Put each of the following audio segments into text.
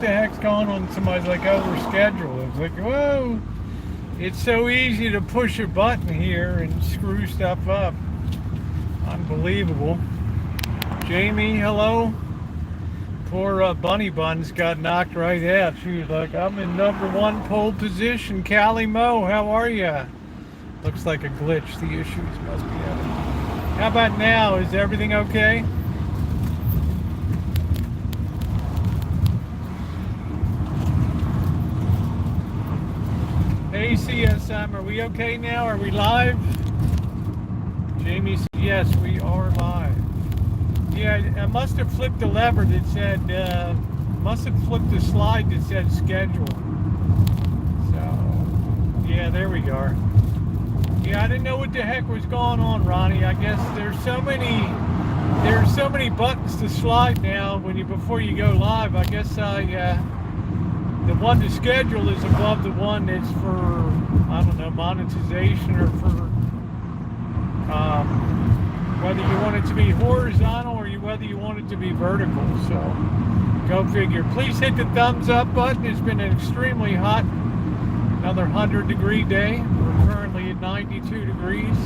the heck's going on? Somebody's like, oh, we're scheduled. It's like, whoa. It's so easy to push a button here and screw stuff up. Unbelievable. Jamie, hello. Poor Bunny Buns got knocked right out. She was like, I'm in #1 pole position. Callie Mo, how are ya? Looks like a glitch. The issues must be having. How about now? Is everything okay? Hey, CSM, are we okay now? Are we live? Jamie said, yes, we are live. Yeah, I must have flipped the lever that said, must have flipped the slide that said schedule. So, yeah, there we are. Yeah, I didn't know what the heck was going on, Ronnie. I guess there's so many buttons to slide now before you go live. I guess the one to schedule is above the one that's for, I don't know, monetization or for whether you want it to be horizontal or whether you want it to be vertical. So go figure. Please hit the thumbs up button. It's been an extremely hot, another 100-degree day. We're currently at 92 degrees.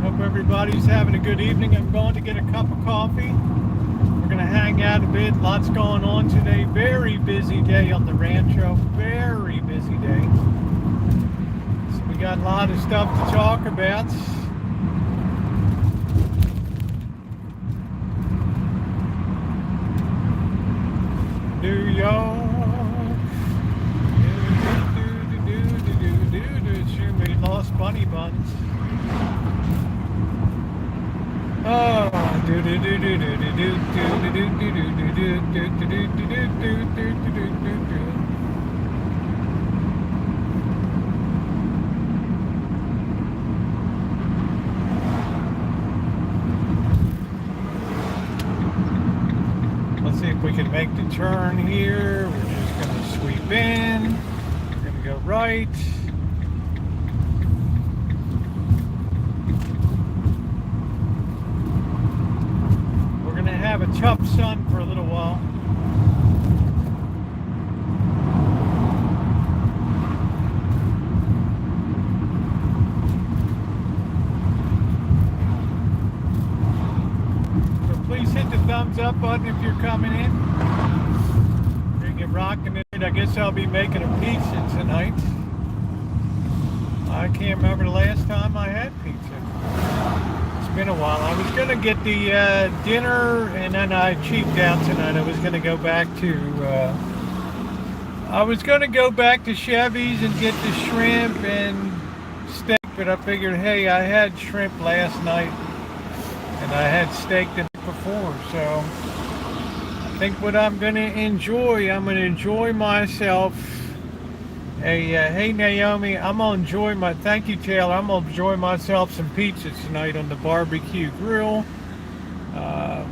Hope everybody's having a good evening. I'm going to get a cup of coffee. We're going to hang out a bit. Lots going on today. Very busy day on the Rancho. Very busy day. So we got a lot of stuff to talk about. New York. Sure, we lost Bunny Buns. Oh, let's see if we can make the turn here. We're just going to sweep in. We're going to go right. Have a tough sun for a little while. So please hit the thumbs up button if you're coming in. We're gonna get rocking it. I guess I'll be making a pizza tonight. I can't remember the last time I had pizza. Been a while. I was gonna get the dinner, and then I cheaped out tonight. I was gonna go back to Chevy's and get the shrimp and steak, but I figured, hey, I had shrimp last night and I had steak the night before, so I think what I'm gonna enjoy myself. Hey Naomi, I'm gonna thank you Taylor, I'm gonna enjoy myself some pizza tonight on the barbecue grill.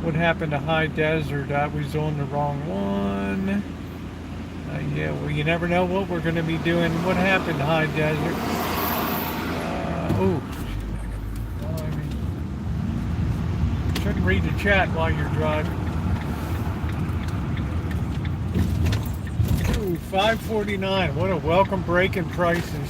What happened to High Desert? I was on the wrong one. Yeah, well, you never know what we're gonna be doing. What happened to High Desert? Shouldn't read the chat while you're driving. 549. What a welcome break in prices.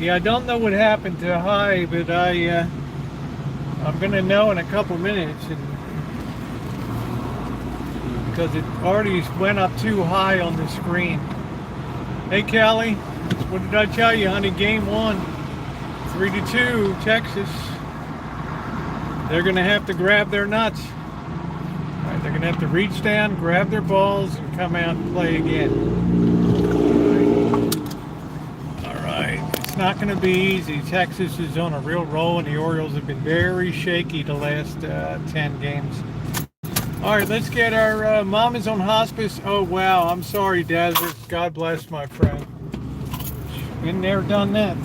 Yeah, I don't know what happened to High, but I'm gonna know in a couple minutes, because it already went up too high on the screen. Hey, Callie. What did I tell you, honey? Game 1, 3-2, Texas. They're going to have to grab their nuts. All right, they're going to have to reach down, grab their balls, and come out and play again. All right. It's not going to be easy. Texas is on a real roll, and the Orioles have been very shaky the last 10 games. All right, let's get our mom is on hospice. Oh, wow. I'm sorry, Desert. God bless my friend. Been there, done that.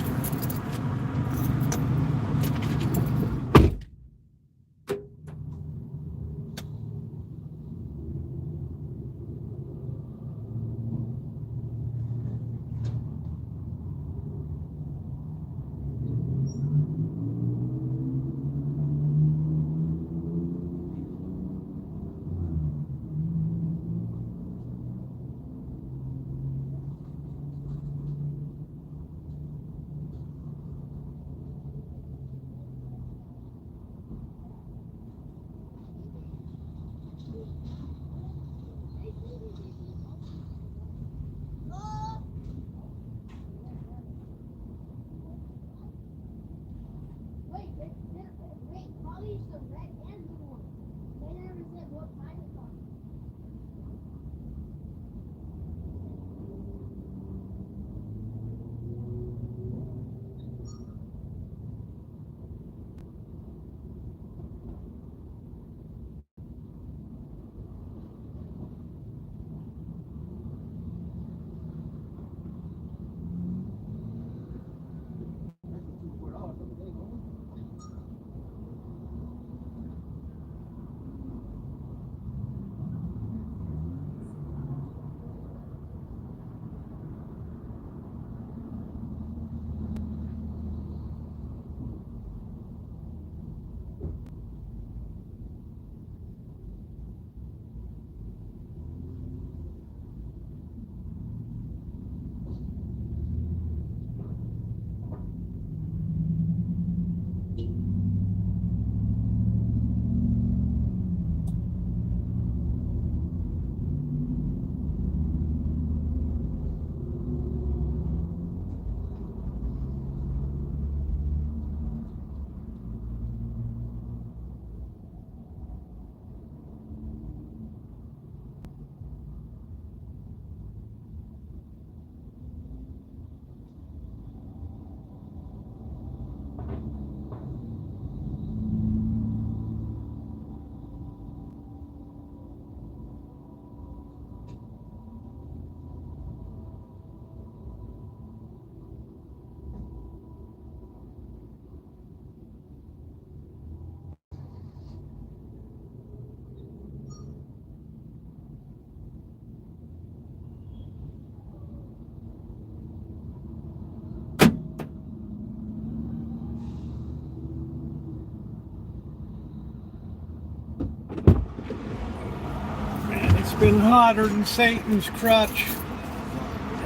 been hotter than Satan's crotch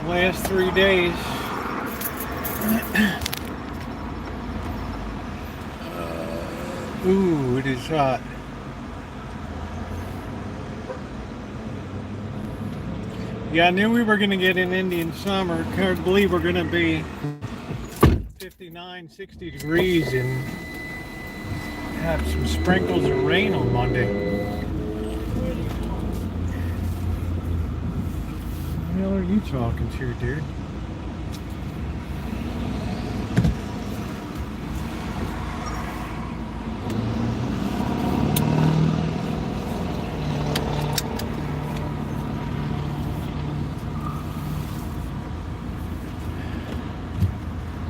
the last 3 days. Ooh, it is hot. Yeah, I knew we were going to get an Indian summer. Can't believe we're going to be 59, 60 degrees and have some sprinkles of rain on Monday. What the hell are you talking to, dude?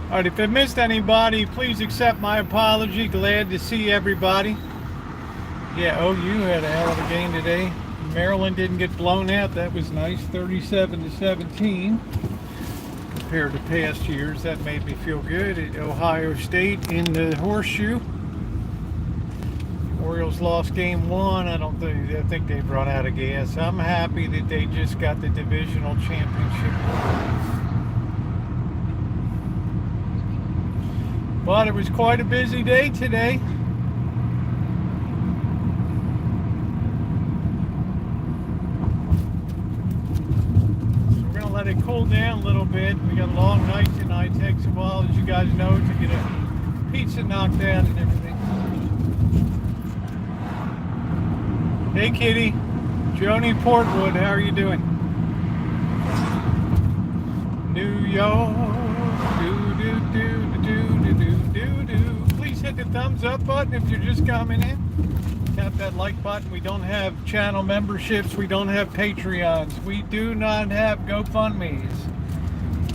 All right, if I missed anybody, please accept my apology. Glad to see everybody. Yeah, OU had a hell of a game today. Maryland didn't get blown out. That was nice, 37-17. Compared to past years, that made me feel good. At Ohio State in the horseshoe. Orioles lost game 1. I think they've run out of gas. I'm happy that they just got the divisional championship. But it was quite a busy day today. So we're going to let it cool down a little bit. We got a long night tonight. It takes a while, as you guys know, to get a pizza knocked down and everything. Hey, Kitty. Joni Portwood, how are you doing? New York. Please hit the thumbs up button if you're just coming in. Tap that like button. We don't have channel memberships. We don't have Patreons. We do not have GoFundMes.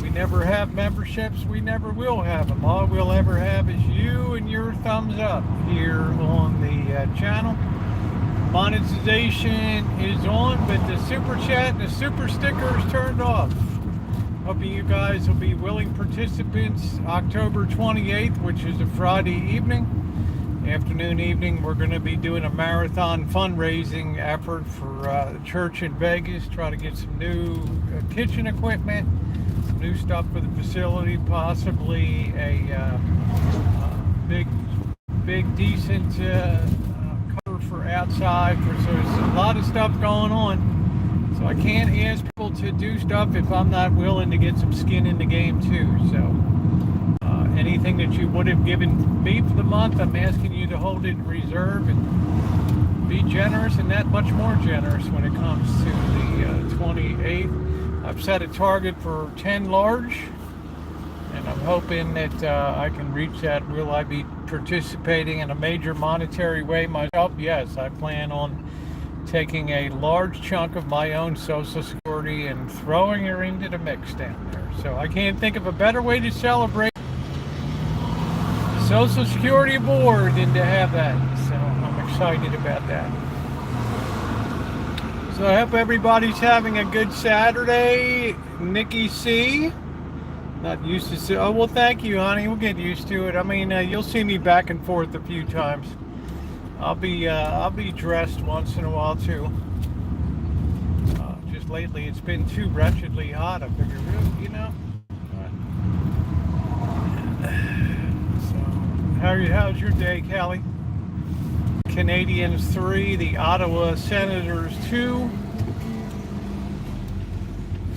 We never have memberships. We never will have them. All we'll ever have is you and your thumbs up here on the channel. Monetization is on, but the super chat and the super sticker is turned off. Hope you guys will be willing participants October 28th, which is a Friday afternoon evening. We're going to be doing a marathon fundraising effort for the church in Vegas. Try to get some new kitchen equipment, some new stuff for the facility, possibly a big decent cover for outside. So there's a lot of stuff going on. So I can't ask people to do stuff if I'm not willing to get some skin in the game too. So anything that you would have given me for the month, I'm asking you to hold it in reserve and be generous and that much more generous when it comes to the 28th. I've set a target for 10 large, and I'm hoping that I can reach that. Will I be participating in a major monetary way myself? Yes, I plan on taking a large chunk of my own Social Security and throwing her into the mix down there. So I can't think of a better way to celebrate Social Security board than to have that. So I'm excited about that. So I hope everybody's having a good Saturday. Nikki C. Not used to see. Oh, well, thank you, honey. We'll get used to it. I mean, you'll see me back and forth a few times. I'll be dressed once in a while too. Just lately, it's been too wretchedly hot. I figure, you know. So, how's your day, Callie? Canadians 3, the Ottawa Senators 2.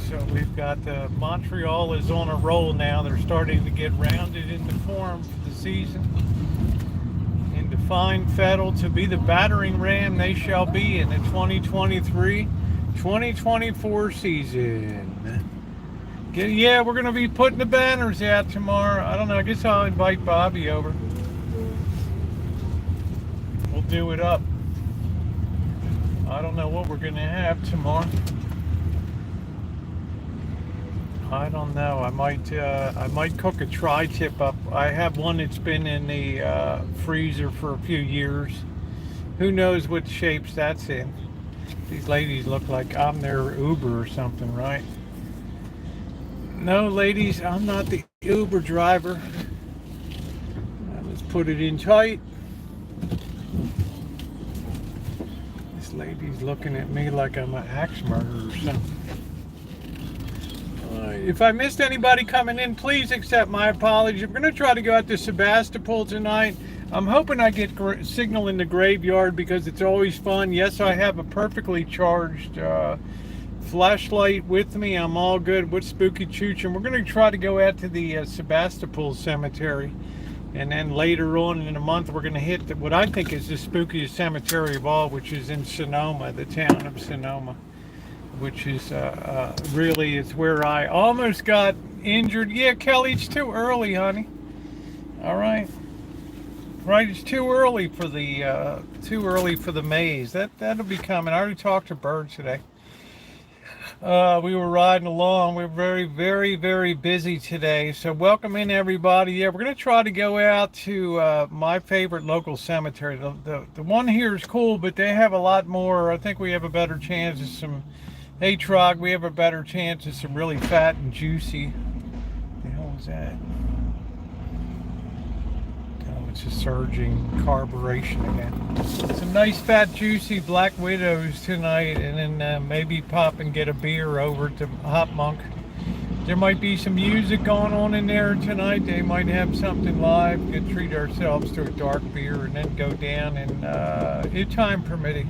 So we've got Montreal is on a roll now. They're starting to get rounded into form for the season. Define Fettel to be the battering ram they shall be in the 2023-2024 season. Yeah, we're going to be putting the banners out tomorrow. I don't know. I guess I'll invite Bobby over. We'll do it up. I don't know what we're going to have tomorrow. I don't know. I might cook a tri-tip up. I have one that's been in the freezer for a few years. Who knows what shapes that's in? These ladies look like I'm their Uber or something, right? No, ladies, I'm not the Uber driver. Let's put it in tight. This lady's looking at me like I'm an axe murderer or something. If I missed anybody coming in, please accept my apologies. I'm going to try to go out to Sebastopol tonight. I'm hoping I get signal in the graveyard because it's always fun. Yes, I have a perfectly charged flashlight with me. I'm all good with Spooky Chooch, and we're going to try to go out to the Sebastopol cemetery. And then later on in the month, we're going to hit what I think is the spookiest cemetery of all, which is in Sonoma, the town of Sonoma, which is really is where I almost got injured. Yeah, Kelly, it's too early, honey. All right. Right, it's too early for the maze. That'll be coming. I already talked to Bird today. We were riding along. We're very, very, very busy today. So welcome in, everybody. Yeah, we're going to try to go out to my favorite local cemetery. The one here is cool, but they have a lot more. I think we have a better chance of some... Hey, Trog, we have a better chance of some really fat and juicy... What the hell was that? Oh, it's a surging carburation again. Some nice fat juicy black widows tonight, and then maybe pop and get a beer over to Hop Monk. There might be some music going on in there tonight. They might have something live. We could treat ourselves to a dark beer and then go down and if time permitting,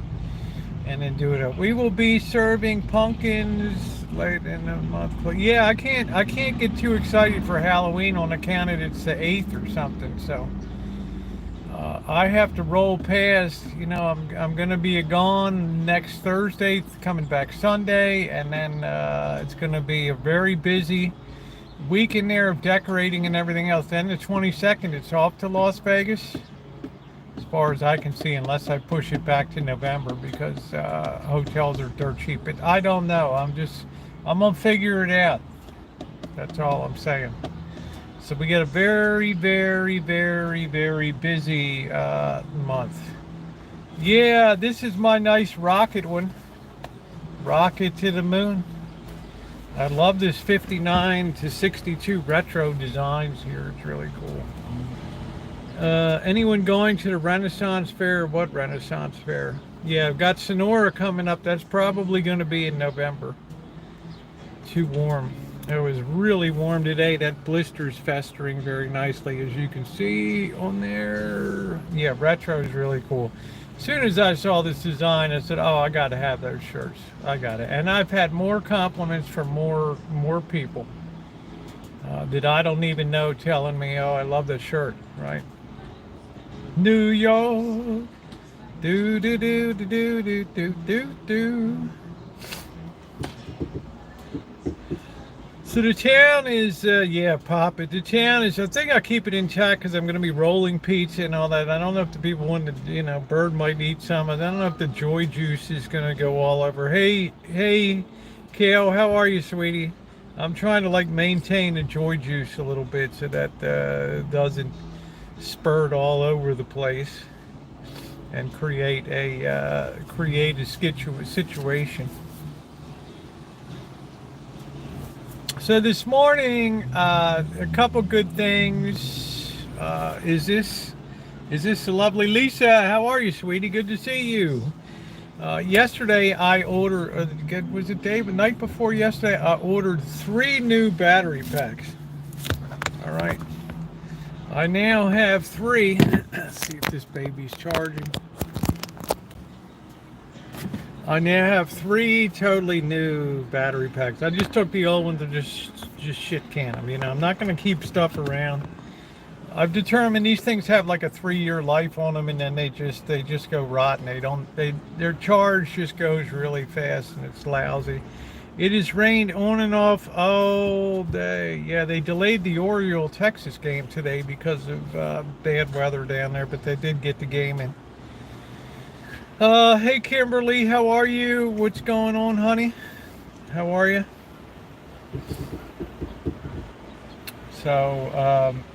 and then do it up. We will be serving pumpkins late in the month. Yeah, I can't get too excited for Halloween on account of it's the 8th or something. So I have to roll past. You know, I'm gonna be gone next Thursday, coming back Sunday, and then it's gonna be a very busy week in there of decorating and everything else. Then the 22nd, it's off to Las Vegas, as far as I can see, unless I push it back to November because hotels are dirt cheap. But I don't know. I'm gonna figure it out. That's all I'm saying. So we get a very, very, very, very busy month. Yeah, this is my nice rocket one. Rocket to the moon. I love this 59 to 62 retro designs here. It's really cool. Anyone going to the Renaissance Fair? What Renaissance Fair? Yeah, I've got Sonora coming up. That's probably going to be in November. Too warm. It was really warm today. That blister's festering very nicely, as you can see on there. Yeah, retro is really cool. As soon as I saw this design, I said, oh, I got to have those shirts. I got it. And I've had more compliments from more people that I don't even know telling me, oh, I love this shirt, right? New York, do do do do do do do do do. So the town is, yeah, pop it. The town is, I think I'll keep it intact because I'm going to be rolling pizza and all that. I don't know if the people want to, you know, Bird might eat some. I don't know if the joy juice is going to go all over. Hey, Kale, how are you, sweetie? I'm trying to, like, maintain the joy juice a little bit so that doesn't spurt all over the place and create a situation. So this morning, a couple good things. Is this the lovely Lisa? How are you, sweetie? Good to see you. Yesterday I ordered, was it day, the night before yesterday, I ordered 3 new battery packs. All right. I now have 3. Let's see if this baby's charging. I now have 3 totally new battery packs. I just took the old ones and just shit can them. You know, I'm not going to keep stuff around. I've determined these things have like a 3-year life on them, and then they just go rotten. Their charge just goes really fast, and it's lousy. It has rained on and off all day. Yeah, they delayed the Oriole Texas game today because of bad weather down there, but they did get the game in. Hey Kimberly, how are you? What's going on, honey? How are you? So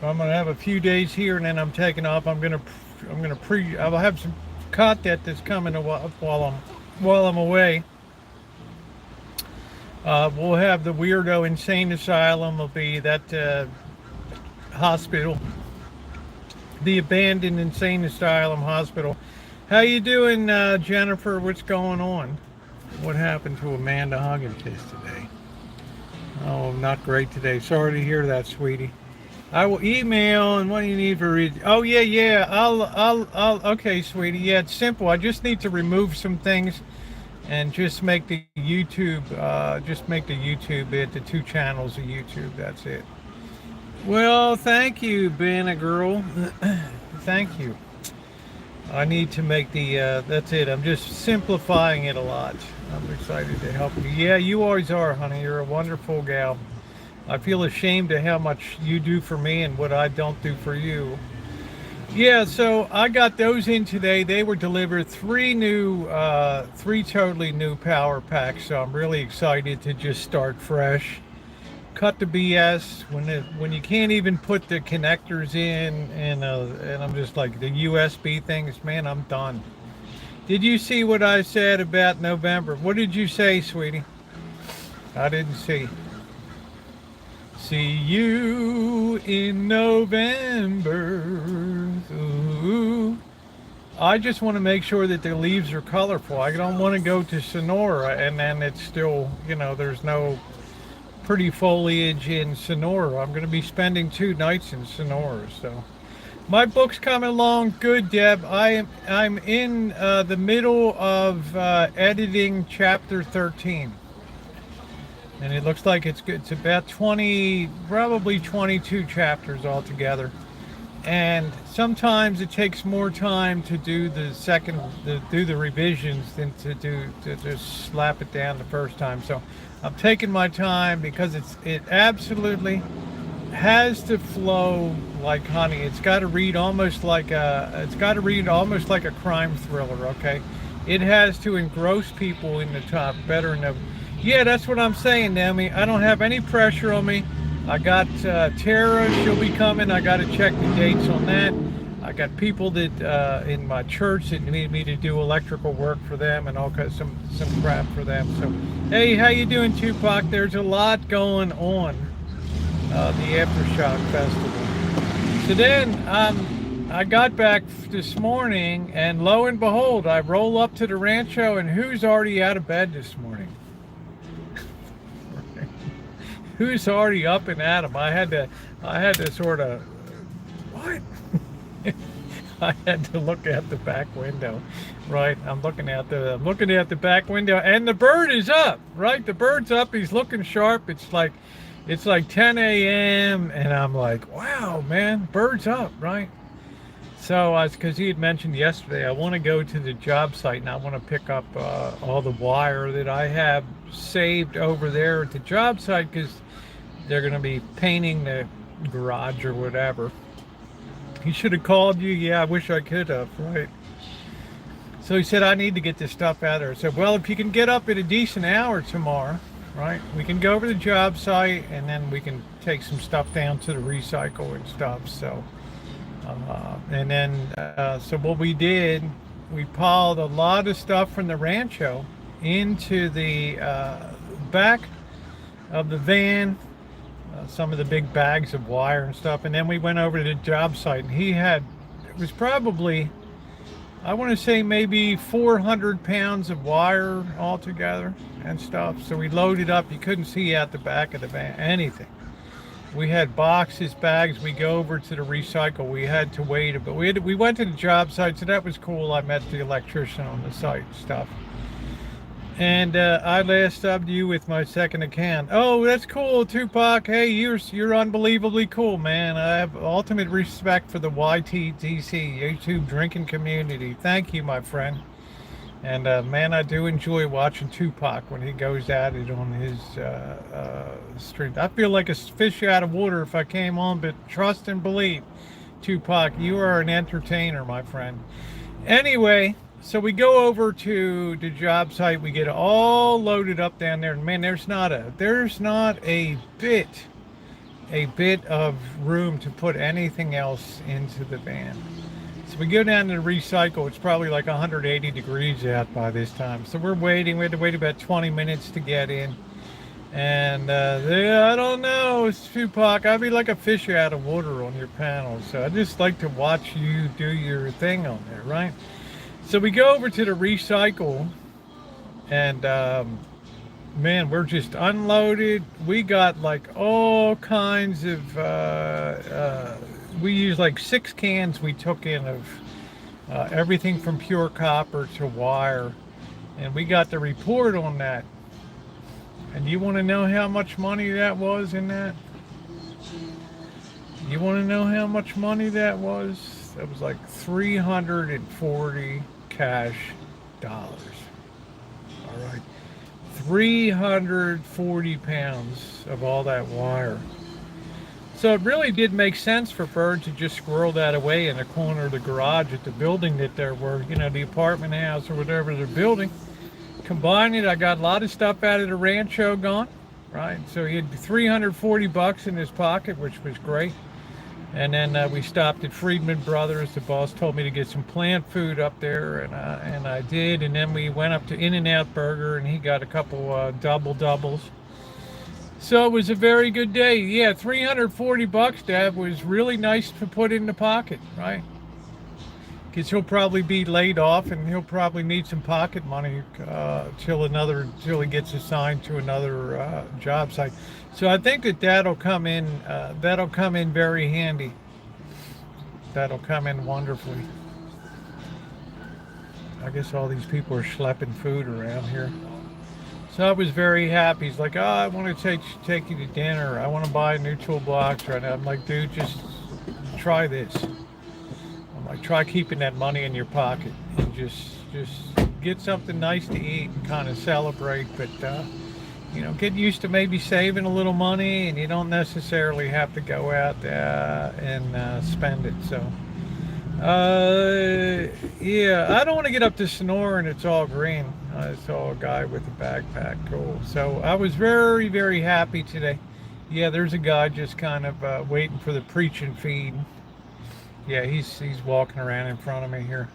I'm gonna have a few days here, and then I'm taking off. I'll have some content that's coming while I'm away. We'll have the Weirdo Insane Asylum. Will be that hospital, the abandoned insane asylum hospital. How you doing, Jennifer? What's going on? What happened to Amanda Huggins today? Oh, not great today. Sorry to hear that, sweetie. I will email, and what do you need for read? Oh yeah, yeah. Okay, sweetie. Yeah, it's simple. I just need to remove some things and just make the YouTube, the 2 channels of YouTube. That's it. Well, thank you, being a girl. Thank you. I need to make that's it. I'm just simplifying it a lot. I'm excited to help you. Yeah, you always are, honey. You're a wonderful gal. I feel ashamed of how much you do for me and what I don't do for you. Yeah, so I got those in today. They were delivered 3 totally new power packs. So I'm really excited to just start fresh. Cut the BS when you can't even put the connectors in, and I'm just like the USB things, man. I'm done. Did you see what I said about November? What did you say, sweetie? I didn't see. See you in November. Ooh. I just want to make sure that the leaves are colorful. I don't want to go to Sonora and then it's still, there's no pretty foliage in Sonora. I'm going to be spending 2 nights in Sonora. So my book's coming along good, Deb. I'm in the middle of editing chapter 13. And it looks like it's good. It's about 20, probably 22 chapters altogether. And sometimes it takes more time to do the revisions than to just slap it down the first time. So I'm taking my time because it absolutely has to flow like honey. It's got to read almost like a crime thriller. Okay, it has to engross people in the top better than the. Yeah, that's what I'm saying, Naomi. I don't have any pressure on me. I got Tara, she'll be coming. I got to check the dates on that. I got people that in my church that need me to do electrical work for them and all kinds some crap for them. So, hey, how you doing, Tupac? There's a lot going on. The Aftershock Festival. So then I got back this morning, and lo and behold, I roll up to the Rancho, and who's already out of bed this morning? Who's already up and at 'em? I had to sort of, what? I had to look out the back window, right? I'm looking out the back window, and the bird is up, right? The bird's up. He's looking sharp. It's like 10 a.m. and I'm like, wow, man, bird's up, right? So because he had mentioned yesterday, I want to go to the job site and I want to pick up all the wire that I have saved over there at the job site because they're going to be painting the garage or whatever. He should have called you. Yeah, I wish I could have, right? So he said, I need to get this stuff out there. I said, well, if you can get up at a decent hour tomorrow, right, we can go over to the job site and then we can take some stuff down to the recycle and stuff. So, so what we did, we piled a lot of stuff from the Rancho into the back of the van, some of the big bags of wire and stuff, and then we went over to the job site, and it was probably, I want to say maybe 400 pounds of wire altogether and stuff. So we loaded up. You couldn't see out the back of the van anything. We had boxes, bags. We go over to the recycle. We had to wait, but we went to the job site, so that was cool. I met the electrician on the site and stuff. And I last subbed you with my second account. Oh, that's cool, Tupac. Hey, you're unbelievably cool, man. I have ultimate respect for the YTDC, YouTube drinking community. Thank you, my friend. And man, I do enjoy watching Tupac when he goes at it on his stream. I feel like a fish out of water if I came on, but trust and believe, Tupac, you are an entertainer, my friend. Anyway, so we go over to the job site. We get all loaded up down there, and man, there's not a bit of room to put anything else into the van. So we go down to the recycle. It's probably like 180 degrees out by this time. So we're waiting. We had to wait about 20 minutes to get in. And I don't know, Tupac. I'd be like a fish out of water on your panel. So I just like to watch you do your thing on there, right? So we go over to the recycle, and man, we're just unloaded. We got like all kinds of. We used like 6 cans we took in of everything from pure copper to wire, and we got the report on that. And you want to know how much money that was in that? You want to know how much money that was? That was like 340 cash dollars. All right. 340 pounds of all that wire. So it really did make sense for Bird to just squirrel that away in the corner of the garage at the building that there were, the apartment house or whatever they're building. Combine it, I got a lot of stuff out of the Rancho gone, right? So he had 340 bucks in his pocket, which was great. And then we stopped at Friedman Brothers. The boss told me to get some plant food up there, and I did. And then we went up to In-N-Out Burger, and he got a couple doubles. So it was a very good day. Yeah, 340 bucks, Dad, was really nice to put in the pocket, right? Because he'll probably be laid off, and he'll probably need some pocket money till he gets assigned to another job site. So I think that'll come in. That'll come in very handy. That'll come in wonderfully. I guess all these people are schlepping food around here. So I was very happy. He's like, "Oh, I want to take you to dinner. I want to buy a new toolbox right now." I'm like, "Dude, just try this." I'm like, "Try keeping that money in your pocket and just get something nice to eat and kind of celebrate, but." Get used to maybe saving a little money, and you don't necessarily have to go out and spend it. So, yeah, I don't want to get up to Sonora and it's all green. I saw a guy with a backpack. Cool. So I was very, very happy today. Yeah, there's a guy just kind of waiting for the preaching feed. Yeah, he's walking around in front of me here.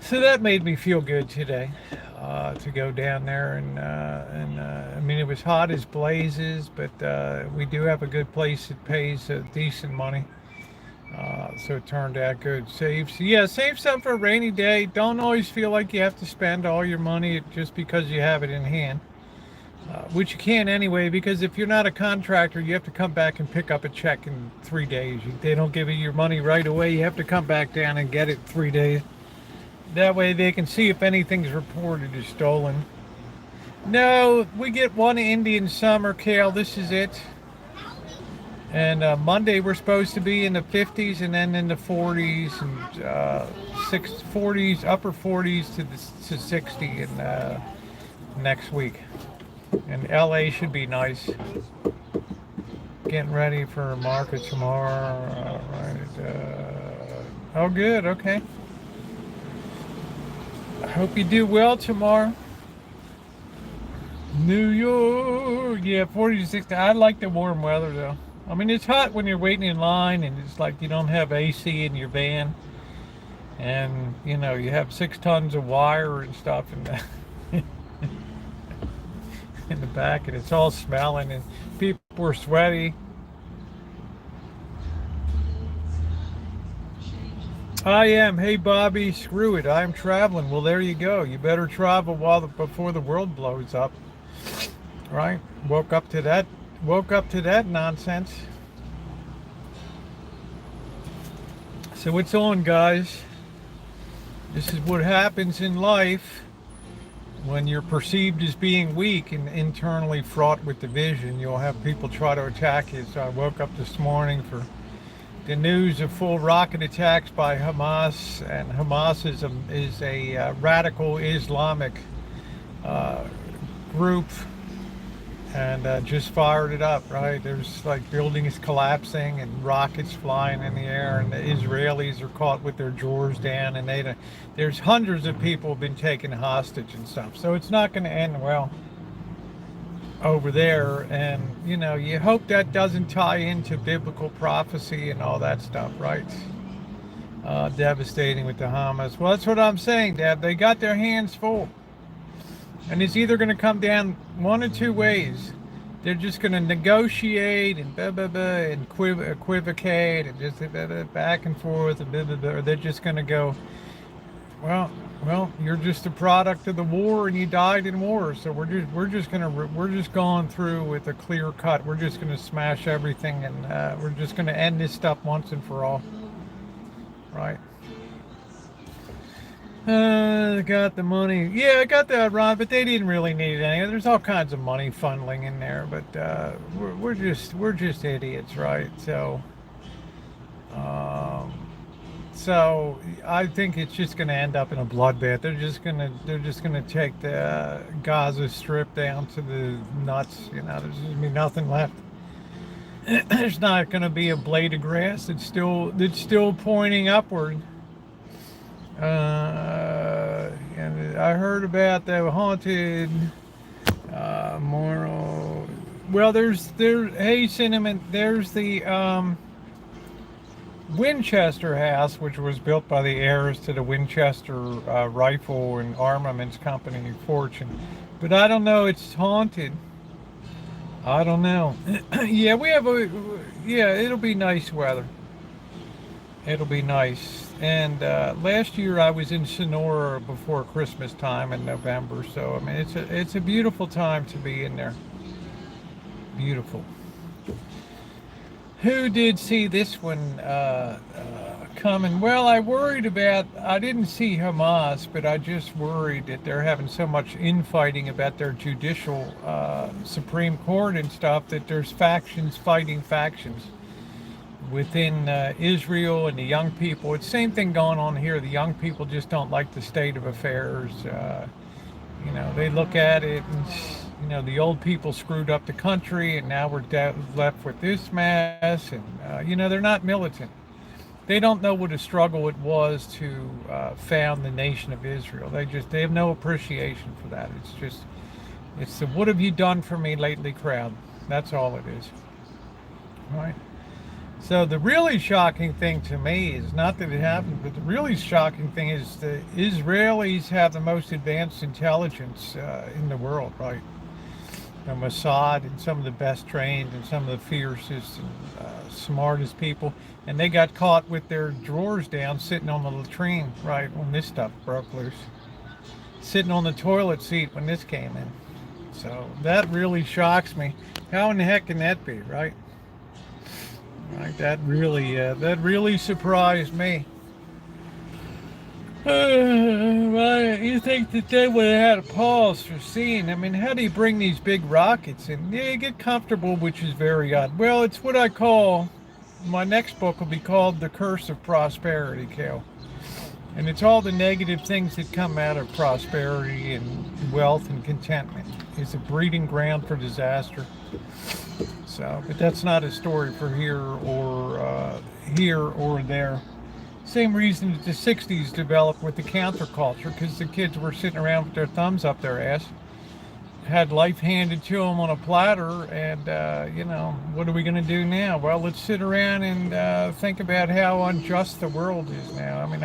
So that made me feel good today. To go down there and I mean, it was hot as blazes, but we do have a good place that pays decent money, so it turned out good. Save some for a rainy day. Don't always feel like you have to spend all your money just because you have it in hand, which you can anyway, because if you're not a contractor, you have to come back and pick up a check in 3 days. They don't give you your money right away. You have to come back down and get it 3 days. That way they can see if anything's reported as stolen. No, we get one Indian summer, Kale. This is it. And Monday we're supposed to be in the 50s and then in the 40s and 40s, upper 40s to 60 in next week. And LA should be nice. Getting ready for a market tomorrow. Oh, good. Okay. I hope you do well tomorrow. New York, yeah, 40 to 60. I like the warm weather though. I mean, it's hot when you're waiting in line and it's like you don't have AC in your van, and you have 6 tons of wire and stuff in the in the back, and it's all smelling and people are sweaty. I am. Hey, Bobby, screw it. I'm traveling. Well, there you go. You better travel before the world blows up. Right? Woke up to that nonsense. So what's on, guys? This is what happens in life when you're perceived as being weak and internally fraught with division. You'll have people try to attack you. So I woke up this morning for the news of full rocket attacks by Hamas, and Hamas is a radical Islamic group, and just fired it up. Right, there's like buildings collapsing and rockets flying in the air, and the Israelis are caught with their drawers down, and there's hundreds of people have been taken hostage and stuff. So it's not going to end well over there, and you hope that doesn't tie into biblical prophecy and all that stuff, right? Devastating with the Hamas. Well, that's what I'm saying, Deb. They got their hands full, and it's either going to come down one or two ways. They're just going to negotiate and and equivocate and just back and forth and or they're just going to go Well, you're just a product of the war, and you died in war. So we're just going through with a clear cut. We're just gonna smash everything, and we're just gonna end this stuff once and for all, right? Got the money. Yeah, I got that, Ron, but they didn't really need any. There's all kinds of money funneling in there, but we're just idiots, right? Um, so I think it's just going to end up in a bloodbath. They're just gonna take the Gaza Strip down to the nuts. There's just gonna be nothing left. There's not going to be a blade of grass that's still pointing upward. And I heard about the haunted moral. Well, hey, Cinnamon, there's the Winchester House, which was built by the heirs to the Winchester Rifle and Armaments Company fortune. But I don't know, it's haunted. I don't know. Yeah, it'll be nice weather. It'll be nice. And last year I was in Sonora before Christmas time in November, so I mean it's a beautiful time to be in there. Beautiful. Who did see this one coming? Well, I didn't see Hamas, but I just worried that they're having so much infighting about their judicial Supreme Court and stuff that there's factions fighting factions within Israel and the young people. It's the same thing going on here. The young people just don't like the state of affairs. They look at it and, the old people screwed up the country and now we're left with this mess. And, they're not militant. They don't know what a struggle it was to found the nation of Israel. They have no appreciation for that. It's the what have you done for me lately crowd. That's all it is. All right. So the really shocking thing to me is not that it happened, but the really shocking thing is the Israelis have the most advanced intelligence in the world, right? The Mossad and some of the best trained and some of the fiercest and smartest people. And they got caught with their drawers down sitting on the latrine, right, when this stuff broke loose. Sitting on the toilet seat when this came in. So that really shocks me. How in the heck can that be, right? Right, that really surprised me. Well, you think that they would have had a pause for seeing? I mean, how do you bring these big rockets in? Yeah, you get comfortable, which is very odd. Well, it's what I call, my next book will be called The Curse of Prosperity, Kale. And it's all the negative things that come out of prosperity and wealth and contentment. It's a breeding ground for disaster. So, but that's not a story for here or there. Same reason that the 60s developed with the counterculture, because the kids were sitting around with their thumbs up their ass, had life handed to them on a platter, and, what are we going to do now? Well, let's sit around and think about how unjust the world is now. I mean,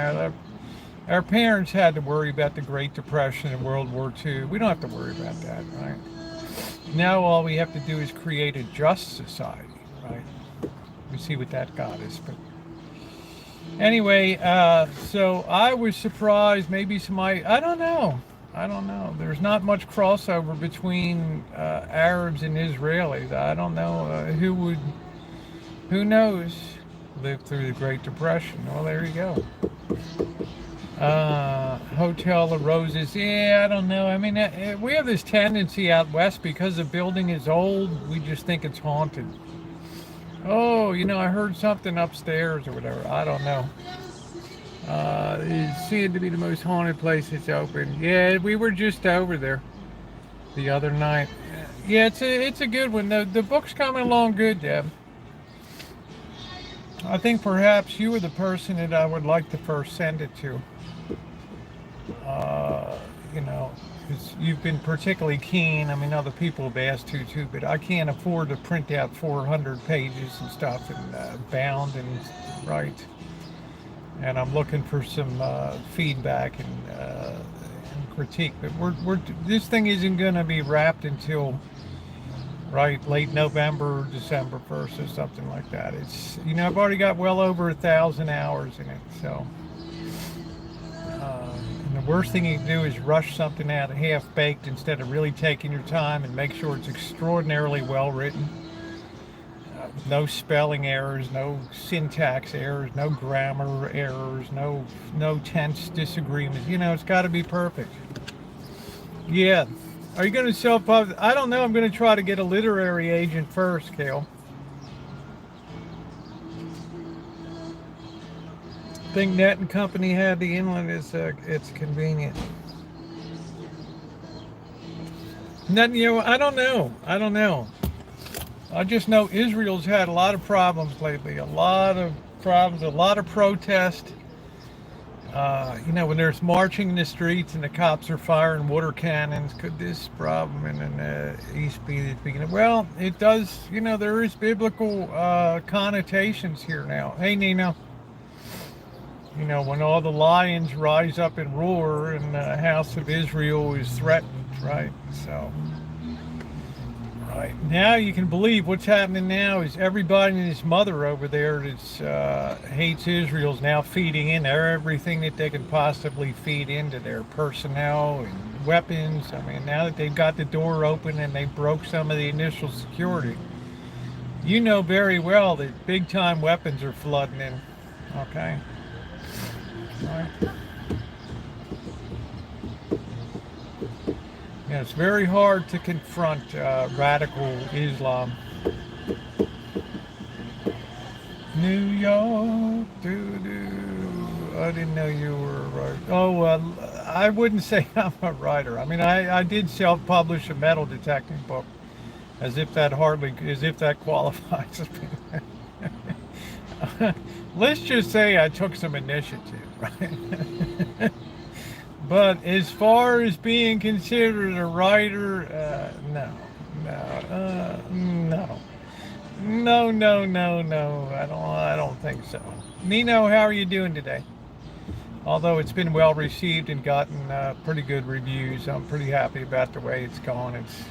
our parents had to worry about the Great Depression and World War II. We don't have to worry about that, right? Now all we have to do is create a just society, right? We see what that got us. But anyway, so I was surprised. Maybe I don't know. There's not much crossover between Arabs and Israelis. I don't know who knows, lived through the Great Depression. Well, there you go. Hotel of Roses. Yeah, I don't know. I mean, we have this tendency out west because the building is old. We just think it's haunted. Oh, I heard something upstairs or whatever. I don't know. It seemed to be the most haunted place that's open. Yeah, we were just over there the other night. Yeah, it's a good one. The book's coming along good, Deb. I think perhaps you were the person that I would like to first send it to. Because you've been particularly keen. I mean, other people have asked to too, but I can't afford to print out 400 pages and stuff and bound and write. And I'm looking for some feedback and critique. But this thing isn't going to be wrapped until late November, December 1st or something like that. It's I've already got well over 1,000 hours in it, so worst thing you can do is rush something out half-baked instead of really taking your time and make sure it's extraordinarily well written. No spelling errors, no syntax errors, no grammar errors, no tense disagreements. You know, it's got to be perfect. Yeah. Are you going to self-publish? I don't know. I'm going to try to get a literary agent first, Kale. I think Net and Company had the inland. It's convenient. Nothing, you know, I don't know. I just know Israel's had a lot of problems lately. A lot of problems, a lot of protest. You know, when there's marching in the streets and the cops are firing water cannons, could this problem in the East be the beginning? Well, it does, you know, there is biblical connotations here now. Hey, Nino. You know, when all the lions rise up and roar and the house of Israel is threatened, right? So, right. Now you can believe what's happening now is everybody and his mother over there that hates Israel is now feeding in everything that they can possibly feed into their personnel and weapons. I mean, now that they've got the door open and they broke some of the initial security, you know very well that big time weapons are flooding in, okay? Right. Yeah, it's very hard to confront radical Islam. New York, doo-doo. I didn't know you were a writer. Oh, I wouldn't say I'm a writer. I mean, I did self-publish a metal detecting book, as if that qualifies. Let's just say I took some initiative, right? But as far as being considered a writer, no. I don't think so. Nino, how are you doing today? Although it's been well received and gotten pretty good reviews, I'm pretty happy about the way it's going. It's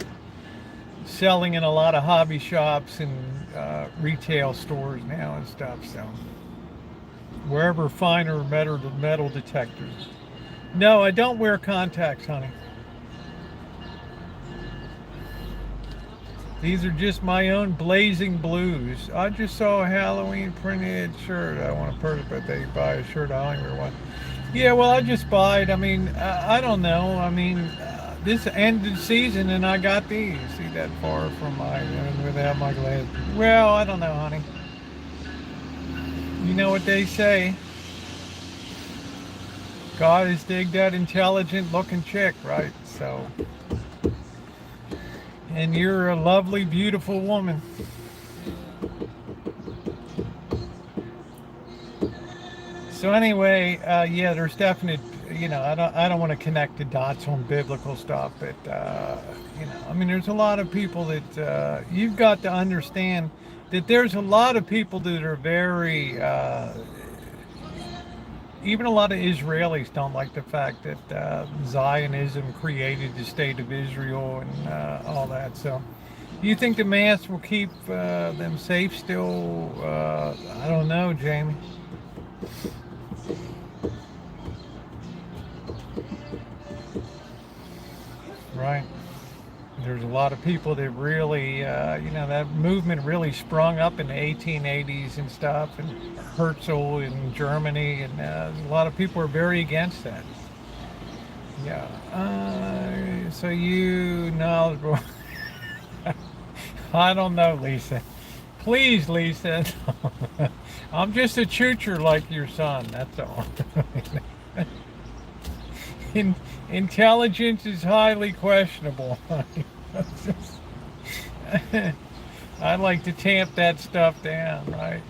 selling in a lot of hobby shops and retail stores now and stuff. So wherever finer metal detectors. No, I don't wear contacts, honey. These are just my own blazing blues. I just saw a Halloween printed shirt. I want to purchase, but they buy a shirt. I don't wear one. Yeah, well, I just buy it. I mean, I don't know. I mean, this ended season and I got these. See that far from without my glasses. Well, I don't know, honey. You know what they say. God is dig that intelligent looking chick, right? So, and you're a lovely, beautiful woman. So anyway, yeah, there's definite, you know, I don't want to connect the dots on biblical stuff, but, you know, I mean, there's a lot of people that, you've got to understand that there's a lot of people that are very, even a lot of Israelis don't like the fact that Zionism created the state of Israel and all that. So, do you think the mask will keep them safe still? I don't know, Jamie. Right. There's a lot of people that really, you know, that movement really sprung up in the 1880s and stuff, and Herzl in Germany, and a lot of people are very against that. Yeah. So you knowledgeable. I don't know, Lisa. Please, Lisa. I'm just a choocher like your son, that's all. Intelligence is highly questionable. I like to tamp that stuff down, right?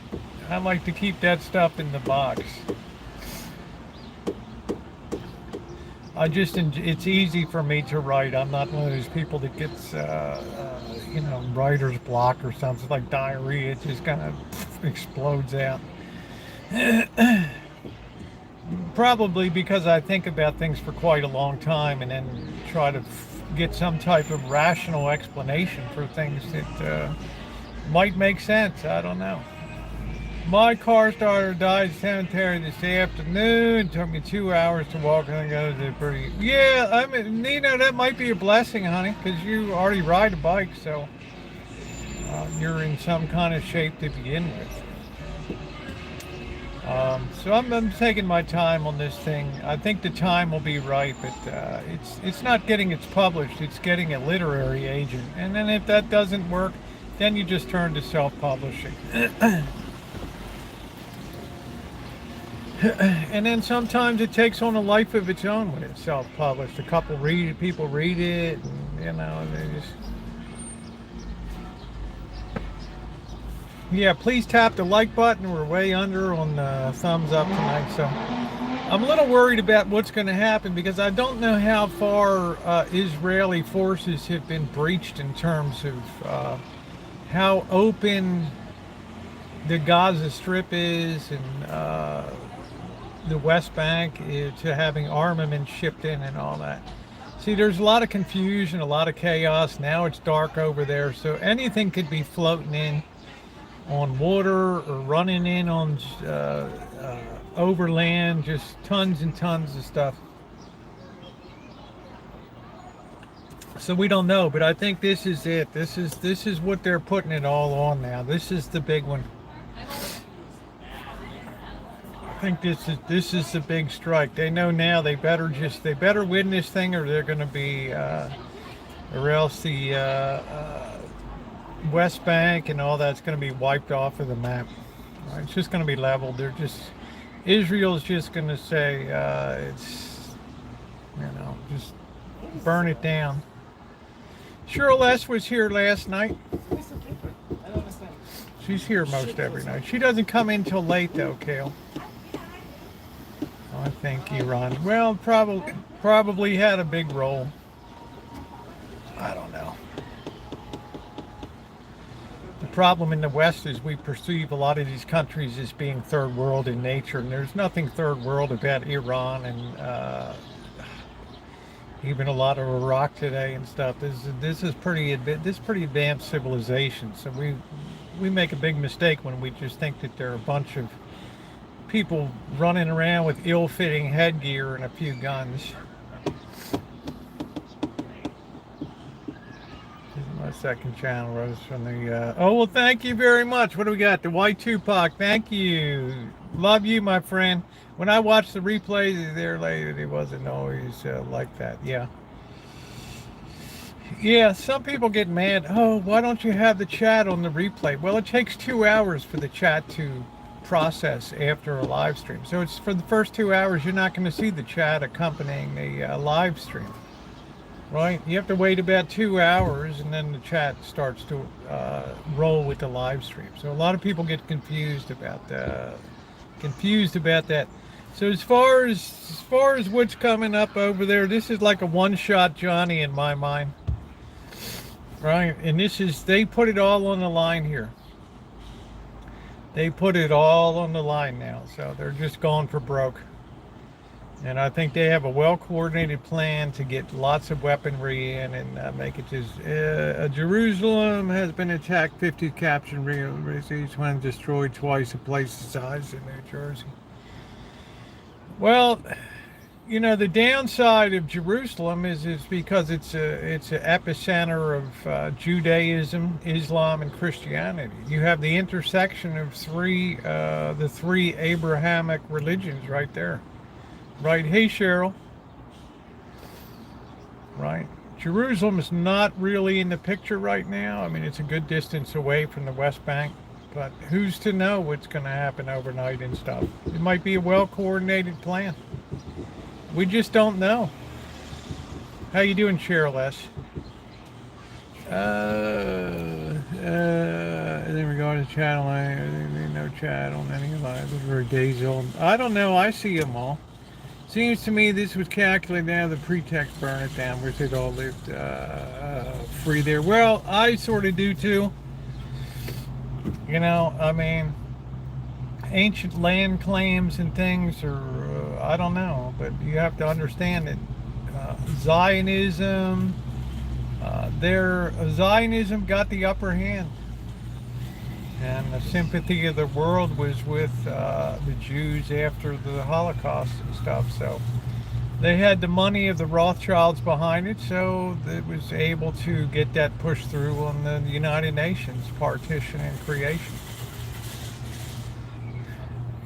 I like to keep that stuff in the box. It's easy for me to write. I'm not one of those people that gets, you know, writer's block or something. It's like diarrhea. It just kind of explodes out. Probably because I think about things for quite a long time and then try to get some type of rational explanation for things that might make sense. I don't know. My car starter died cemetery this afternoon. It took me 2 hours to walk and go to the pretty. Yeah, I mean, that might be a blessing, honey, because you already ride a bike, so you're in some kind of shape to begin with. So I'm taking my time on this thing. I think the time will be right, but it's not getting it published. It's getting a literary agent, and then if that doesn't work, then you just turn to self-publishing. And then sometimes it takes on a life of its own when it's self-published. A couple people read it, and they just. Yeah, please tap the like button. We're way under on the thumbs up tonight, so I'm a little worried about what's going to happen because I don't know how far Israeli forces have been breached in terms of how open the Gaza Strip is and the West Bank to having armaments shipped in and all that. See, there's a lot of confusion, a lot of chaos. Now it's dark over there, so anything could be floating in on water or running in on overland, just tons and tons of stuff. So we don't know, but I think this is it. This is what they're putting it all on now. This is the big one. I think this is the big strike. They know now they better win this thing, or they're going to be, or else the West Bank and all that's going to be wiped off of the map. It's just going to be leveled. Israel's just going to say it's, just burn it down. Cheryl S. was here last night. She's here most every night. She doesn't come in till late though, Kale. I think Iran. Well, probably had a big role. I don't know. The problem in the West is we perceive a lot of these countries as being third world in nature, and there's nothing third world about Iran and even a lot of Iraq today and stuff. This is pretty advanced civilization. So we make a big mistake when we just think that there are a bunch of people running around with ill-fitting headgear and a few guns. My second channel, Rose, from the oh, well, thank you very much. What do we got? The White Tupac. Thank you. Love you, my friend. When I watched the replay there later, it wasn't always like that. Yeah, some people get mad. Oh, why don't you have the chat on the replay? Well, it takes 2 hours for the chat to process after a live stream. So it's for the first 2 hours, you're not going to see the chat accompanying the live stream. Right? You have to wait about 2 hours, and then the chat starts to roll with the live stream. So a lot of people get confused about that. So as far as what's coming up over there, this is like a one-shot Johnny in my mind, right? And they put it all on the line here. They put it all on the line now, so they're just going for broke. And I think they have a well-coordinated plan to get lots of weaponry in and make it just... Jerusalem has been attacked, 50 captured, each one destroyed twice, a place the size of New Jersey. Well, the downside of Jerusalem is because it's an epicenter of Judaism, Islam, and Christianity. You have the intersection of the three Abrahamic religions right there. Right, hey Cheryl. Right, Jerusalem is not really in the picture right now. I mean, it's a good distance away from the West Bank, but who's to know what's going to happen overnight and stuff? It might be a well-coordinated plan. We just don't know. How you doing, Cheryl S? In regard to channel, no chat on any of mine. Very days old. I don't know. I see them all. Seems to me this was calculated now the pretext burn it down, which it all lived free there. Well, I sort of do too. I mean, ancient land claims and things are, I don't know, but you have to understand that Zionism got the upper hand. And the sympathy of the world was with the Jews after the Holocaust and stuff. So they had the money of the Rothschilds behind it, so it was able to get that pushed through on the United Nations partition and creation.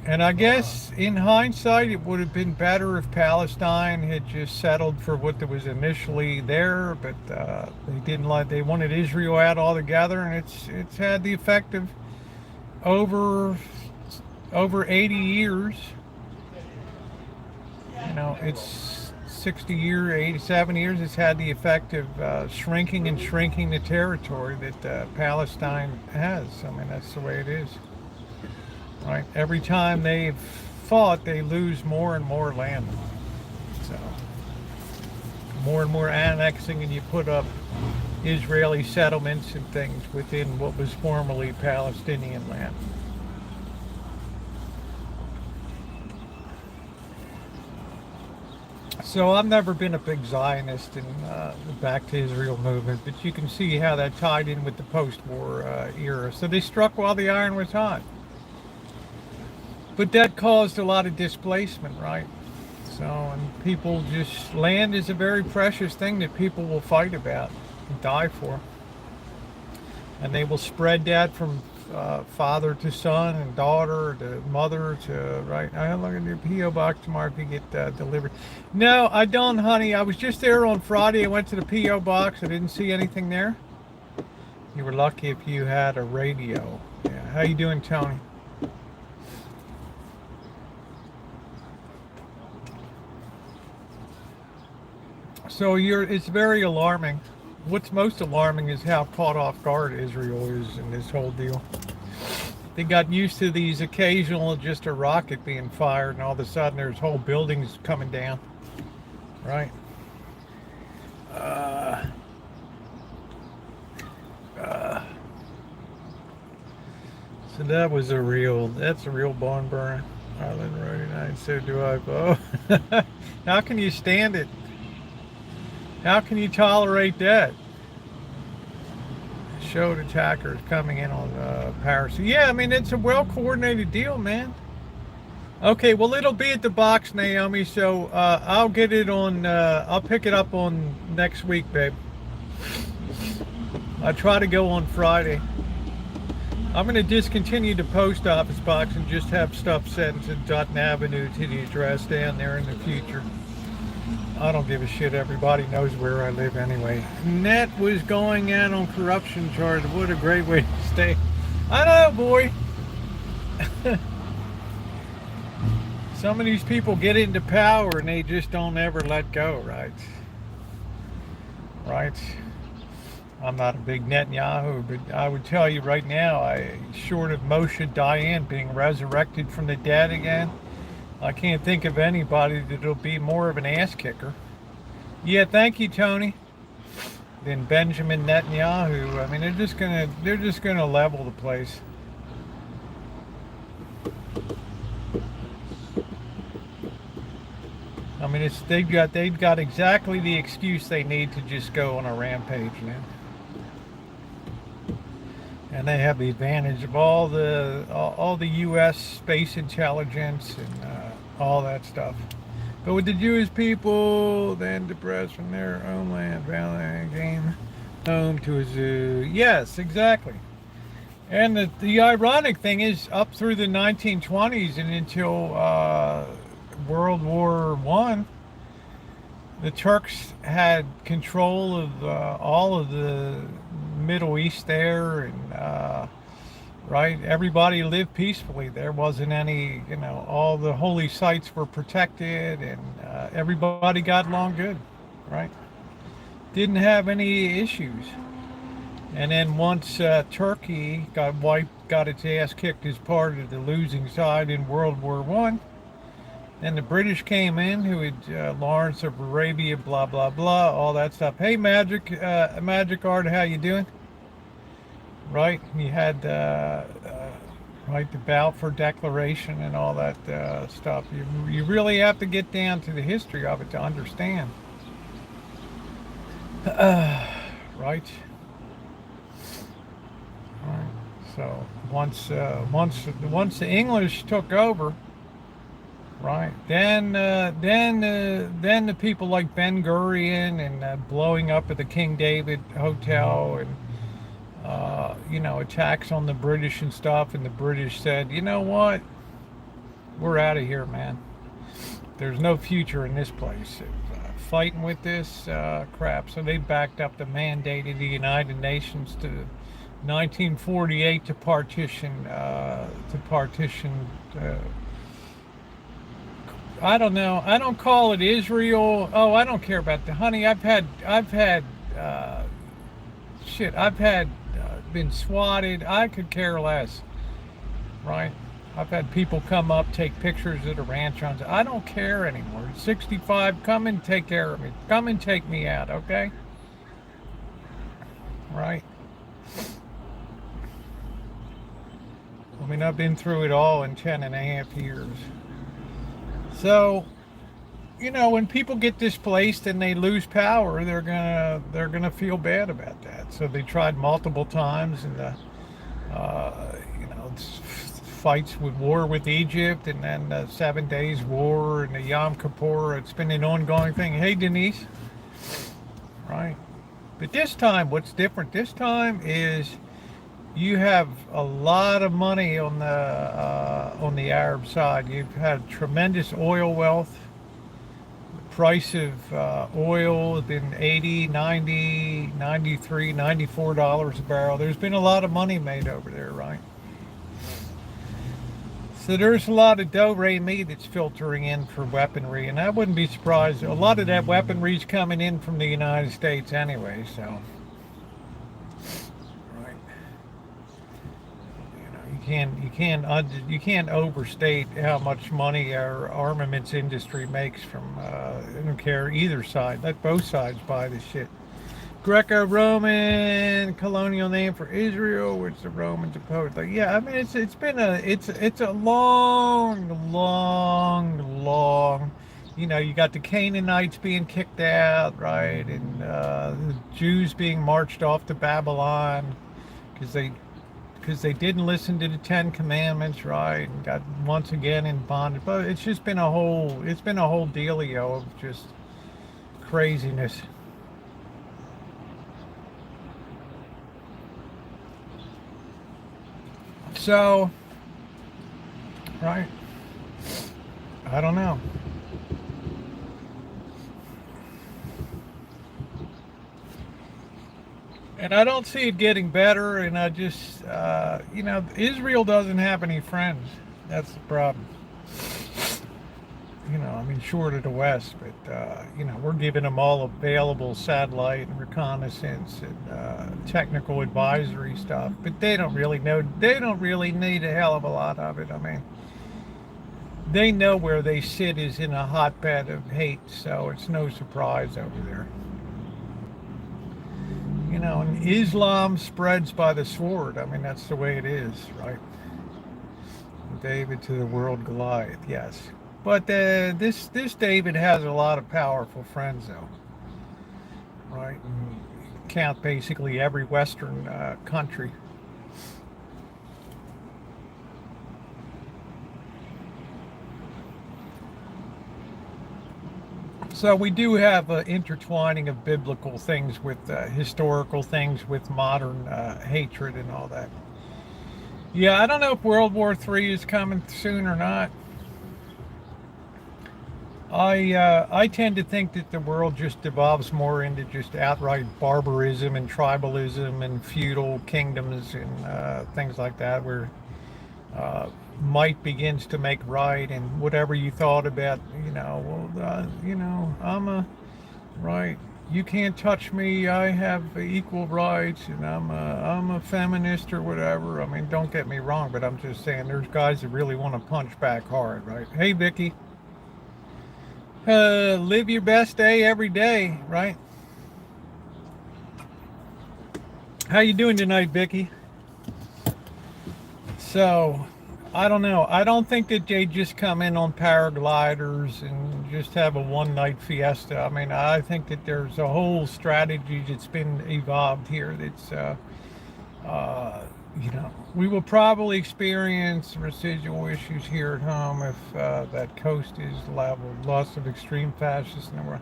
And I guess in hindsight, it would have been better if Palestine had just settled for what was initially there, but they didn't like. They wanted Israel out altogether, and it's had the effect of over 80 years. You know, it's 60 years, 87 years. It's had the effect of shrinking and shrinking the territory that Palestine has. I mean, that's the way it is. Right? Every time they've fought, they lose more and more land. So, more and more annexing, and you put up Israeli settlements and things within what was formerly Palestinian land. So I've never been a big Zionist in the Back to Israel movement, but you can see how that tied in with the post-war era. So they struck while the iron was hot. But that caused a lot of displacement, right? So, and people just, land is a very precious thing that people will fight about and die for. And they will spread that from father to son and daughter to mother to, right? I'm looking at your P.O. box tomorrow if you get delivered. No, I don't, honey. I was just there on Friday. I went to the P.O. box. I didn't see anything there. You were lucky if you had a radio. Yeah. How you doing, Tony? So it's very alarming. What's most alarming is how caught off guard Israel is in this whole deal. They got used to these occasional, just a rocket being fired, and all of a sudden there's whole buildings coming down. Right? So that's a real barn burner. Island Road 9, so do I. Oh. How can you stand it? How can you tolerate that? Showed attackers coming in on Paris. Yeah, I mean, it's a well-coordinated deal, man. Okay, well, it'll be at the box, Naomi, so I'll get it on, I'll pick it up on next week, babe. I try to go on Friday. I'm going to discontinue the post office box and just have stuff sent to Dutton Avenue to the address down there in the future. I don't give a shit. Everybody knows where I live anyway. Net was going out on corruption charge. What a great way to stay. I know, boy. Some of these people get into power and they just don't ever let go, right? Right? I'm not a big Netanyahu, but I would tell you right now, short of Moshe Dayan being resurrected from the dead again, I can't think of anybody that'll be more of an ass kicker. Yeah, thank you, Tony. Than Benjamin Netanyahu. I mean, they're just gonna level the place. I mean, they've got exactly the excuse they need to just go on a rampage now. And they have the advantage of all the U.S. space intelligence and all that stuff. But with the Jewish people, then depressed from their homeland, family came home to a zoo. Yes, exactly. And the ironic thing is, up through the 1920s and until World War I, the Turks had control of all of the Middle East there, and right, everybody lived peacefully. There wasn't any, all the holy sites were protected, and everybody got along good, right? Didn't have any issues. And then once Turkey got its ass kicked as part of the losing side in World War I, then the British came in, who had Lawrence of Arabia, blah, blah, blah, all that stuff. Hey, Magic Art, how you doing? Right, you had right, the Balfour Declaration and all that stuff. You really have to get down to the history of it to understand. Right. All right. So once the English took over, right, then the people like Ben Gurion and blowing up at the King David Hotel and attacks on the British and stuff, and the British said, you know what, we're out of here, man. There's no future in this place. Fighting with this crap. So they backed up the mandate of the United Nations to 1948 to partition. I don't know. I don't call it Israel. Oh, I don't care about the honey. I've had shit. I've had been swatted. I could care less, right? I've had people come up, take pictures of the Rancho. I don't care anymore. 65, come and take care of me. Come and take me out, okay? Right? I mean, I've been through it all in 10 and a half years. So, when people get displaced and they lose power, they're gonna feel bad about that. So they tried multiple times, and fights with war with Egypt, and then 7 days war, and the Yom Kippur. It's been an ongoing thing. Hey, Denise, right? But this time, what's different this time is you have a lot of money on the Arab side. You've had tremendous oil wealth. The price of oil has been 80, 90, 93, $94 a barrel. There's been a lot of money made over there, right? So there's a lot of do-re-mi that's filtering in for weaponry, and I wouldn't be surprised. A lot of that weaponry is coming in from the United States anyway, so. Right. You can't overstate how much money our armaments industry makes from, I don't care either side. Let both sides buy this shit. Greco-Roman colonial name for Israel, which the Romans opposed. Like, yeah, I mean, it's a long. You got the Canaanites being kicked out, right, and the Jews being marched off to Babylon because they didn't listen to the Ten Commandments, right, and got once again in bondage. But it's been a whole dealio of just craziness. So, right, I don't know. And I don't see it getting better, and I just, Israel doesn't have any friends. That's the problem. I mean, short of the West, but, we're giving them all available satellite and reconnaissance and technical advisory stuff, but they don't really need a hell of a lot of it. I mean, they know where they sit is in a hotbed of hate, so it's no surprise over there. And Islam spreads by the sword. I mean, that's the way it is, right? David to the world Goliath, yes. But this David has a lot of powerful friends, though, right? And count basically every Western country. So we do have an intertwining of biblical things with historical things with modern hatred and all that. Yeah, I don't know if World War III is coming soon or not. I tend to think that the world just devolves more into just outright barbarism and tribalism and feudal kingdoms and things like that, where might begins to make right, and whatever you thought about, I'm a right. You can't touch me. I have equal rights, and I'm a feminist or whatever. I mean, don't get me wrong, but I'm just saying there's guys that really want to punch back hard, right? Hey, Vicky. Live your best day every day, right? How you doing tonight, Vicky? So, I don't know. I don't think that they just come in on paragliders and just have a one-night fiesta. I mean, I think that there's a whole strategy that's been evolved here that's, you know, we will probably experience residual issues here at home if that coast is leveled. Loss of extreme fascists in the world.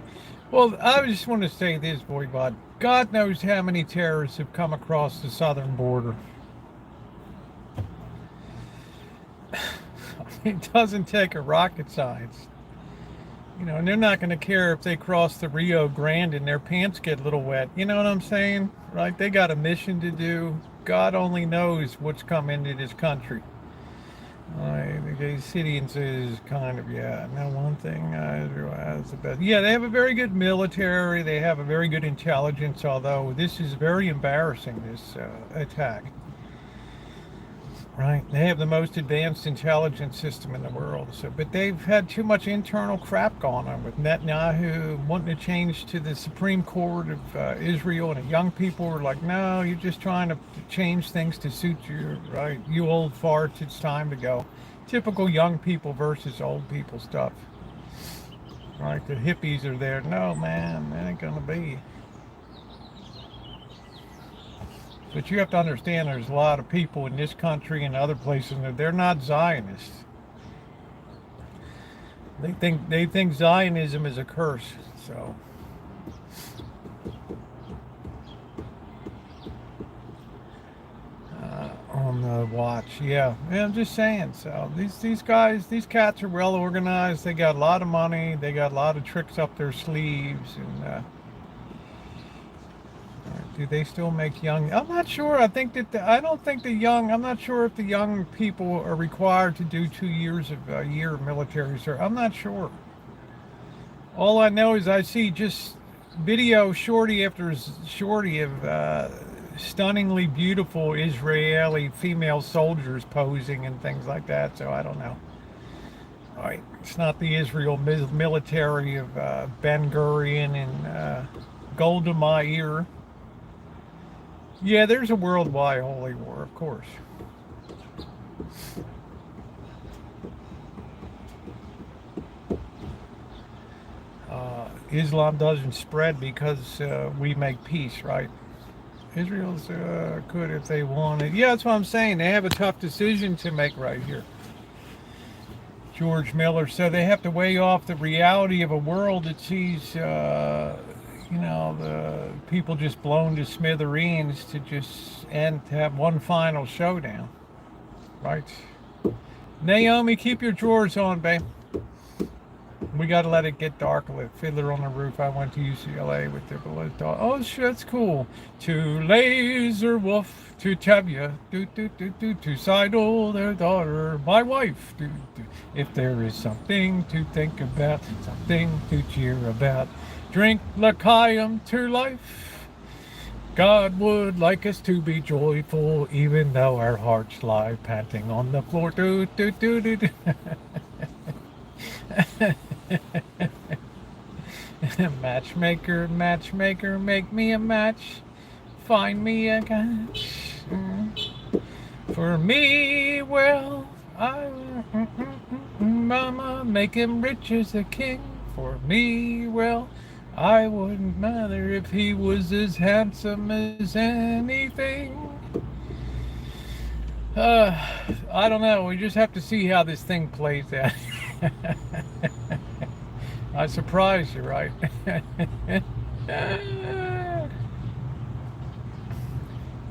Well, I just want to say this, Voivod. God knows how many terrorists have come across the southern border. It doesn't take a rocket science. You know, and they're not going to care if they cross the Rio Grande and their pants get a little wet. You know what I'm saying? Right? They got a mission to do. God only knows what's come into this country. The Syrians is kind of, yeah, no, one thing Israel has the best. Yeah, they have a very good military. They have a very good intelligence, although this is very embarrassing, this attack. Right, they have the most advanced intelligence system in the world. So, but they've had too much internal crap going on with Netanyahu wanting to change to the Supreme Court of Israel, and the young people were like, "No, you're just trying to change things to suit you, right? You old farts, it's time to go." Typical young people versus old people stuff. Right, the hippies are there. No, man, that ain't gonna be. But you have to understand there's a lot of people in this country and other places that they're not Zionists. They think Zionism is a curse. So on the watch, yeah. I'm just saying. So these guys, these cats are well organized. They got a lot of money. They got a lot of tricks up their sleeves, and do they still make young? I'm not sure. I think that I don't think the young. I'm not sure if the young people are required to do 2 years of a year of military service. I'm not sure. All I know is I see just video shorty after shorty of stunningly beautiful Israeli female soldiers posing and things like that. So I don't know. All right, it's not the Israel military of Ben Gurion and Golda Meir. Yeah, there's a worldwide holy war, of course. Islam doesn't spread because we make peace, right? Israel's could if they wanted. Yeah, that's what I'm saying. They have a tough decision to make right here. George Miller. So they have to weigh off the reality of a world that sees you know, the people just blown to smithereens to just end to have one final showdown, right? Naomi, keep your drawers on, babe. We got to let it get dark. With Fiddler on the Roof, I went to UCLA with the below dog. Oh shit, that's cool. To Laser Wolf, to Tevye, to Seidel, their daughter, my wife. If there is something to think about, something to cheer about, drink L'chaim to life. God would like us to be joyful, even though our hearts lie panting on the floor. Matchmaker, matchmaker, make me a match. Find me a catch. For me, well, mama, make him rich as a king. For me, well, I wouldn't matter if he was as handsome as anything. I don't know. We just have to see how this thing plays out. I surprised you, right?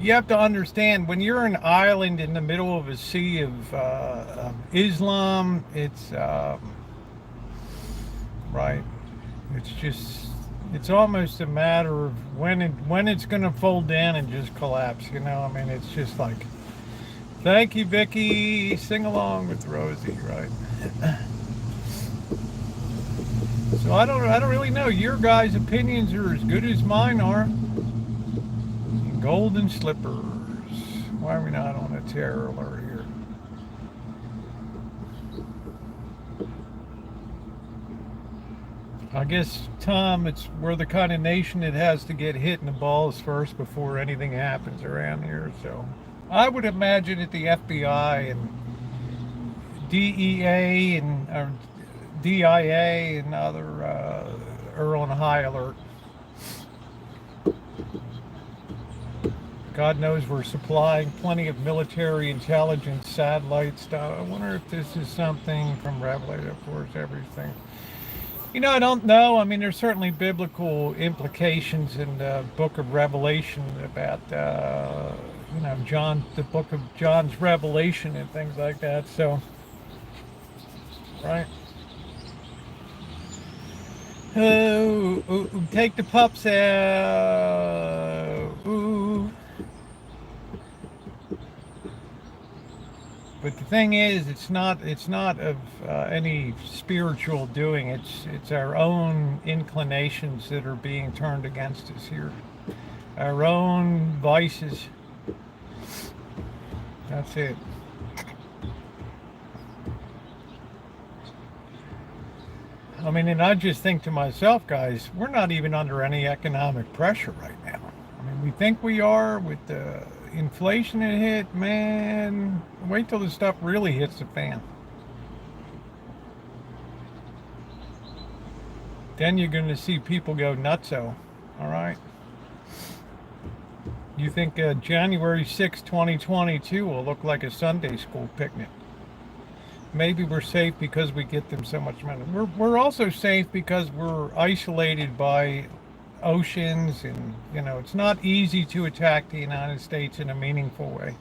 You have to understand, when you're an island in the middle of a sea of Islam, it's right. It's just, it's almost a matter of when it's going to fold down and just collapse. You know, I mean, it's just like, thank you, Vicky. Sing along with Rosie, right? So I don't really know. Your guys' opinions are as good as mine are. Golden slippers. Why are we not on a terror alert here? I guess, Tom, we're the kind of nation that has to get hit in the balls first before anything happens around here. So I would imagine that the FBI and DEA and DIA and other are on high alert. God knows we're supplying plenty of military intelligence satellite stuff. I wonder if this is something from Revelation, of course, everything. I don't know. I mean, there's certainly biblical implications in the book of Revelation about, John, the book of John's Revelation and things like that. So, right. Take the pups out. Ooh. But the thing is, it's not of any spiritual doing. It's our own inclinations that are being turned against us here. Our own vices. That's it. I mean, and I just think to myself, guys, we're not even under any economic pressure right now. I mean, we think we are with the inflation that hit, man. Wait till the stuff really hits the fan. Then you're going to see people go nutso. All right. You think January 6, 2022 will look like a Sunday school picnic. Maybe we're safe because we get them so much money. We're also safe because we're isolated by oceans, and it's not easy to attack the United States in a meaningful way.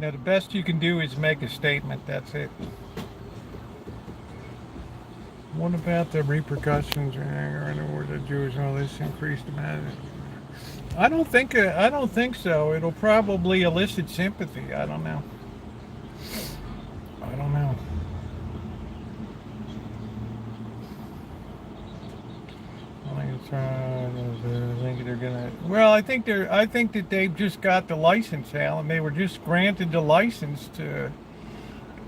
The best you can do is make a statement. That's it. What about the repercussions or the Jews and all this increased demand? I don't think so. It'll probably elicit sympathy. I don't know. Well, I think that they've just got the license, Alan. They were just granted the license to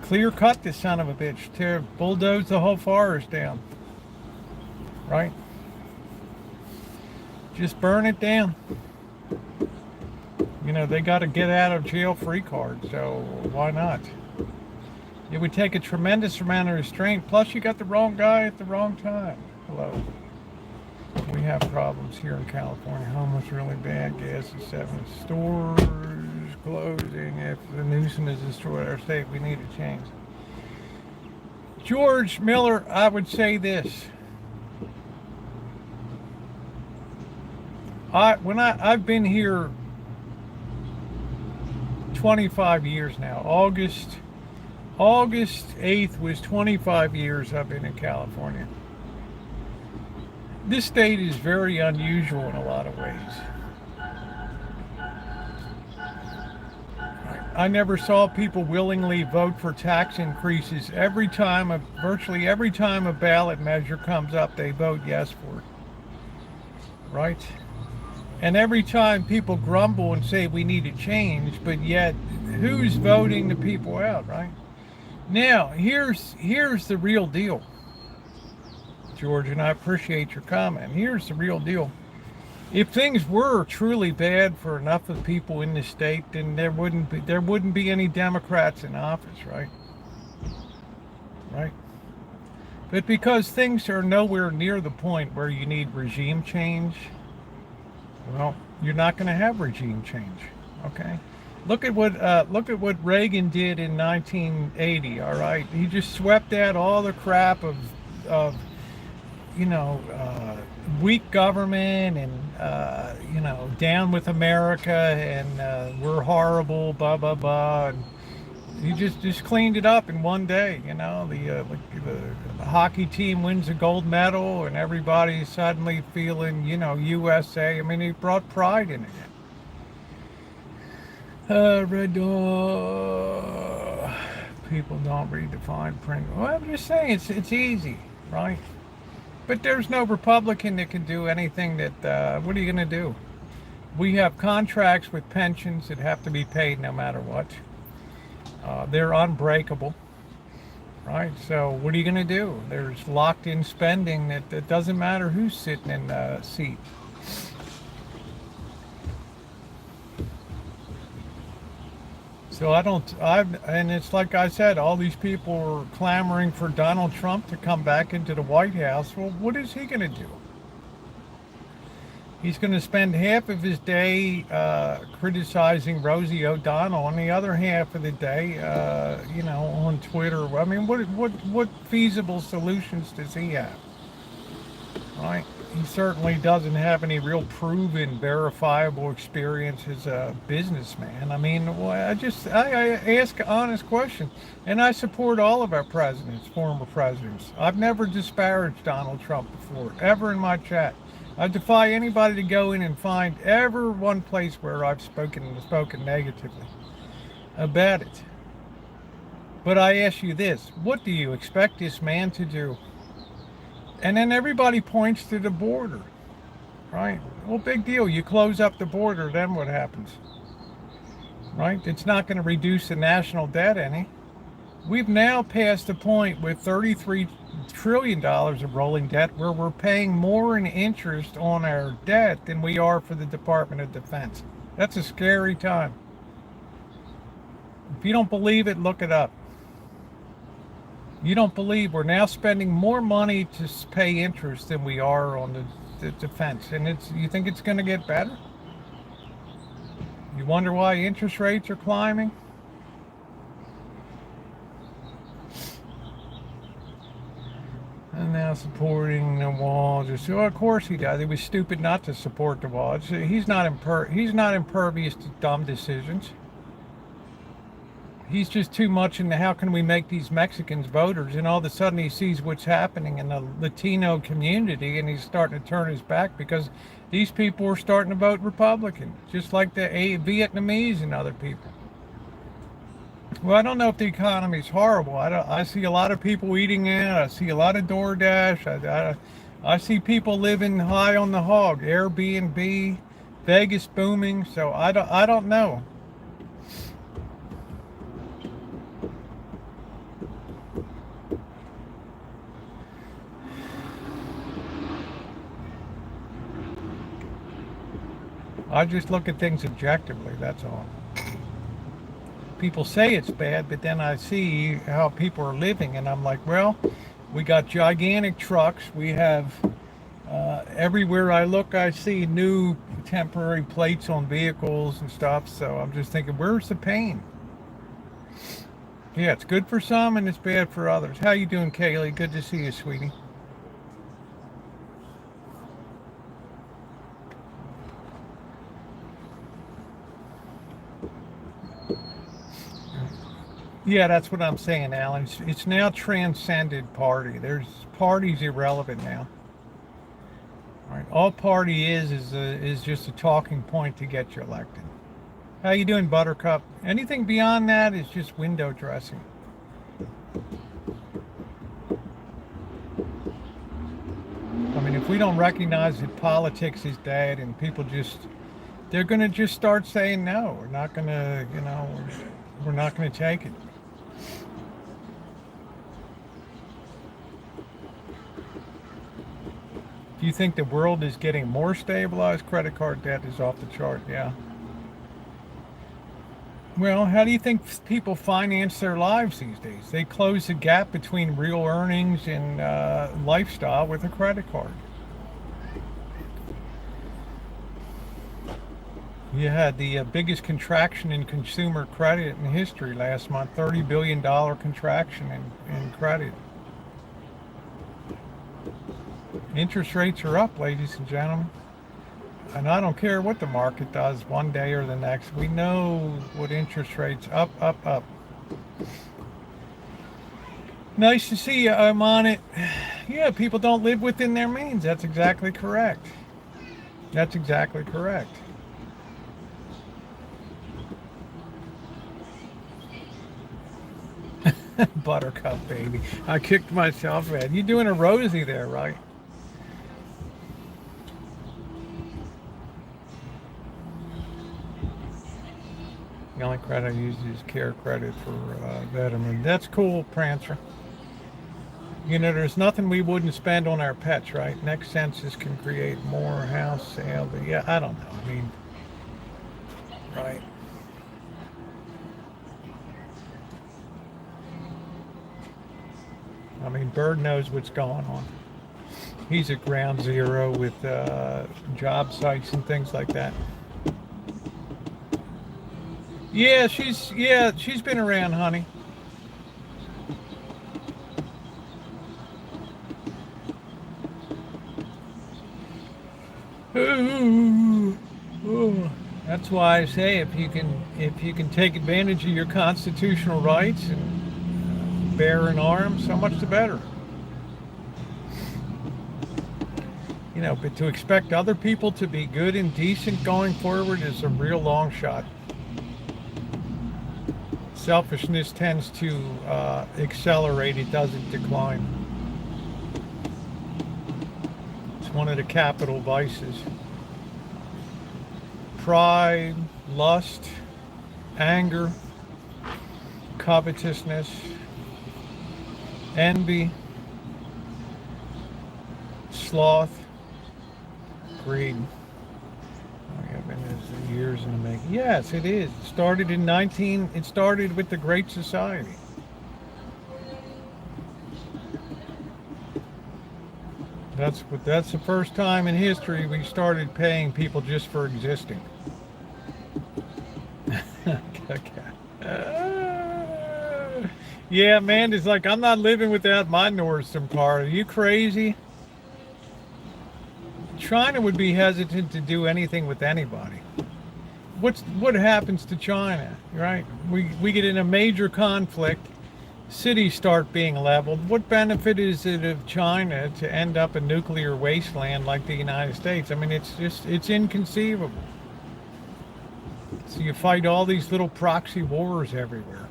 clear cut this son of a bitch, to bulldoze the whole forest down. Right? Just burn it down. They got a get out of jail free card, so why not? It would take a tremendous amount of restraint. Plus, you got the wrong guy at the wrong time. Hello. We have problems here in California. Homeless really bad. Gas is 7. Stores closing. If the nuisance has destroyed our state, we need a change. George Miller, I would say this. I've been here 25 years now. August 8th was 25 years I've been in California. This state is very unusual in a lot of ways. I never saw people willingly vote for tax increases. Virtually every time a ballot measure comes up, they vote yes for it. Right? And every time people grumble and say we need a change, but yet who's voting the people out, right? Now, here's the real deal. George, and I appreciate your comment. Here's the real deal. If things were truly bad for enough of the people in this state, then there wouldn't be any Democrats in office, right? Right? But because things are nowhere near the point where you need regime change, well, you're not going to have regime change, okay? Look at what Reagan did in 1980. All right, he just swept out all the crap of weak government and down with America and we're horrible, blah blah blah. And he just cleaned it up in one day. The hockey team wins a gold medal and everybody's suddenly feeling USA. I mean, he brought pride in it. Red dog. People don't read the fine print. Well, I'm just saying it's easy, right? But there's no Republican that can do anything that, what are you going to do? We have contracts with pensions that have to be paid no matter what. They're unbreakable, right? So what are you going to do? There's locked in spending that doesn't matter who's sitting in the seat. So and it's like I said, all these people are clamoring for Donald Trump to come back into the White House. Well, what is he going to do? He's going to spend half of his day criticizing Rosie O'Donnell, and the other half of the day, on Twitter. I mean, what feasible solutions does he have? Right? He certainly doesn't have any real proven, verifiable experience as a businessman. I mean, I ask honest questions, and I support all of our presidents, former presidents. I've never disparaged Donald Trump before, ever in my chat. I defy anybody to go in and find ever one place where I've spoken negatively about it. But I ask you this: what do you expect this man to do? And then everybody points to the border, right? Well, big deal. You close up the border, then what happens? Right? It's not going to reduce the national debt any. We've now passed the point with $33 trillion of rolling debt where we're paying more in interest on our debt than we are for the Department of Defense. That's a scary time. If you don't believe it, look it up. You don't believe we're now spending more money to pay interest than we are on the defense. And you think it's going to get better? You wonder why interest rates are climbing? And now supporting the wall. Of course he does. He was stupid not to support the wall. He's not impervious to dumb decisions. He's just too much into how can we make these Mexicans voters, and all of a sudden he sees what's happening in the Latino community and he's starting to turn his back because these people are starting to vote Republican, just like the Vietnamese and other people. Well, I don't know if the economy's horrible. I see a lot of people eating in. I see a lot of DoorDash. I see people living high on the hog, Airbnb, Vegas booming. So I don't know. I just look at things objectively, that's all. People say it's bad, but then I see how people are living, and I'm like, well, we got gigantic trucks. We have, everywhere I look, I see new temporary plates on vehicles and stuff, so I'm just thinking, where's the pain? Yeah, it's good for some, and it's bad for others. How you doing, Kaylee? Good to see you, sweetie. Yeah, that's what I'm saying, Alan. It's now transcended party. There's party's irrelevant now. All right, all party is just a talking point to get you elected. How you doing, Buttercup? Anything beyond that is just window dressing. I mean, if we don't recognize that politics is dead and people they're going to just start saying no. We're not going to, we're not going to take it. Do you think the world is getting more stabilized? Credit card debt is off the chart, yeah. Well, how do you think people finance their lives these days? They close the gap between real earnings and lifestyle with a credit card. You had the biggest contraction in consumer credit in history last month, $30 billion contraction in credit. Interest rates are up, ladies and gentlemen. And I don't care what the market does one day or the next. We know what interest rates up. Nice to see you. I'm on it. Yeah, people don't live within their means. That's exactly correct. That's exactly correct. Buttercup, baby. I kicked myself in. You doing a Rosie there, right? The only credit I use is care credit for veteran. That's cool, Prancer. There's nothing we wouldn't spend on our pets, right? Next census can create more house sales. Yeah, I don't know. I mean, right. I mean, Bird knows what's going on. He's at ground zero with job sites and things like that. Yeah, she's been around, honey. Ooh, ooh. That's why I say if you can take advantage of your constitutional rights and bear an arms, so much the better. You know, but to expect other people to be good and decent going forward is a real long shot. Selfishness tends to accelerate, it doesn't decline. It's one of the capital vices. Pride, lust, anger, covetousness, envy, sloth, greed. Years in the making. Yes, it is. It started with the Great Society. That's the first time in history we started paying people just for existing. Yeah, man, it's like, I'm not living without my Nordstrom card. Are you crazy? China would be hesitant to do anything with anybody. What happens to China, right? We get in a major conflict, cities start being leveled. What benefit is it of China to end up a nuclear wasteland like the United States? I mean, it's inconceivable. So you fight all these little proxy wars everywhere.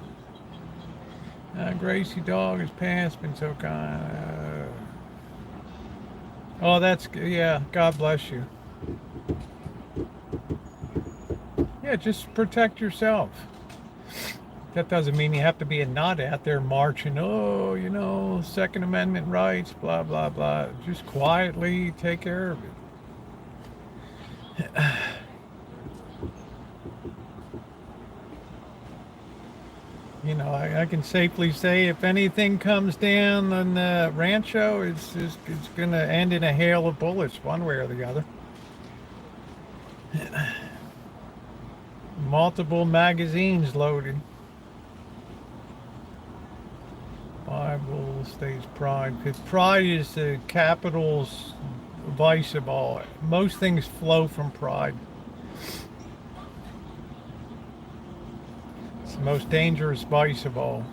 Gracie dog has passed, been so kind. Oh, that's, yeah, God bless you. Yeah, just protect yourself. That doesn't mean you have to be a nut out there marching, oh, you know, Second Amendment rights, blah, blah, blah. Just quietly take care of it. You know, I can safely say if anything comes down on Rancho, it's going to end in a hail of bullets, one way or the other. Multiple magazines loaded. Bible states pride. Because pride is the capital's vice of all. Most things flow from pride. It's the most dangerous vice of all.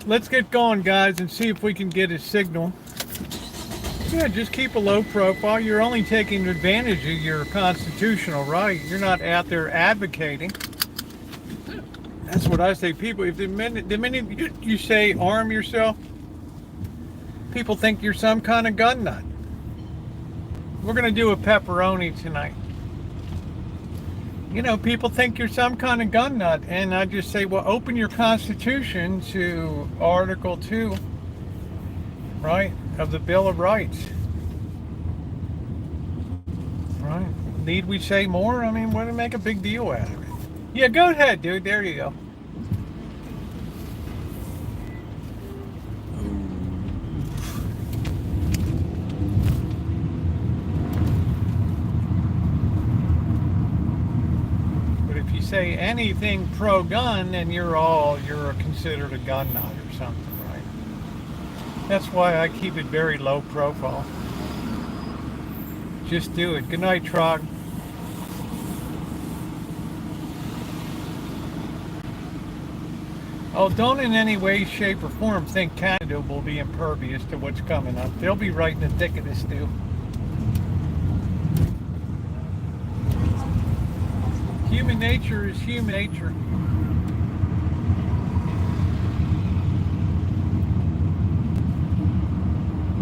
Let's get going, guys, and see if we can get a signal. Yeah, just keep a low profile. You're only taking advantage of your constitutional right. You're not out there advocating. That's what I say. People, if the minute you say arm yourself, people think you're some kind of gun nut. We're gonna do a pepperoni tonight. You know, people think you're some kind of gun nut, and I just say, well, open your Constitution to Article 2, right, of the Bill of Rights. Right? Need we say more? I mean, why do we make a big deal out of it? Yeah, go ahead, dude. There you go. Say anything pro-gun, and you're considered a gun nut or something, right? That's why I keep it very low profile. Just do it. Good night, Trog. Oh, don't in any way, shape, or form think Canada will be impervious to what's coming up. They'll be right in the thick of this too. Human nature is human nature.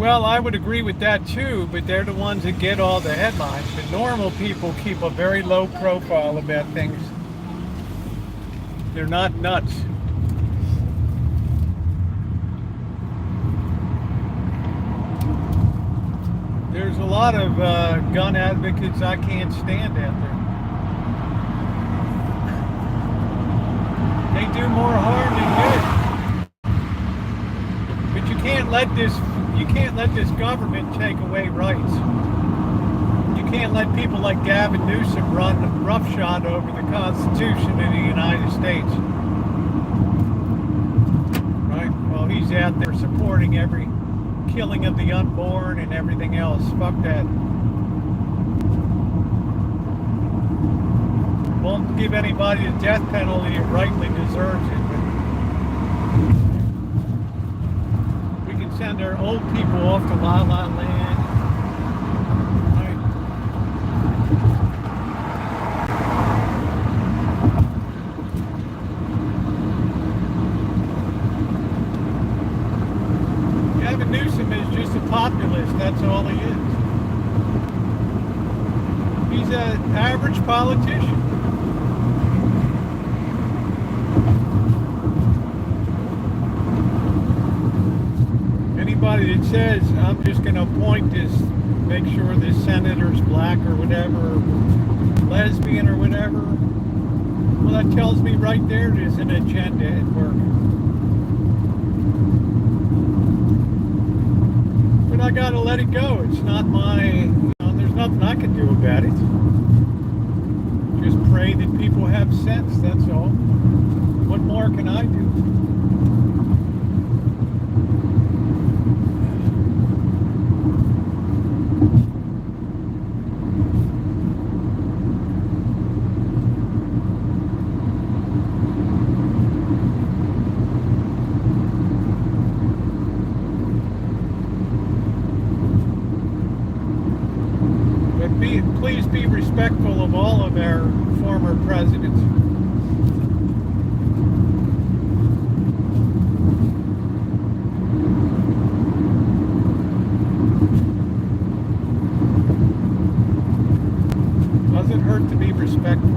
Well, I would agree with that too, but they're the ones that get all the headlines. The normal people keep a very low profile about things. They're not nuts. There's a lot of gun advocates I can't stand out there. They do more harm than good. But you can't let this government take away rights. You can't let people like Gavin Newsom run roughshod over the Constitution of the United States. Right? Well, he's out there supporting every killing of the unborn and everything else. Fuck that. Won't give anybody the death penalty who rightly deserves it. But we can send our old people off to La La Land. Right? Gavin Newsom is just a populist. That's all he is. He's an average politician. Anybody that says, I'm just going to appoint this, make sure this senator's black or whatever, lesbian or whatever, well, that tells me right there there's an agenda at work. But I got to let it go. It's not my, there's nothing I can do about it. Just pray that people have sense, that's all. What more can I do? Please be respectful of all of our former presidents. Doesn't hurt to be respectful.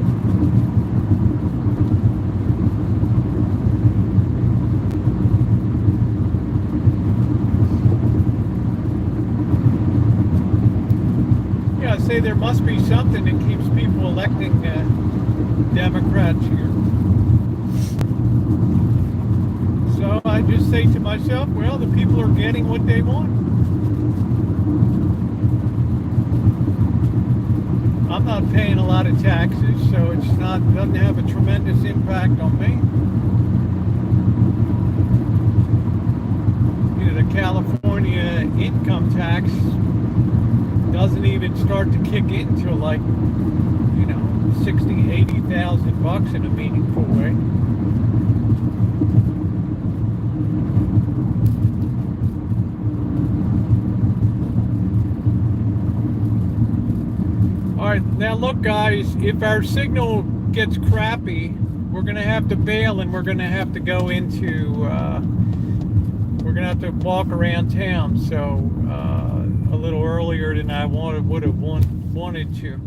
Say there must be something that keeps people electing Democrats here. So I just say to myself, well, the people are getting what they want. I'm not paying a lot of taxes, so it's doesn't have a tremendous impact on me. The California income tax doesn't even start to kick in till like, 60, 80,000 bucks in a meaningful way. All right, now look guys, if our signal gets crappy, we're gonna have to bail and we're gonna have to go into, we're gonna have to walk around town, so a little earlier than I would have wanted to.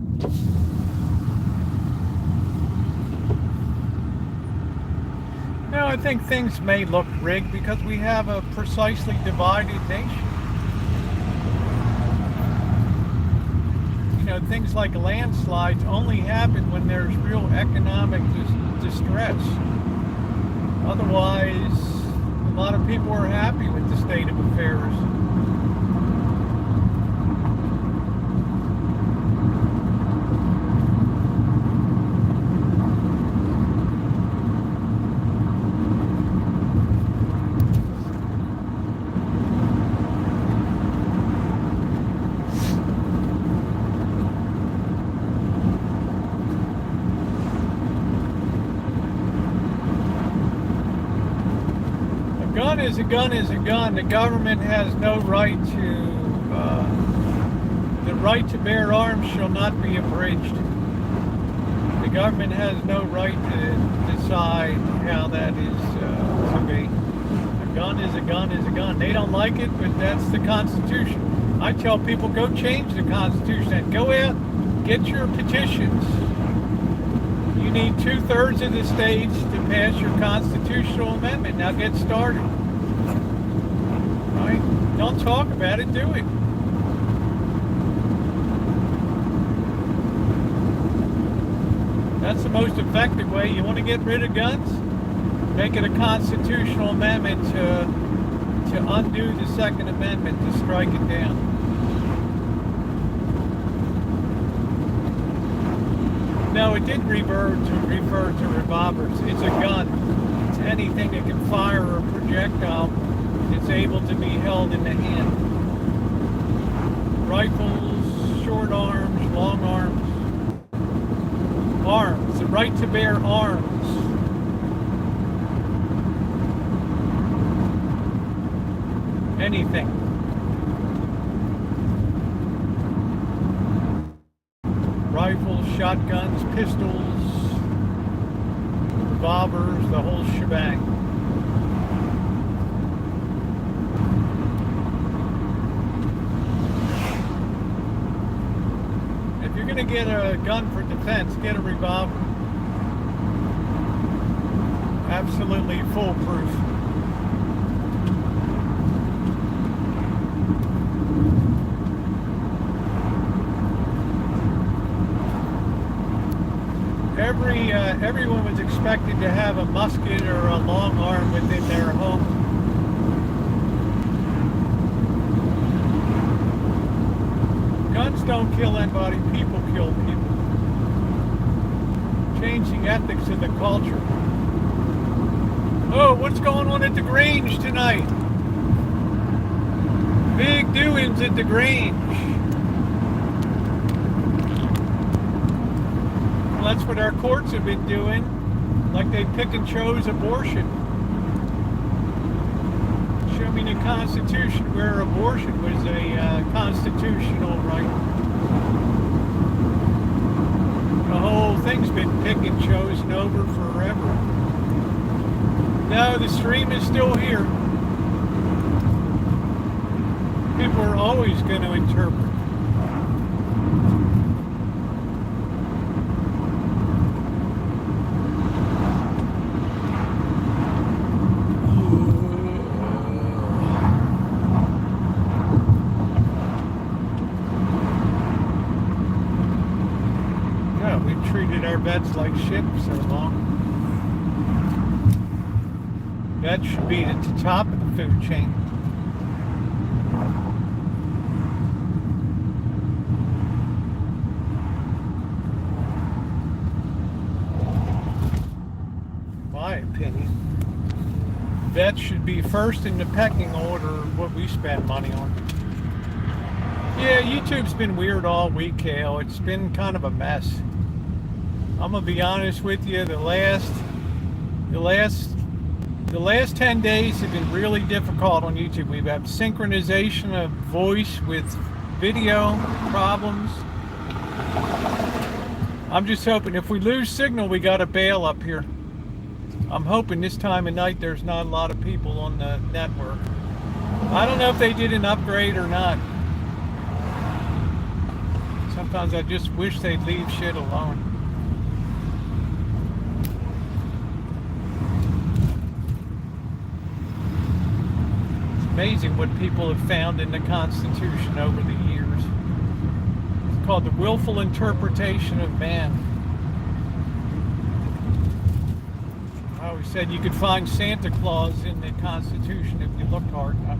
Now I think things may look rigged because we have a precisely divided nation. Things like landslides only happen when there's real economic distress. Otherwise, a lot of people are happy with the state of affairs. A gun is a gun. The government has no right to, the right to bear arms shall not be abridged. The government has no right to decide how that is to be. gun is a gun is a gun. They don't like it, but that's the Constitution. I tell people, go change the Constitution and go out, get your petitions. You need 2/3 of the states to pass your constitutional amendment. Now get started. Right? Don't talk about it, do it. That's the most effective way. You want to get rid of guns? Make it a constitutional amendment to undo the Second Amendment, to strike it down. No, it did refer to revolvers. It's a gun. It's anything that can fire a projectile. It's able to be held in the hand. Rifles, short arms, long arms. Arms, the right to bear arms. Anything. Rifles, shotguns, pistols, revolvers, the whole shebang. If you're going to get a gun for defense, get a revolver. Absolutely foolproof. Everyone was expected to have a musket or a long arm within their home. Guns don't kill anybody, people kill people. Change the ethics of the culture. Oh, what's going on at the Grange tonight? Big doings at the Grange. Well, that's what our courts have been doing. Like they pick and chose abortion. Show me the Constitution where abortion was a constitutional right. The whole thing's been pick and chosen over forever. No, the stream is still here. People are always going to interpret. Yeah, we've treated our vets like shit so long. That should be at the top of the food chain. My opinion. Vets should be first in the pecking order of what we spend money on. Yeah, YouTube's been weird all week, Kale. It's been kind of a mess. I'm gonna be honest with you. The last 10 days have been really difficult on YouTube. We've had synchronization of voice with video problems. I'm just hoping if we lose signal, we got to bail up here. I'm hoping this time of night there's not a lot of people on the network. I don't know if they did an upgrade or not. Sometimes I just wish they'd leave shit alone. Amazing what people have found in the Constitution over the years. It's called the willful interpretation of man. I always said you could find Santa Claus in the Constitution if you looked hard enough.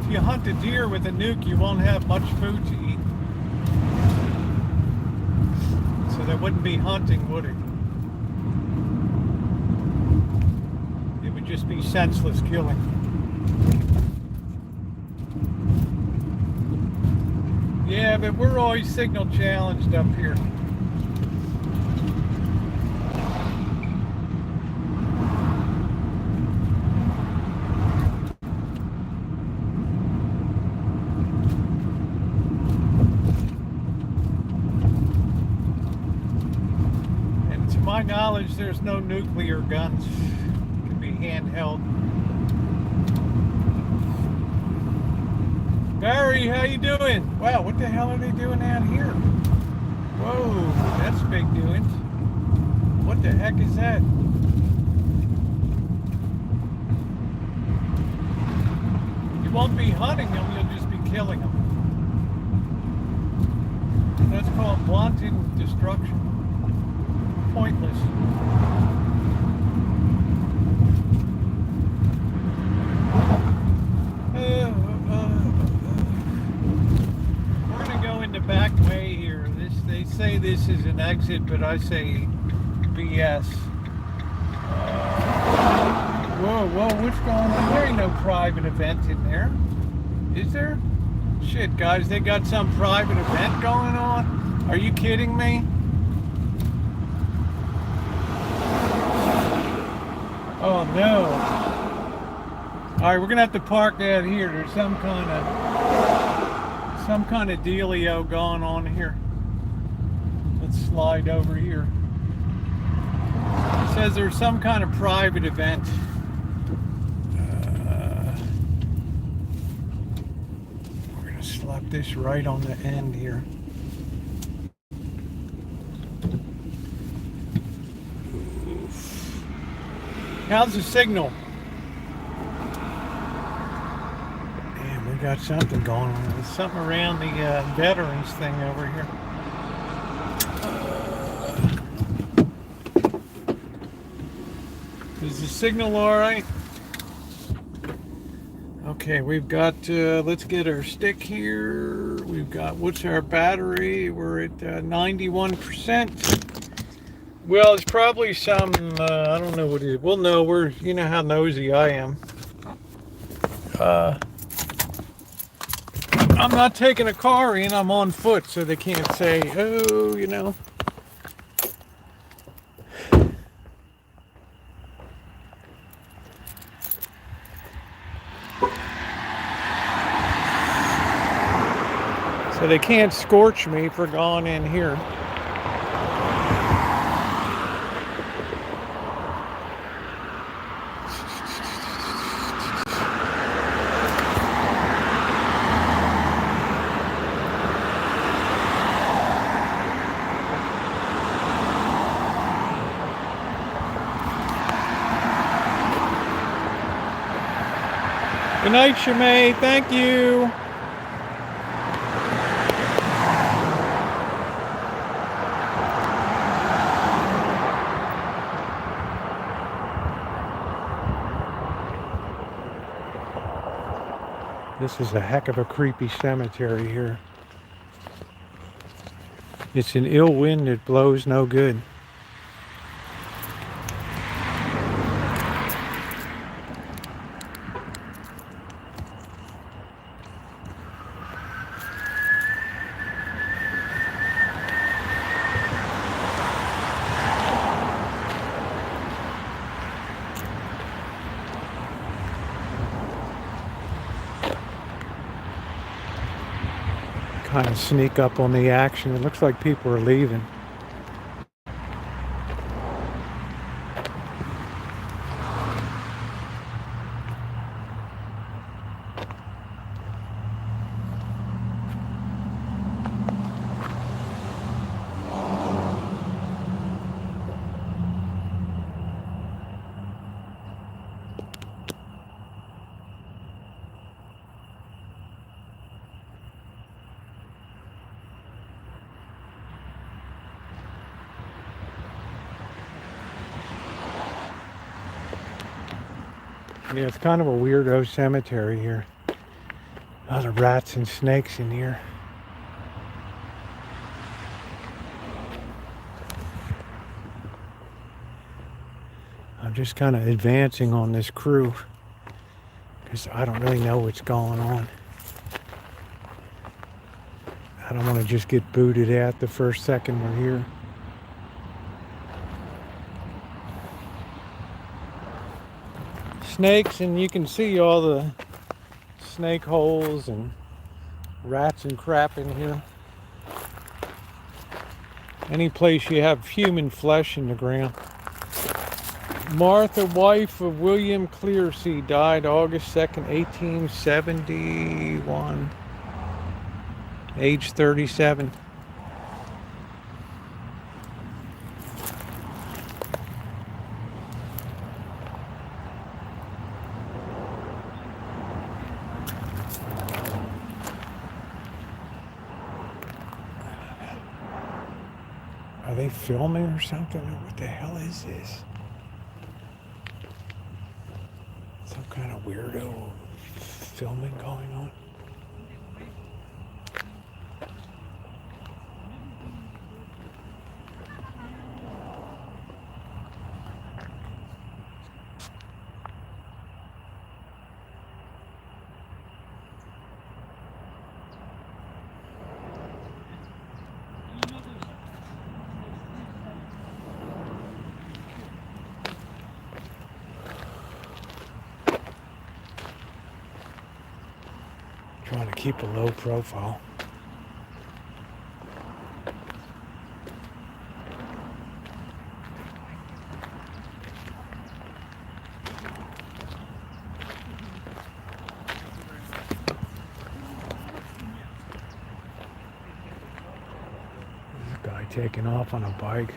If you hunt a deer with a nuke, you won't have much food to eat. So that wouldn't be hunting, would it? It would just be senseless killing. Yeah, but we're always signal challenged up here. there's no nuclear guns. It can be handheld. Barry, how you doing? Wow, what the hell are they doing out here? Whoa, that's big doings. What the heck is that? You won't be hunting them, you'll just be killing them. That's called wanton destruction. Pointless. We're gonna go in the back way here. They say this is an exit, but I say BS. Whoa, what's going on? There ain't no private event in there. Is there? Shit, guys, they got some private event going on? Are you kidding me? Oh, no. Alright, we're gonna have to park out here. There's some kind of dealio going on here. Let's slide over here. It says there's some kind of private event. We're gonna slap this right on the end here. How's the signal? Man, we got something going on. There's something around the veterans thing over here. Is the signal all right? Okay, we've got, let's get our stick here. We've got, what's our battery? We're at 91%. Well, it's probably some, I don't know what it is. Well, no, you know how nosy I am. I'm not taking a car in, I'm on foot, so they can't say, oh, you know. So they can't scorch me for going in here. Good night, Shimei. Thank you. This is a heck of a creepy cemetery here. It's an ill wind that blows no good. Kind of sneak up on the action. It looks like people are leaving. Yeah, it's kind of a weirdo cemetery here. A lot of rats and snakes in here. I'm just kind of advancing on this crew because I don't really know what's going on. I don't want to just get booted out the first second we're here. Snakes, and you can see all the snake holes and rats and crap in here. Any place you have human flesh in the ground. Martha, wife of William Clearsea, died August 2nd, 1871, age 37. Are they filming or something? What the hell is this? Some kind of weirdo filming going on? Trying to keep a low profile. There's a guy taking off on a bike.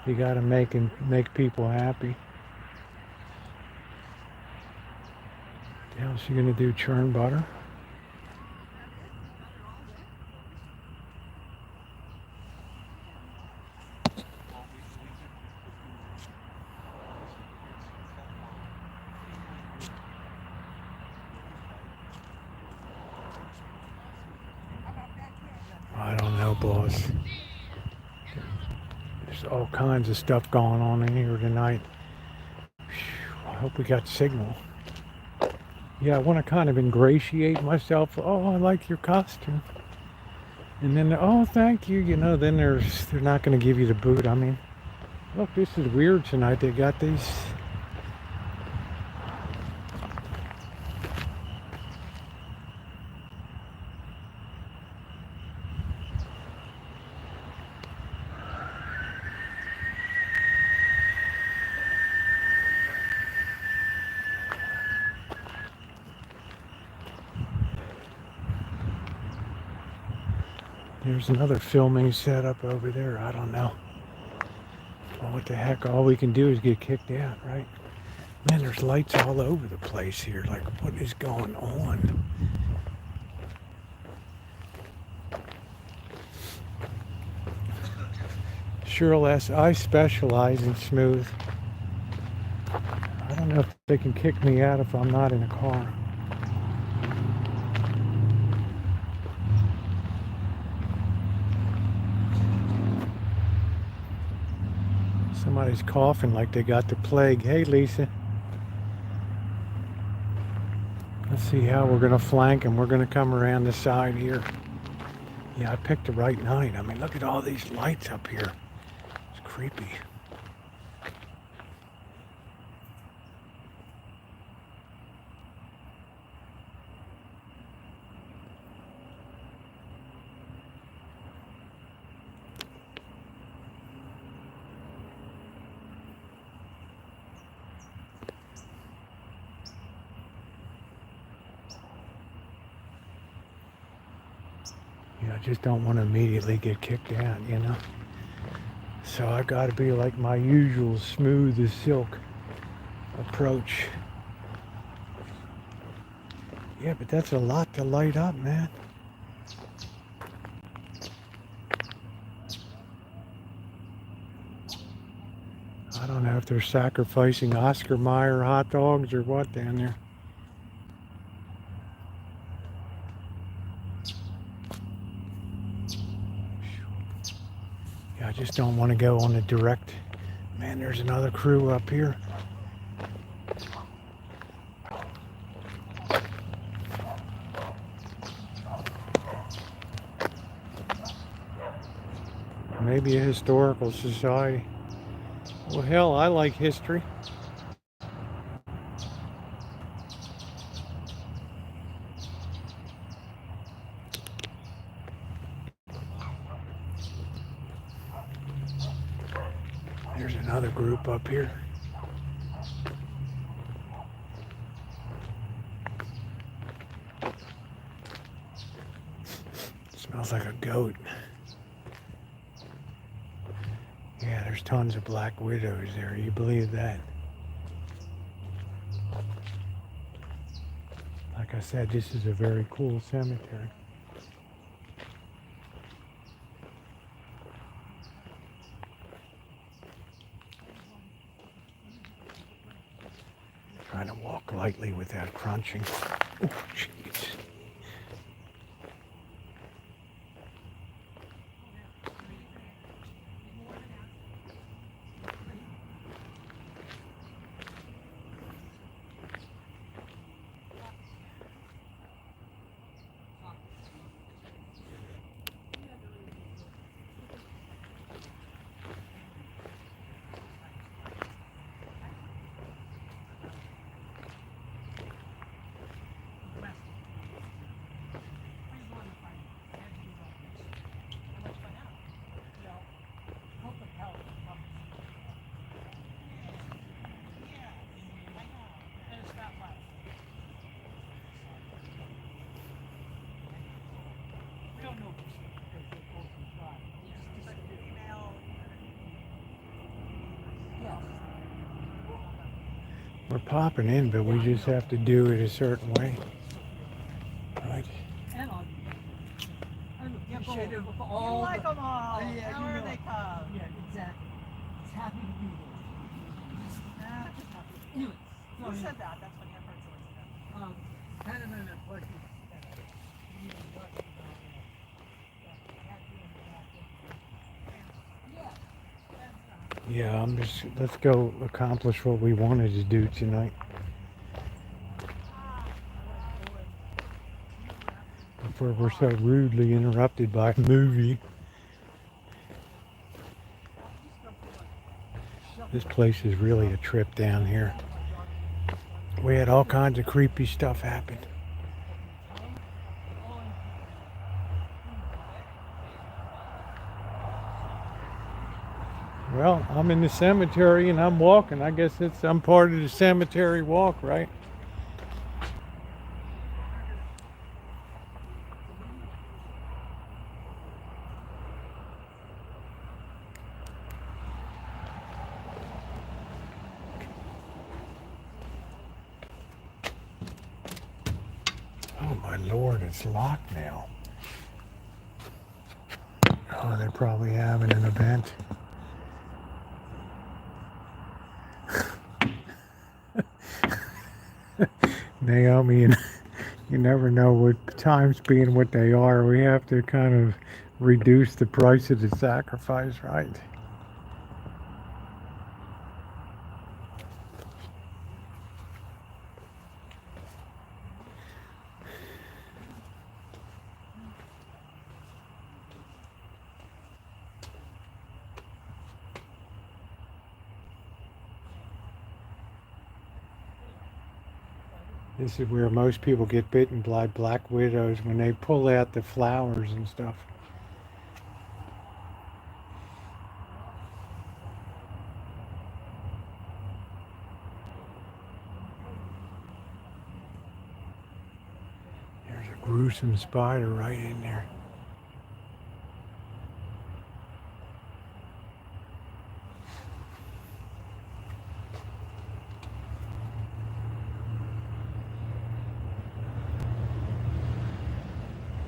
You gotta make people happy. What the hell is she gonna do? Churn butter? I don't know, boss. There's all kinds of stuff going on in here tonight. I hope we got signal. Yeah, I want to kind of ingratiate myself. Oh, I like your costume. And then, oh, thank you. You know, then they're not going to give you the boot. I mean, look, this is weird tonight. They got these. There's another filming setup over there. I don't know. Well, what the heck? All we can do is get kicked out, right? Man, there's lights all over the place here. Like, what is going on? Cheryl S. I specialize in smooth. I don't know if they can kick me out if I'm not in a car. Somebody's coughing like they got the plague. Hey, Lisa. Let's see how we're going to flank them. We're going to come around the side here. Yeah, I picked the right night. I mean, look at all these lights up here. It's creepy. I just don't want to immediately get kicked out, you know. So I got to be like my usual smooth as silk approach. Yeah, but that's a lot to light up, man. I don't know if they're sacrificing Oscar Mayer hot dogs or what down there. I just don't want to go on the direct. Man, there's another crew up here. maybe a historical society. Well, hell, I like history. There's another group up here. Smells like a goat. Yeah, there's tons of black widows there. You believe that? Like I said, this is a very cool cemetery. Trying to walk lightly without crunching. Oh, jeez. We're popping in, but we just have to do it a certain way. Right? You like them all. Yeah, how are they called? Yeah, exactly. It's happy to be there. Anyways, who said that? That's funny. I've heard someone say that. Kind of in a question. Yeah, let's go accomplish what we wanted to do tonight. Before we're so rudely interrupted by a movie. This place is really a trip down here. We had all kinds of creepy stuff happen. Well, I'm in the cemetery and I'm walking. I guess I'm part of the cemetery walk, right? Oh my Lord, it's locked now. Oh, they're probably having an event. Naomi, and you never know with times being what they are. We have to kind of reduce the price of the sacrifice, right? This is where most people get bitten by black widows when they pull out the flowers and stuff. There's a gruesome spider right in there.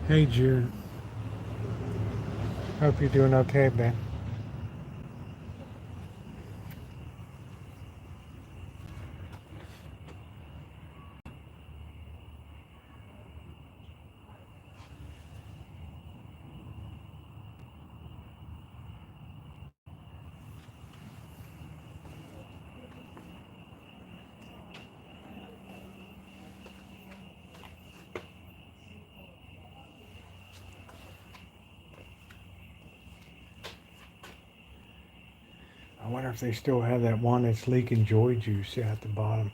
Hey, Jude. Hope you're doing okay, Ben. I wonder if they still have that one that's leaking joy juice at the bottom.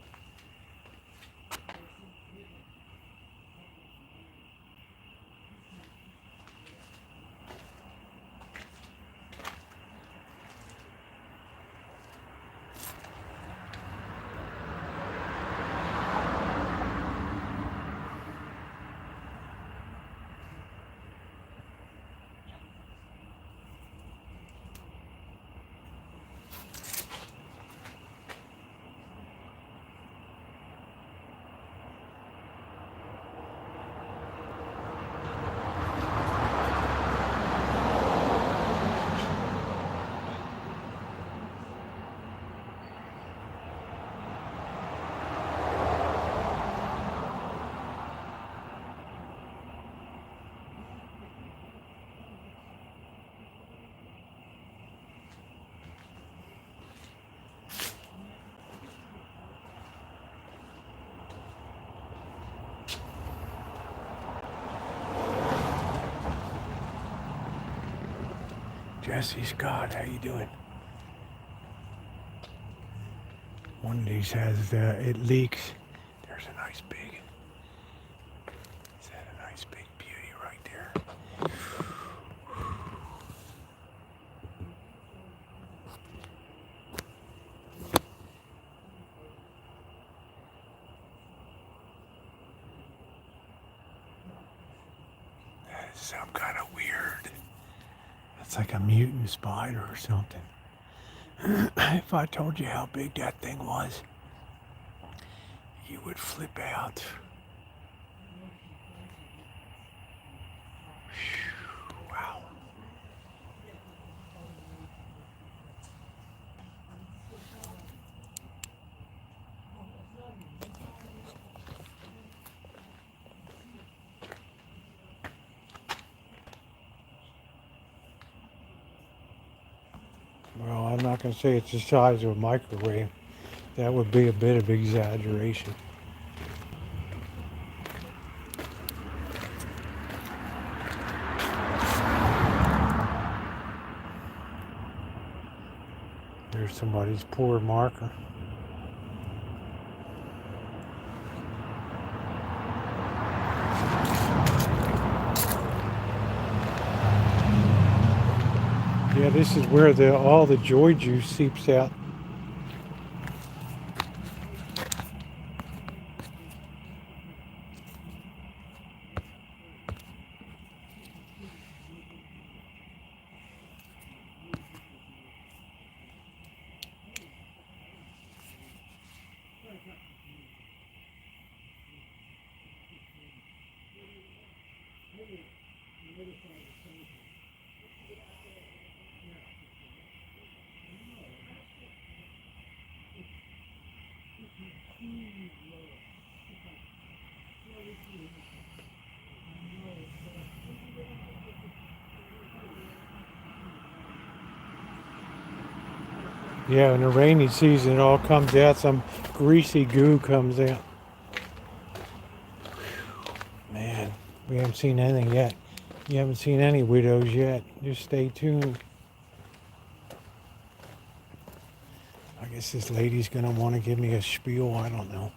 Jesse Scott, how you doing? One of these has, it leaks. There's a nice big, is that a nice big beauty right there? That is some kind of weird, it's like a mutant spider or something. If I told you how big that thing was, you would flip out. Wow. Well, I'm not going to say it's the size of a microwave. That would be a bit of exaggeration. There's somebody's poor marker. Yeah, this is where all the joy juice seeps out. Yeah, in the rainy season it all comes out, some greasy goo comes out. Man, we haven't seen anything yet. You haven't seen any widows yet. Just stay tuned. I guess this lady's gonna want to give me a spiel, I don't know.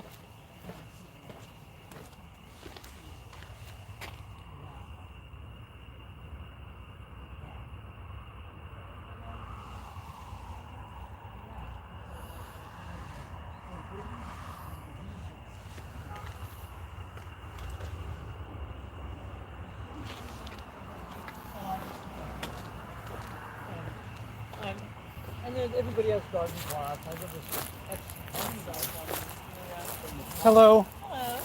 And then everybody has garden plots. I give this Hello. Hello.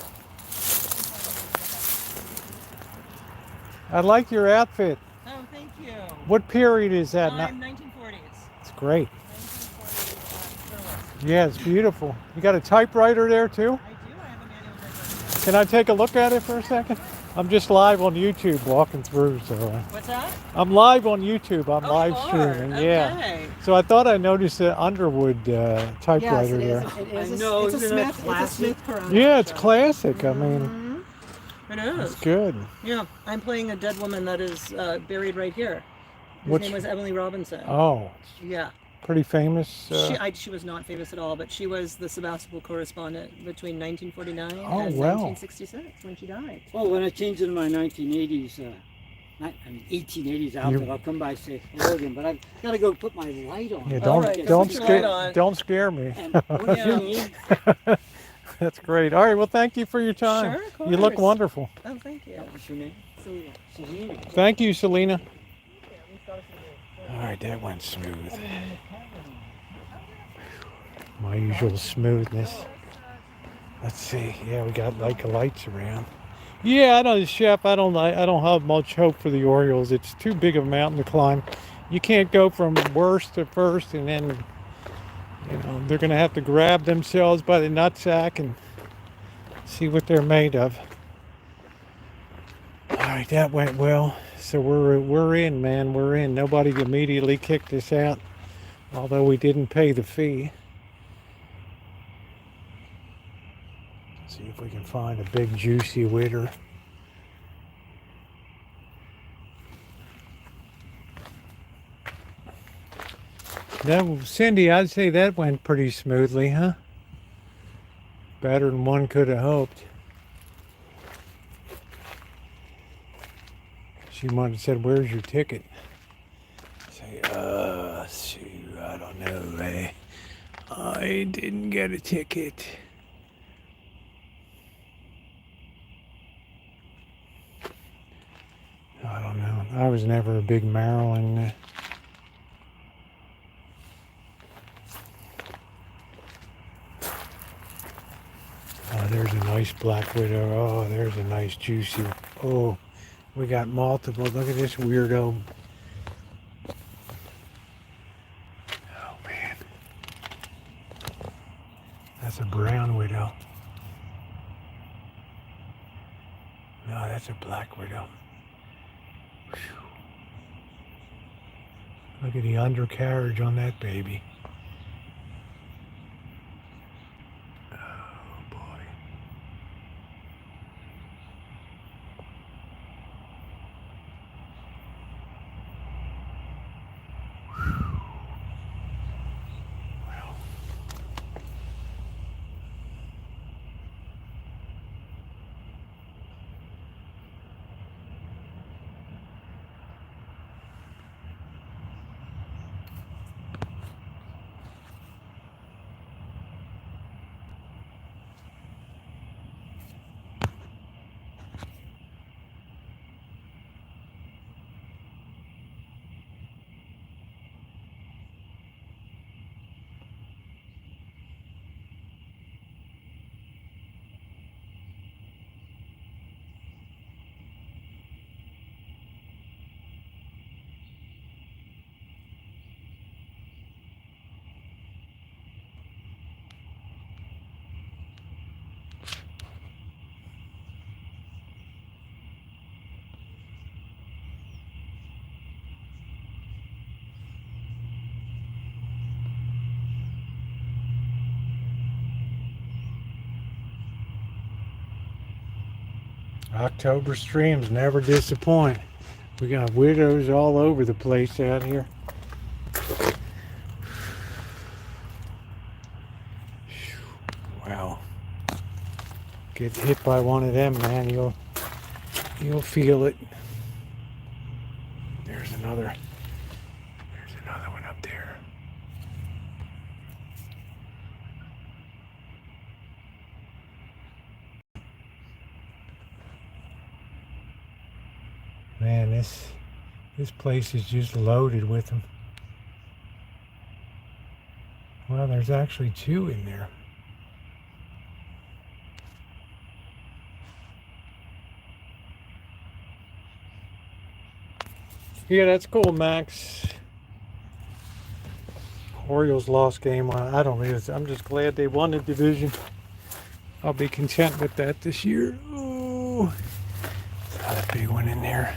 I like your outfit. Oh, thank you. What period is that? I'm 1940s. It's great. 1940s. Yeah, it's beautiful. You got a typewriter there too? I do. I have a manual typewriter. Can I take a look at it for a second? I'm just live on YouTube walking through, so. What's that? I'm live on YouTube. I'm live you are? streaming. Yeah. Okay. So I thought I noticed the Underwood typewriter there. It is. It's a Smith. It's a Smith Corona. Yeah, it's classic. I mean, it is. it's good. Yeah, I'm playing a dead woman that is buried right here. His name was Emily Robinson. Oh, Yeah. Pretty famous. She was not famous at all, but she was the Sebastopol correspondent between 1949 and wow. 1966 when she died. Well, when I changed into my 1980s, 1880s outfit, I'll come by and say hello again, but I've got to go put my light on. Yeah, Right, don't scare me. And what do you mean? That's great. All right, well, thank you for your time. Sure, of course. You look wonderful. Oh, thank you. What's your name? Selena. Selena. Thank you, Selena. All right, that went smooth. My usual smoothness. Let's see. Yeah, we got like lights around. Yeah, I don't, Chef. I don't have much hope for the Orioles. It's too big of a mountain to climb. You can't go from worst to first, and then they're going to have to grab themselves by the nutsack and see what they're made of. All right, that went well. So we're in, man. We're in. Nobody immediately kicked us out, although we didn't pay the fee. See if we can find a big juicy witter. Cindy, I'd say that went pretty smoothly, huh? Better than one could have hoped. She might have said, "Where's your ticket?" Say, shoot, I don't know, eh? I didn't get a ticket. I don't know. I was never a big Maryland. Oh, there's a nice black widow. Oh, there's a nice juicy. Oh, we got multiple. Look at this weirdo. Oh man, that's a brown widow. No, that's a black widow. Look at the undercarriage on that baby. Oh boy. Well. October streams never disappoint. We got widows all over the place out here. Wow. Get hit by one of them, man, you'll feel it. There's another one up there. Man, this place is just loaded with them. Well, there's actually two in there. Yeah, that's cool, Max. Orioles lost game. I don't know. I'm just glad they won the division. I'll be content with that this year. Oh, not a big one in there.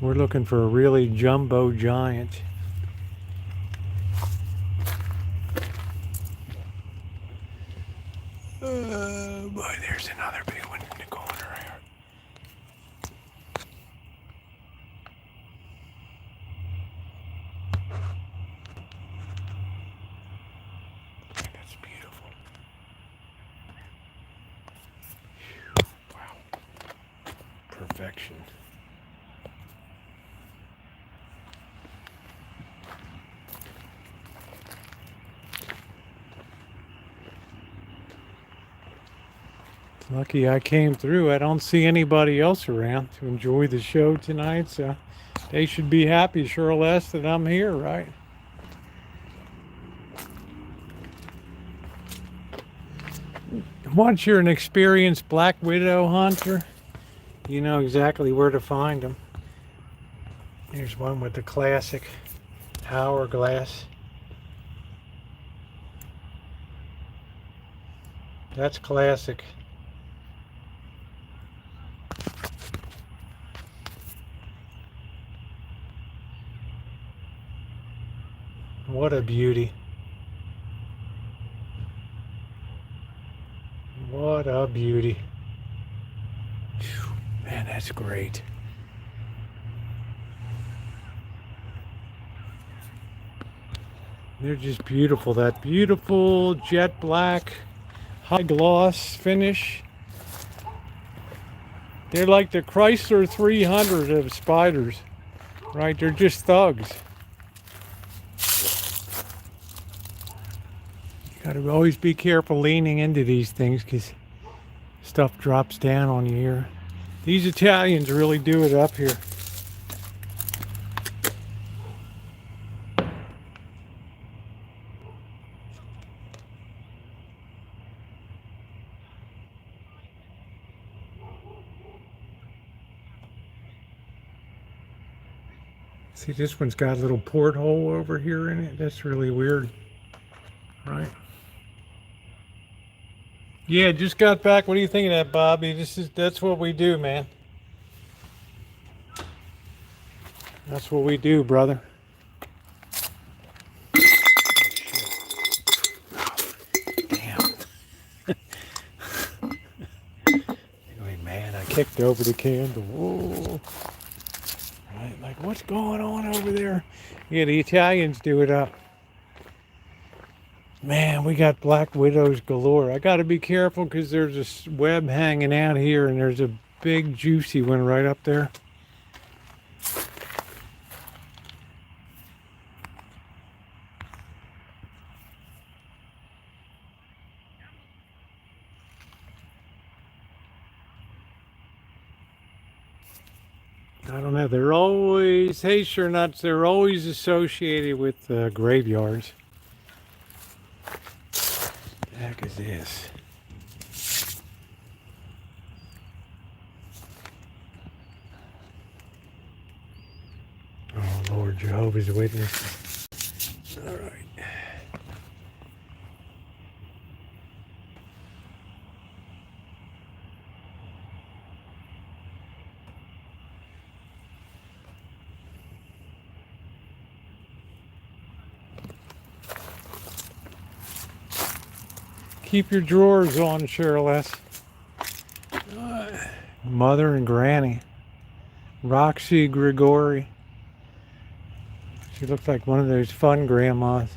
We're looking for a really jumbo giant. Boy, there's another big one in the corner here. perfection. Lucky I came through. I don't see anybody else around to enjoy the show tonight, so they should be happy, sure less, that I'm here, right? Once you're an experienced black widow hunter, you know exactly where to find them. Here's one with the classic hourglass. That's classic. What a beauty. What a beauty. Whew, man, that's great. They're just beautiful. That beautiful jet black, high gloss finish. They're like the Chrysler 300 of spiders, right? They're just thugs. Got to always be careful leaning into these things because stuff drops down on you here. These Italians really do it up here. See, this one's got a little porthole over here in it. That's really weird, right? Yeah, just got back. What do you think of that, Bobby? That's what we do, man. That's what we do, brother. Oh, damn. Anyway, man, I kicked over the candle. Whoa. Right, like, what's going on over there? Yeah, the Italians do it up. Man, we got black widows galore. I got to be careful because there's a web hanging out here and there's a big juicy one right up there. I don't know. They're always, hey, sure nuts, they're always associated with graveyards. The heck is this? Oh, Lord, Jehovah's Witness. All right. Keep your drawers on, Cheryl S. Mother and Granny. Roxy Grigori. She looks like one of those fun grandmas.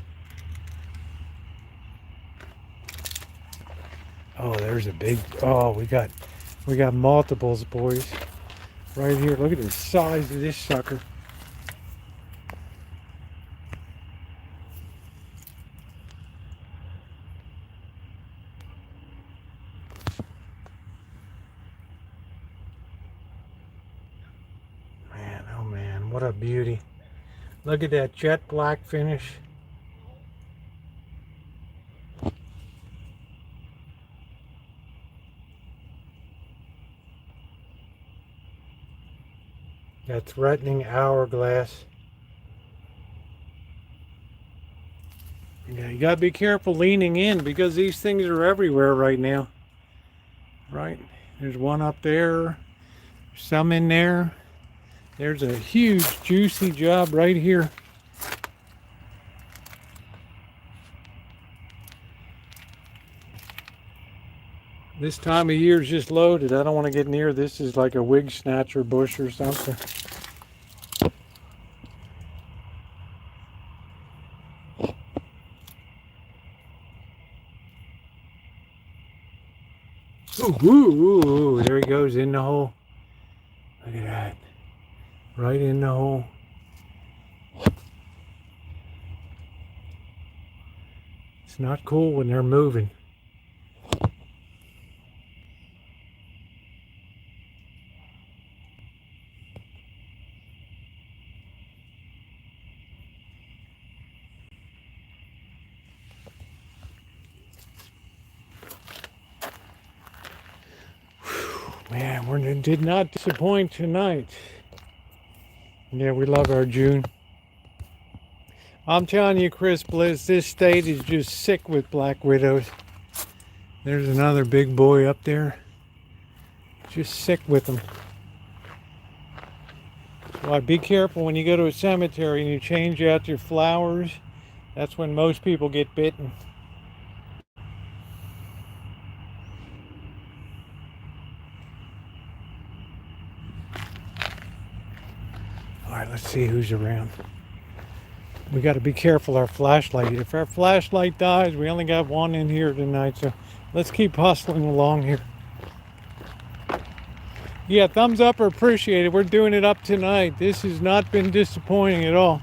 Oh, there's a big, oh, we got multiples, boys. Right here, look at the size of this sucker. What a beauty. Look at that jet black finish. That threatening hourglass. Yeah, you gotta be careful leaning in because these things are everywhere right now. Right? There's one up there, some in there. There's a huge juicy job right here. This time of year is just loaded. I don't want to get near this. Is like a wig snatcher bush or something. Ooh, ooh, ooh, there he goes in the hole. Right in the hole. It's not cool when they're moving. Man, we did not disappoint tonight. Yeah, we love our June. I'm telling you, Chris Bliss, this state is just sick with black widows. There's another big boy up there. Just sick with them. So be careful when you go to a cemetery and you change out your flowers. That's when most people get bitten. All right, let's see who's around. We got to be careful our flashlight. If our flashlight dies, we only got one in here tonight, so let's keep hustling along here. Yeah, thumbs up are appreciated. We're doing it up tonight. This has not been disappointing at all.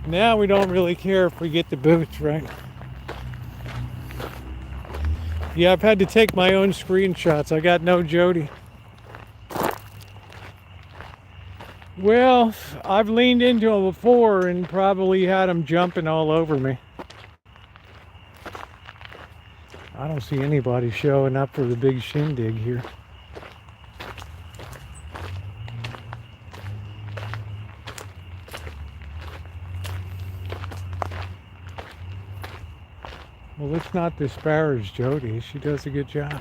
Now we don't really care if we get the boots, right? Yeah, I've had to take my own screenshots. I got no Jody. Well, I've leaned into them before and probably had them jumping all over me. I don't see anybody showing up for the big shindig here. Well, let's not disparage Jody. She does a good job.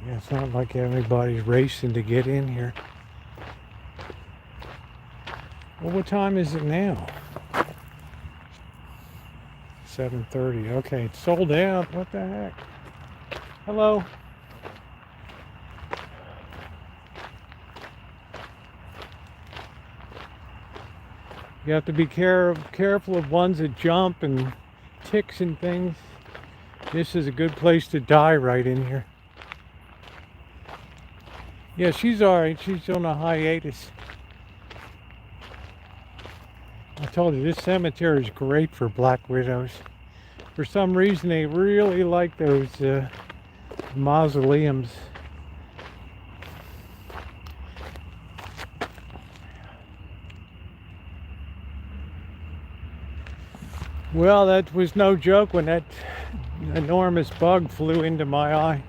Yeah, it's not like everybody's racing to get in here. Well, what time is it now? 7:30. Okay, it's sold out. What the heck? Hello. You have to be careful of ones that jump and ticks and things. This is a good place to die right in here. Yeah, she's alright. She's on a hiatus. I told you, this cemetery is great for black widows. For some reason, they really like those mausoleums. Well, that was no joke when that enormous bug flew into my eye.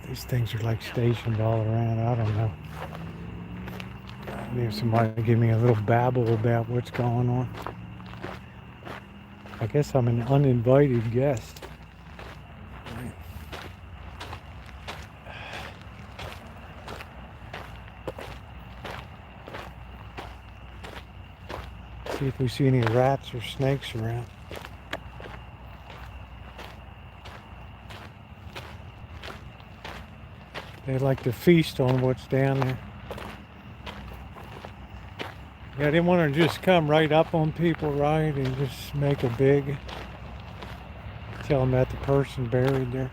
These things are like stationed all around. I don't know. Maybe somebody give me a little babble about what's going on. I guess I'm an uninvited guest. See if we see any rats or snakes around. They like to feast on what's down there. Yeah, I didn't want to just come right up on people, right, and just make a big, tell them that the person buried there.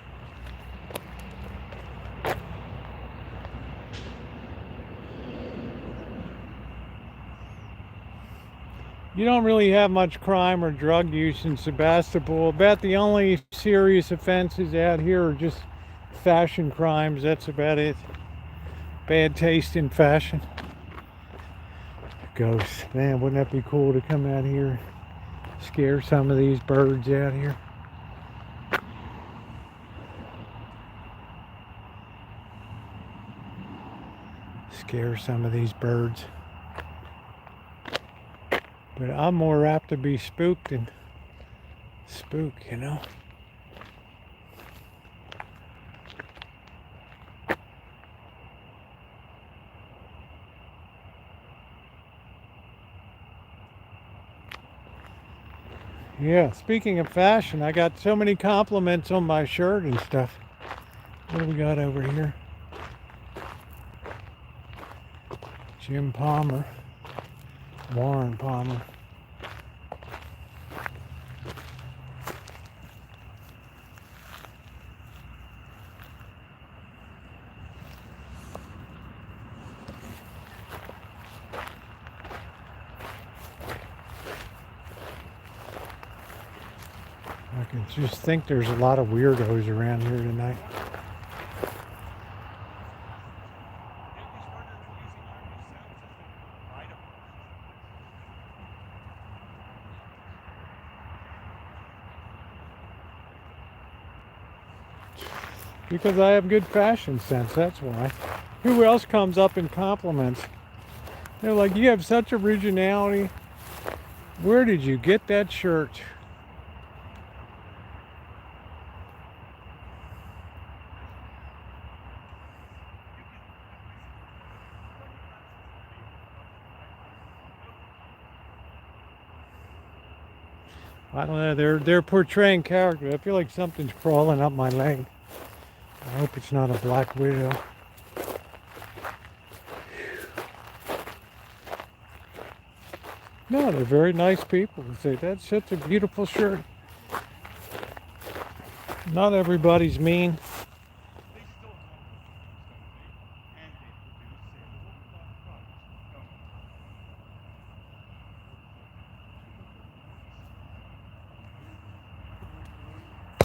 You don't really have much crime or drug use in Sebastopol. About the only serious offenses out here are just fashion crimes. That's about it. Bad taste in fashion. ghosts. Man, wouldn't that be cool to come out here, scare some of these birds out here? Scare some of these birds. But I'm more apt to be spooked than spook, you know? Yeah, speaking of fashion, I got so many compliments on my shirt and stuff. What do we got over here? Jim Palmer. Warren Palmer. I can just think there's a lot of weirdos around here tonight. Because I have good fashion sense, that's why. Who else comes up and compliments? They're like, you have such originality. Where did you get that shirt? I don't know, they're portraying character. I feel like something's crawling up my leg. I hope it's not a black widow. No, they're very nice people. They say, that's such a beautiful shirt. Not everybody's mean.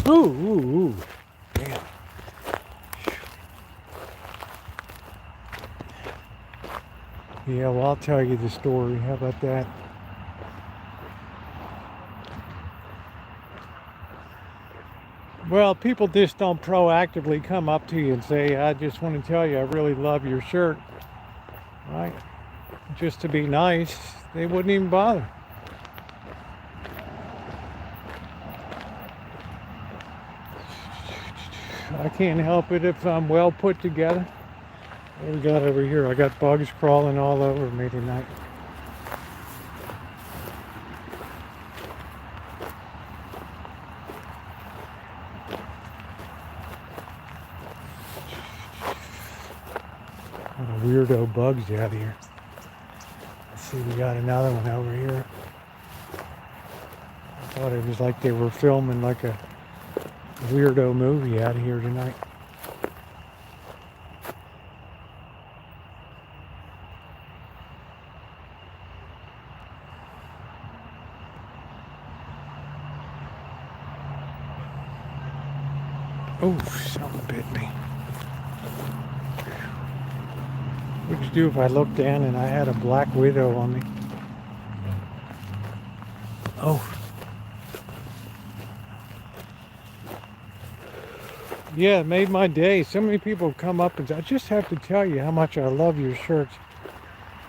Ooh, ooh, ooh. Damn. Yeah, well, I'll tell you the story. How about that? Well, people just don't proactively come up to you and say, I just want to tell you I really love your shirt. Right? Just to be nice, they wouldn't even bother. I can't help it if I'm well put together. What do we got over here? I got bugs crawling all over me tonight. What a weirdo bugs out here. Let's see, we got another one over here. I thought it was like they were filming like a weirdo movie out here tonight. Oh, something bit me. What would you do if I looked down and I had a black widow on me? Oh. Yeah, it made my day. So many people come up and say, I just have to tell you how much I love your shirts.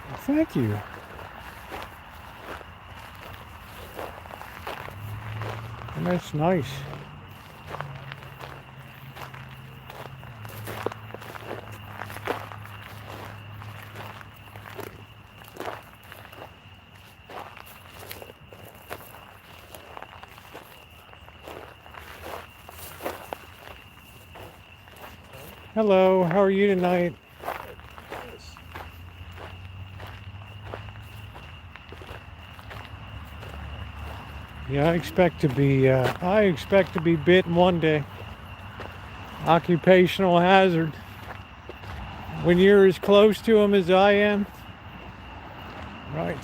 Well, thank you. And that's nice. Hello, how are you tonight? Yeah, I expect to be bitten one day. Occupational hazard. When you're as close to them as I am. Right.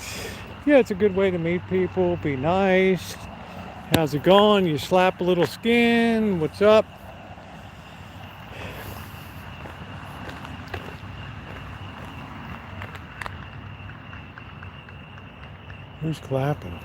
Yeah, it's a good way to meet people, be nice. How's it going? You slap a little skin, what's up? Who's clapping?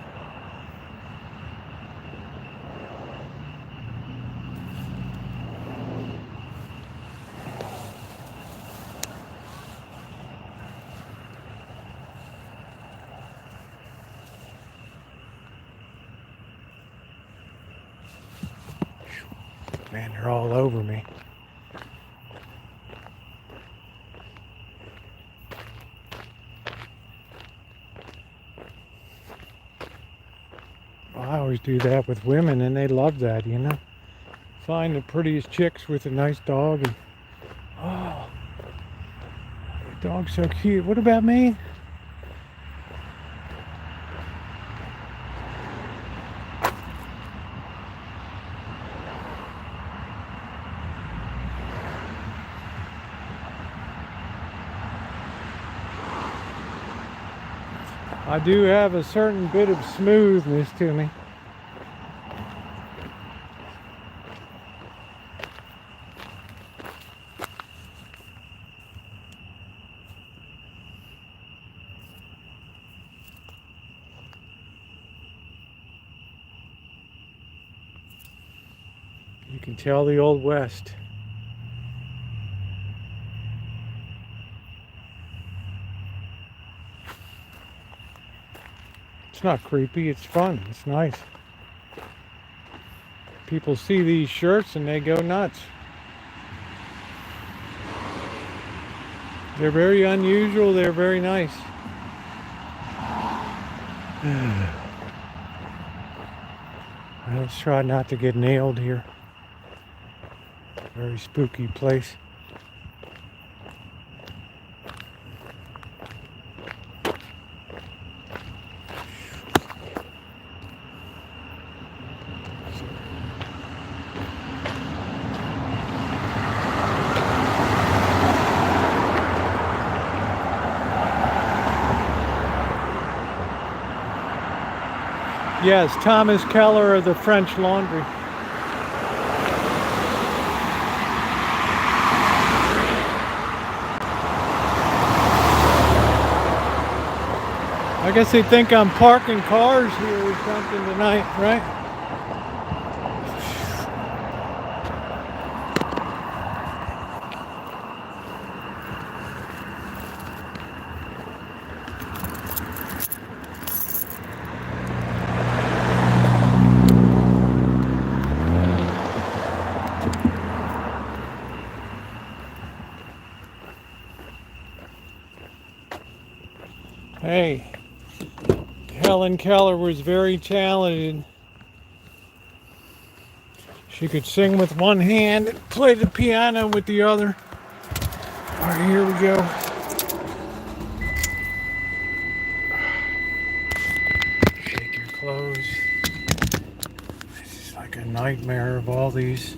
Man, they're all over me. I always do that with women, and they love that, you know. Find the prettiest chicks with a nice dog, and oh, the dog's so cute. What about me? I do have a certain bit of smoothness to me. You can tell the Old West. It's not creepy, it's fun, it's nice. People see these shirts and they go nuts. They're very unusual, they're very nice. Let's try not to get nailed here. Very spooky place. Yes, Thomas Keller of the French Laundry. I guess they think I'm parking cars here or something tonight, right? Hey, Helen Keller was very talented. She could sing with one hand and play the piano with the other. All right, here we go. Shake your clothes. This is like a nightmare of all these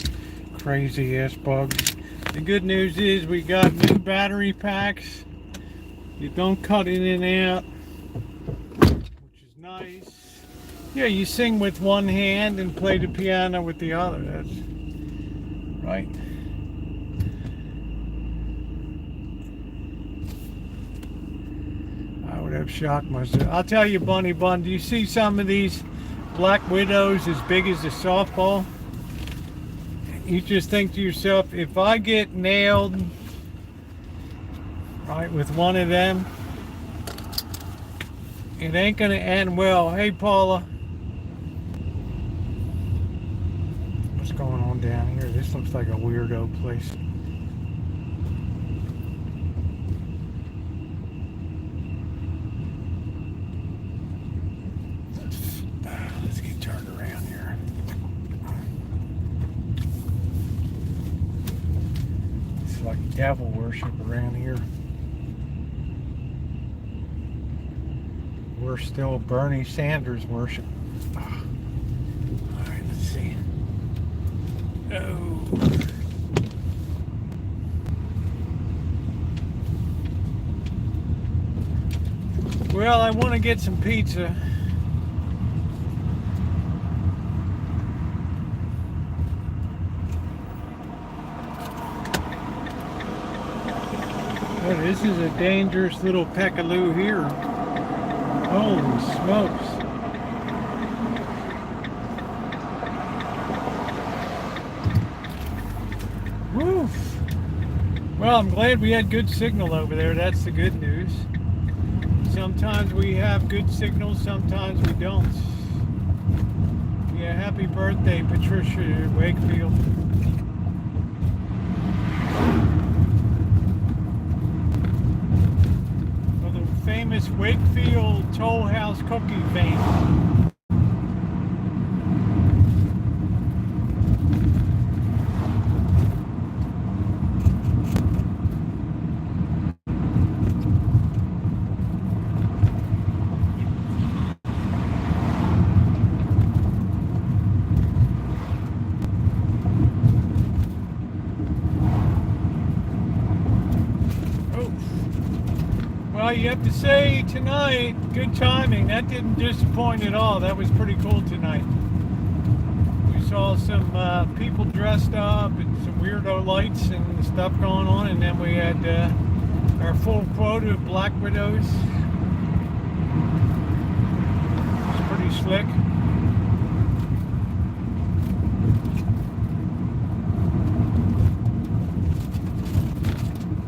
crazy ass bugs. The good news is we got new battery packs. You don't cut it in and out, which is nice. Yeah, you sing with one hand and play the piano with the other. That's right. I would have shocked myself. I'll tell you, Bunny Bun, do you see some of these black widows as big as a softball? You just think to yourself, if I get nailed right with one of them, it ain't gonna end well. Hey Paula, what's going on down here? This looks like a weirdo place. Let's get turned around here. It's like devil worship around here. We're still Bernie Sanders worship. All right, let's see. Oh. Well, I want to get some pizza. Oh, this is a dangerous little peckaloo here. Holy smokes. Woo. Well, I'm glad we had good signal over there. That's the good news. Sometimes we have good signals, sometimes we don't. Yeah, happy birthday, Patricia Wakefield. Well, the famous Wakefield Toll House cookie fame. Well, you have to say tonight, good timing. That didn't disappoint at all. That was pretty cool tonight. We saw some people dressed up and some weirdo lights and stuff going on, and then we had our full quota of black widows. It's pretty slick.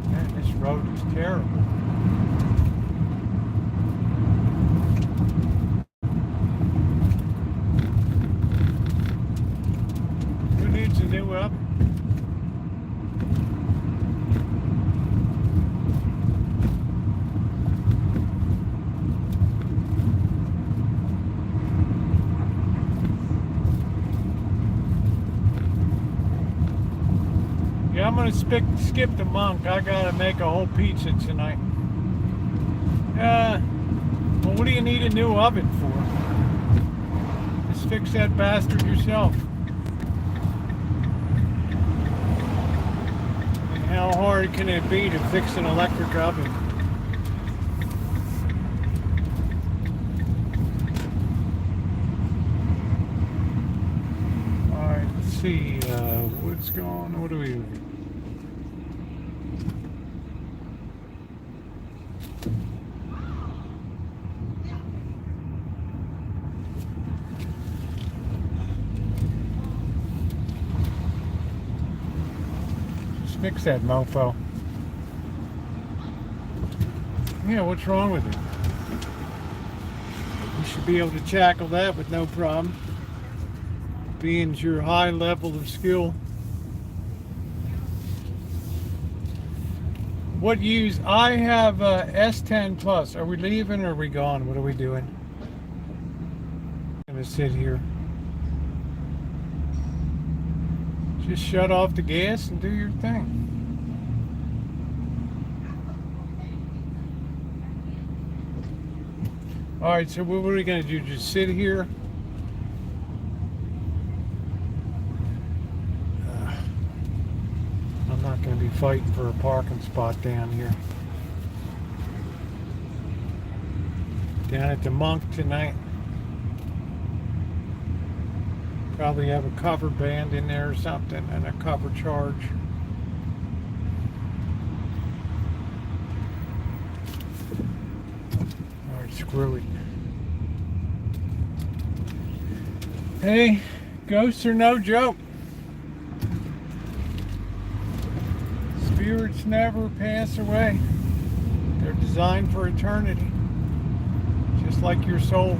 Man, this road is terrible. New up. Yeah, I'm gonna skip the monk. I gotta make a whole pizza tonight. Well, what do you need a new oven for? Just fix that bastard yourself. How hard can it be to fix an electric oven? Alright, let's see, what's going on? What do we... Fix that mofo. Yeah, what's wrong with it? You should be able to tackle that with no problem. Being your high level of skill. What use? I have S10 Plus. Are we leaving or are we gone? What are we doing? I'm gonna sit here. Just shut off the gas and do your thing. Alright, so what are we going to do? Just sit here? I'm not going to be fighting for a parking spot down here. Down at the Monk tonight. Probably have a cover band in there or something and a cover charge. Alright, screw it. Hey, ghosts are no joke. Spirits never pass away. They're designed for eternity. Just like your soul.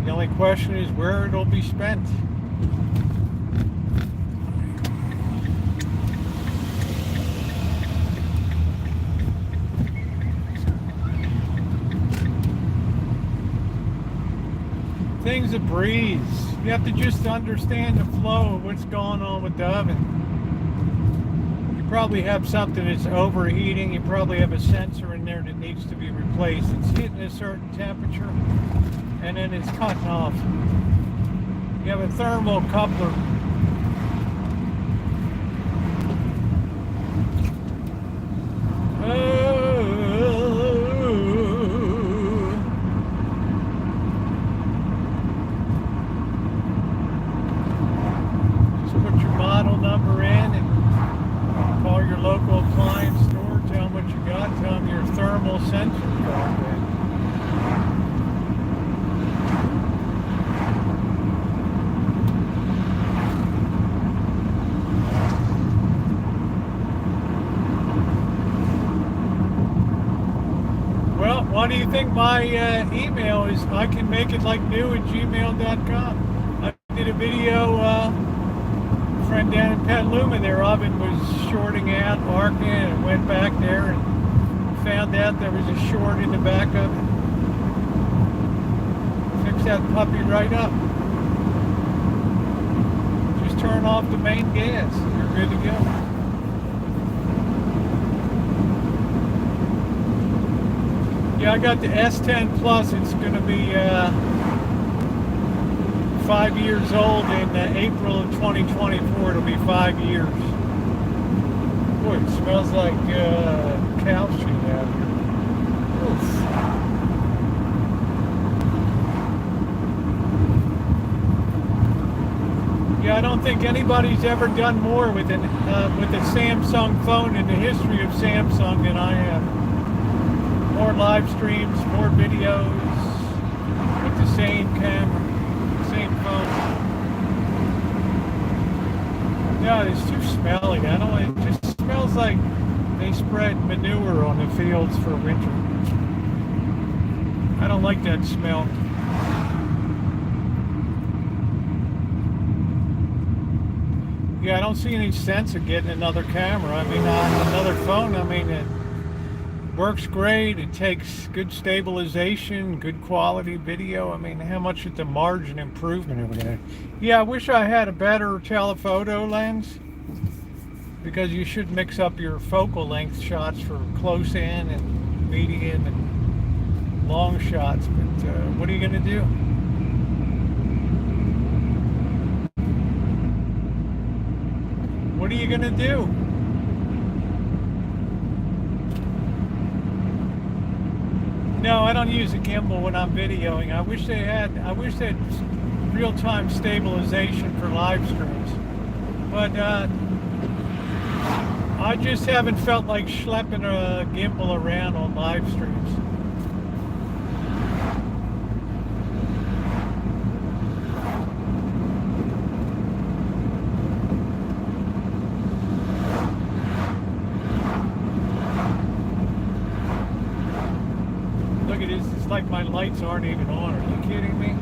The only question is where it'll be spent. Things a breeze. You have to just understand the flow of what's going on with the oven. You probably have something that's overheating. You probably have a sensor in there that needs to be replaced. It's hitting a certain temperature and then it's cutting off. You have a thermal coupler. Just put your model number in and call your local appliance sensor phone, but well, what do you think my email is? I can make it like new at gmail.com. I did a video, friend down in Petaluma, their oven was shorting out, marking it, and went back there and found out there was a short in the back of it. Fix that puppy right up. Just turn off the main gas. You're good to go. Yeah, I got the S10 Plus. It's going to be 5 years old in April of 2024. It'll be 5 years. Boy, it smells like cow shit out here. Oof. Yeah, I don't think anybody's ever done more with a Samsung phone in the history of Samsung than I have. More live streams, more videos with the same camera, same phone. No, it's too smelly. I don't. It just smells like they spread manure on the fields for winter. I don't like that smell. Yeah, I don't see any sense of getting another camera. I mean, another phone. I mean, it works great. It takes good stabilization, good quality video. I mean, how much is the margin improvement over there? Yeah, I wish I had a better telephoto lens, because you should mix up your focal length shots for close in and medium and long shots. But what are you going to do? What are you going to do? No, I don't use a gimbal when I'm videoing. I wish they had real-time stabilization for live streams. But I just haven't felt like schlepping a gimbal around on live streams. Look at this, it's like my lights aren't even on. Are you kidding me?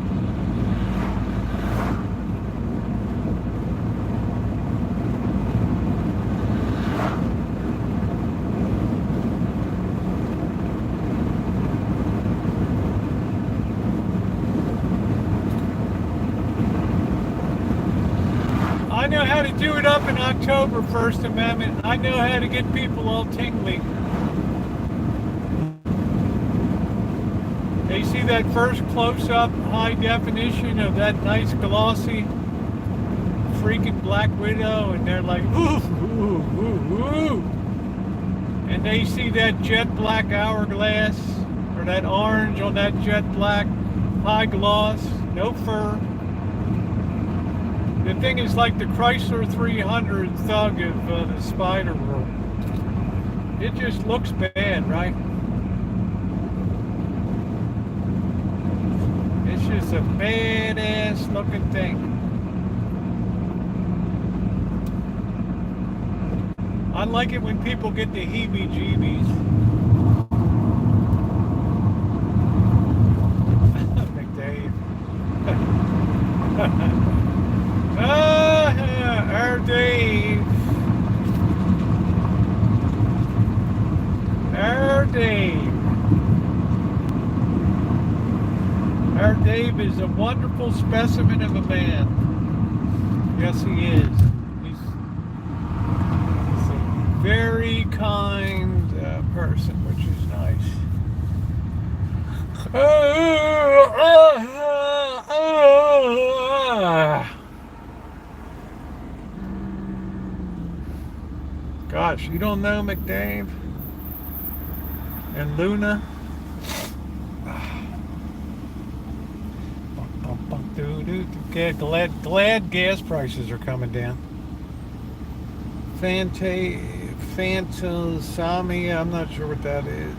I know how to do it up in October, First Amendment. I know how to get people all tingly. They see that first close-up, high definition of that nice glossy freaking Black Widow, and they're like, ooh, ooh, ooh, ooh. And they see that jet black hourglass, or that orange on that jet black high gloss, no fur. The thing is like the Chrysler 300 thug of the spider world. It just looks bad, right? It's just a badass looking thing. I like it when people get the heebie-jeebies. McDave. Our Dave. Our Dave. Our Dave is a wonderful specimen of a man. Yes, he is. He's a very kind person, which is nice. Gosh, you don't know McDave and Luna? Okay, glad gas prices are coming down. Fantasami, I'm not sure what that is.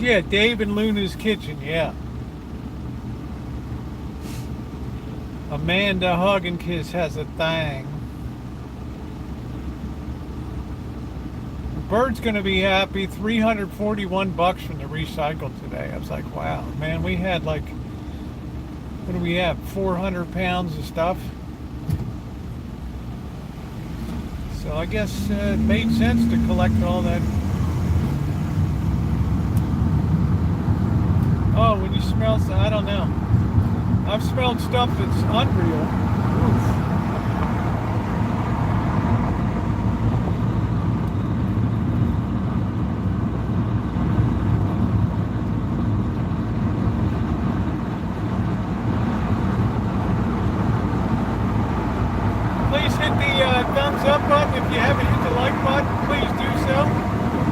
Yeah, Dave and Luna's Kitchen, yeah. Amanda Hug and Kiss has a thing. Bird's gonna be happy. $341 from the recycle today. I was like, wow, man, we had like, what do we have? 400 pounds of stuff. So I guess it made sense to collect all that. Oh, when you smell, I don't know. I've smelled stuff that's unreal. Oof. Please hit the thumbs up button. If you haven't hit the like button, please do so.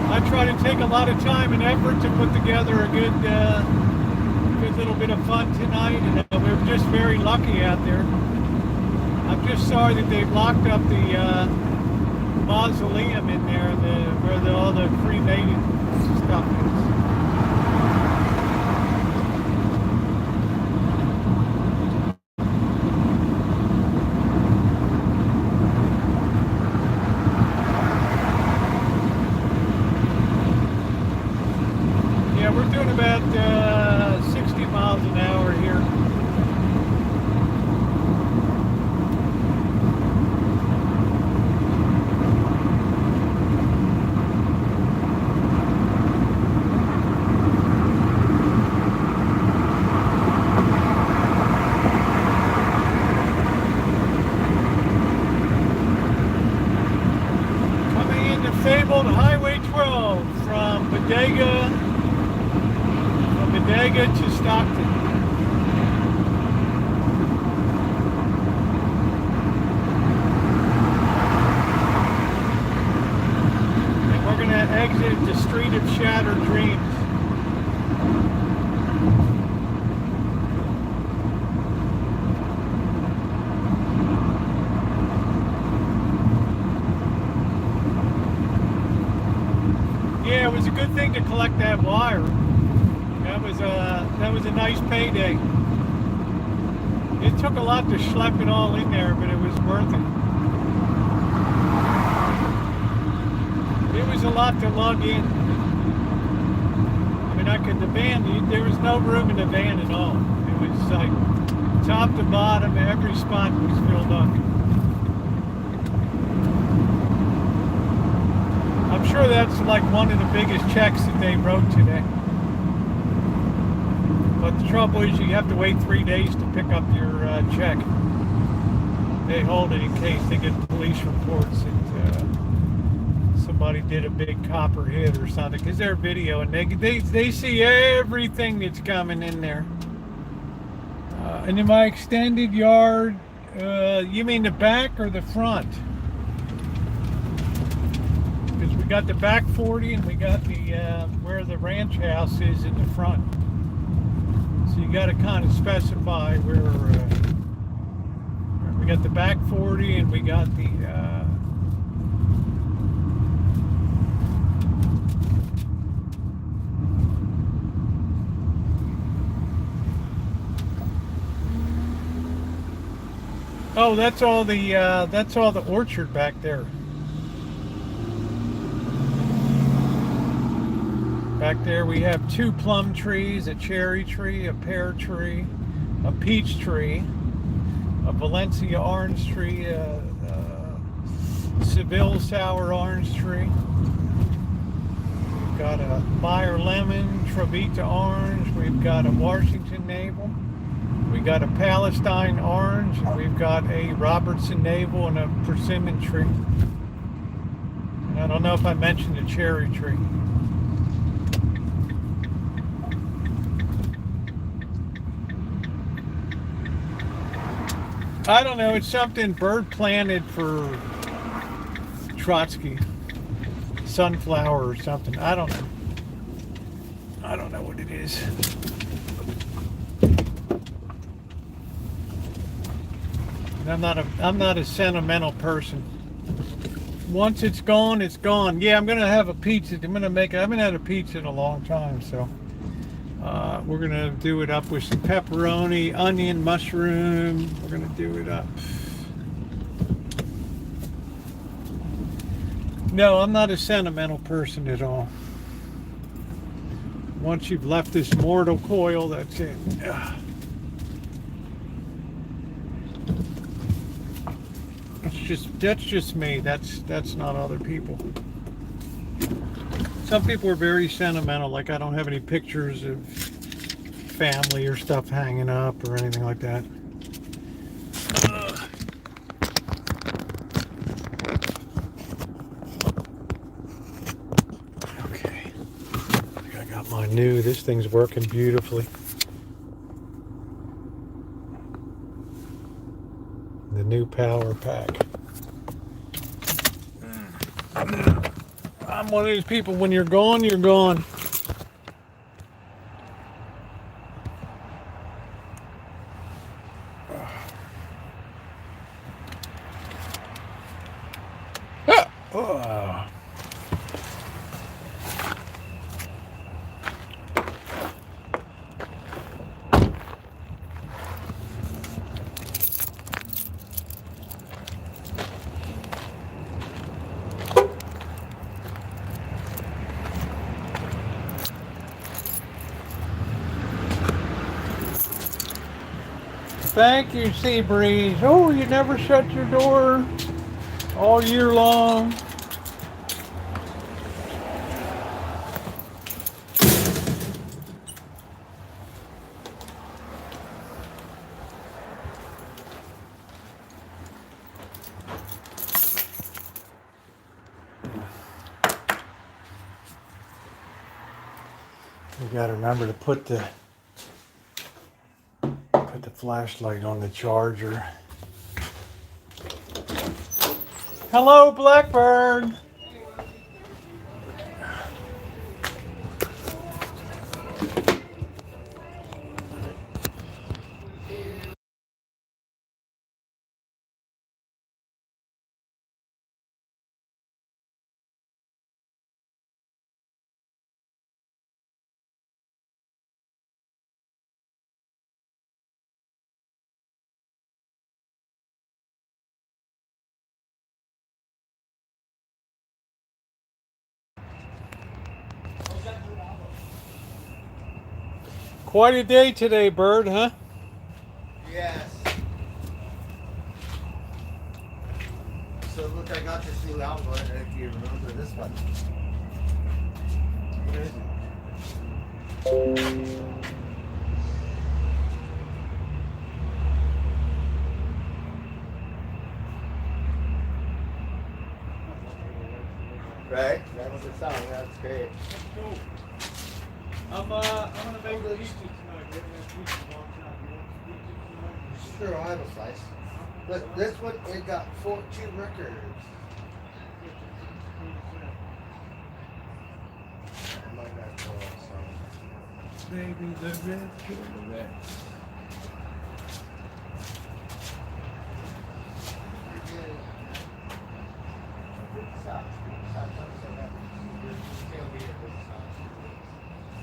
I try to take a lot of time and effort to put together a good little bit of fun tonight, and we're just very lucky out there. I'm just sorry that they've locked up the mausoleum in there, where all the cremated stuff is. Yeah, we're doing about 60 miles an hour here. Coming into fabled Highway 12 from Bodega to Stockton. And we're going to exit the Street of Shattered Dreams. Yeah, it was a good thing to collect that wire. That was a nice payday. It took a lot to schlep it all in there, but it was worth it. It was a lot to lug in. I mean, the van, there was no room in the van at all. It was like top to bottom, every spot was filled up. I'm sure that's like one of the biggest checks that they wrote today. But the trouble is you have to wait 3 days to pick up your check. They hold it in case they get police reports that somebody did a big copper hit or something. Because they're video and they see everything that's coming in there. And in my extended yard, you mean the back or the front? Because we got the back 40 and we got the where the ranch house is in the front. So you got to kind of specify where we got the back 40 and we got the oh, that's all the orchard back there. Back there we have 2 plum trees, a cherry tree, a pear tree, a peach tree, a Valencia orange tree, a Seville sour orange tree. We've got a Meyer lemon, Trevita orange. We've got a Washington navel. We got a Palestine orange. And we've got a Robertson navel and a persimmon tree. And I don't know if I mentioned the cherry tree. I don't know, it's something Bird planted for Trotsky. Sunflower or something. I don't know. I don't know what it is. I'm not a sentimental person. Once it's gone, it's gone. Yeah, I'm gonna have a pizza. I haven't had a pizza in a long time, so We're gonna do it up with some pepperoni, onion, mushroom. We're gonna do it up. No, I'm not a sentimental person at all. Once you've left this mortal coil, that's it. Ugh. That's just me. That's not other people. Some people are very sentimental, like I don't have any pictures of family or stuff hanging up or anything like that. Ugh. Okay, I got my new, this thing's working beautifully. The new power pack. I'm one of these people, when you're gone, you're gone. Oh. Thank you, Sea Breeze. Oh, you never shut your door all year long. You gotta remember to put the flashlight on the charger. Hello, Blackbird. Quite a day today, Bird, huh? Yes. So look, I got this new album, if you remember this one. What is it? Right? That was the song, that's great. I'm gonna make a pizza tonight. We haven't had pizza in a long time. You want some pizza tonight? Sure, I'll have a slice. But this one, it got 14 records. I might not know that song. Baby, the red Corvette.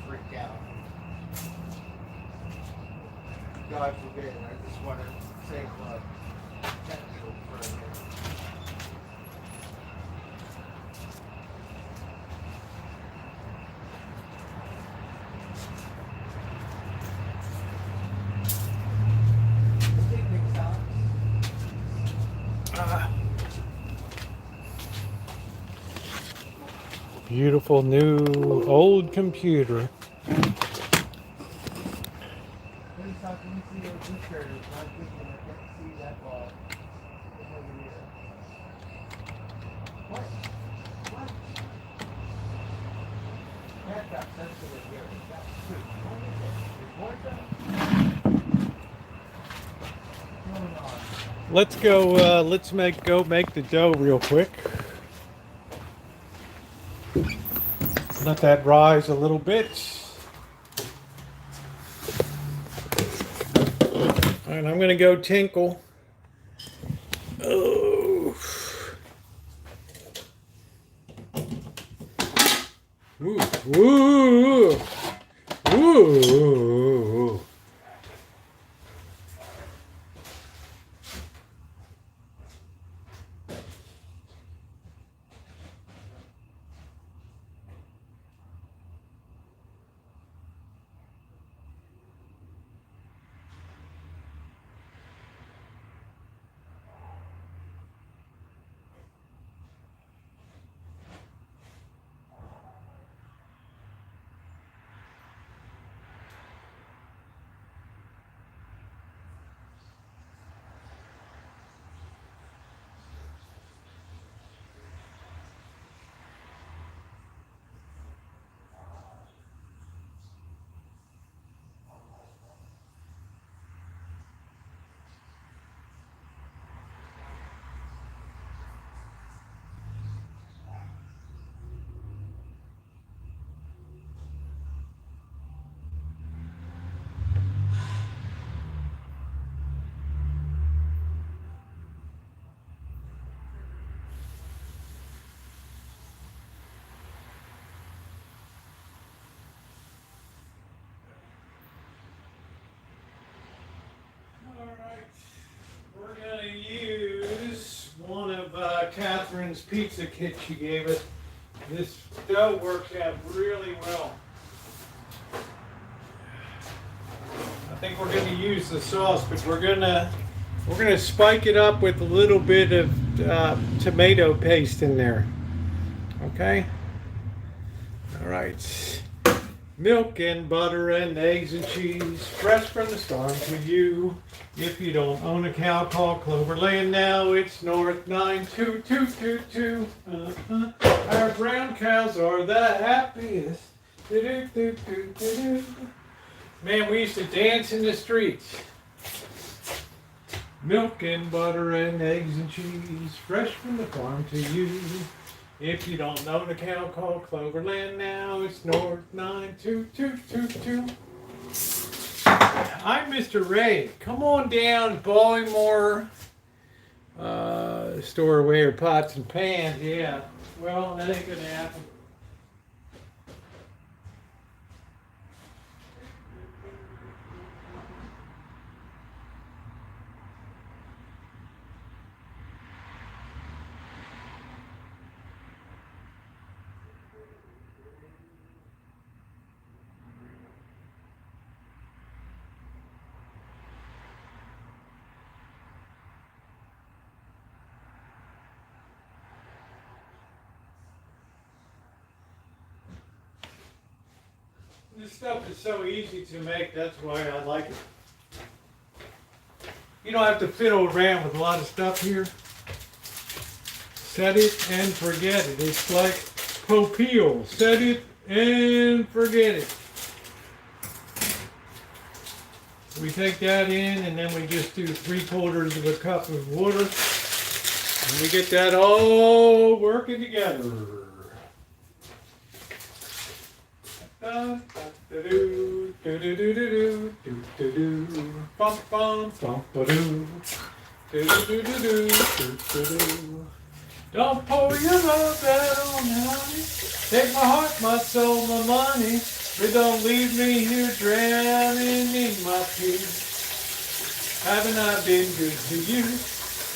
Freak out. God forbid, I just want to say technical for a minute. Beautiful new old computer. Let's go. Let's go make the dough real quick. Let that rise a little bit. And I'm gonna go tinkle. Oh. Woo, woo, woo. Catherine's pizza kit she gave us. This dough works out really well. I think we're going to use the sauce, but we're going to spike it up with a little bit of tomato paste in there. Okay? All right. Milk and butter and eggs and cheese, fresh from the farm to you. If you don't own a cow, call Cloverland now. It's North 92222. Our brown cows are the happiest. Do-do-do-do-do-do. Man, we used to dance in the streets. Milk and butter and eggs and cheese, fresh from the farm to you. If you don't know the cow, call Cloverland now. It's North 92222. I'm Mr. Ray. Come on down, Baltimore. Store away your pots and pans. Yeah. Well, that ain't gonna happen. This stuff is so easy to make, that's why I like it. You don't have to fiddle around with a lot of stuff here. Set it and forget it. It's like Popeel. Set it and forget it. We take that in and then we just do 3/4 of a cup of water. And we get that all working together. Don't pour your love out on me, honey. Take my heart, my soul, my money, but don't leave me here drowning in my tears. Haven't I been good to you?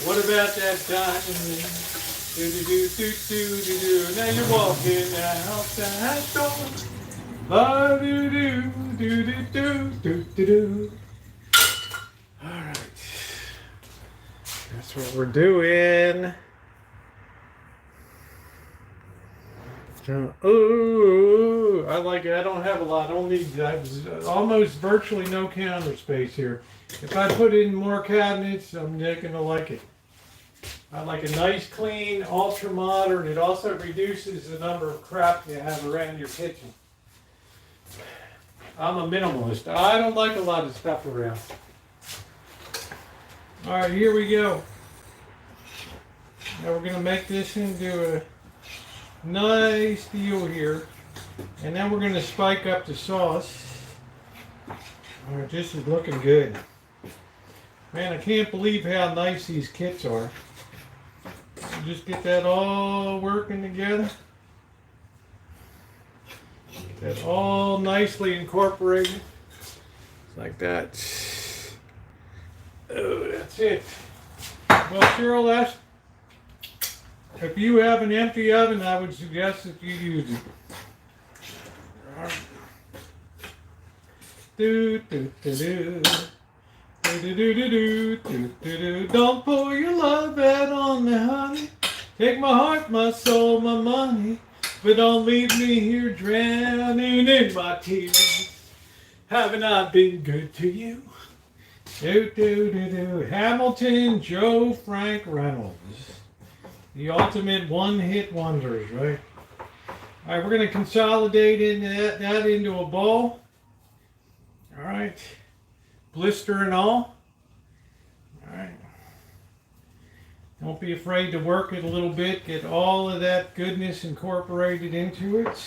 What about that diamond ring? Do-do-do-do-do-do-do. Now you're walking out that door. Do-do-do-do-do-do-do-do. All right. That's what we're doing. Oh, I like it. I don't have a lot. I don't need almost virtually no counter space here. If I put in more cabinets, I'm not going to like it. I like a nice, clean, ultra-modern. It also reduces the number of crap you have around your kitchen. I'm a minimalist. I don't like a lot of stuff around. All right, here we go. Now we're going to make this into a nice deal here. And then we're going to spike up the sauce. All right, this is looking good. Man, I can't believe how nice these kits are. Just get that all working together. Get that all nicely incorporated. Just like that. Oh, that's it. Well, Cheryl, that's... If you have an empty oven, I would suggest that you use it. All right. Do-do-do-do. Do-do-do-do-do. Don't pour your love out on me, honey. Take my heart, my soul, my money, but don't leave me here drowning in my tears. Haven't I been good to you? Do-do-do-do. Hamilton Joe Frank Reynolds. The ultimate one-hit wonders, right? All right, we're going to consolidate that into a bowl. All right. Blister and all. All right. Don't be afraid to work it a little bit. Get all of that goodness incorporated into it.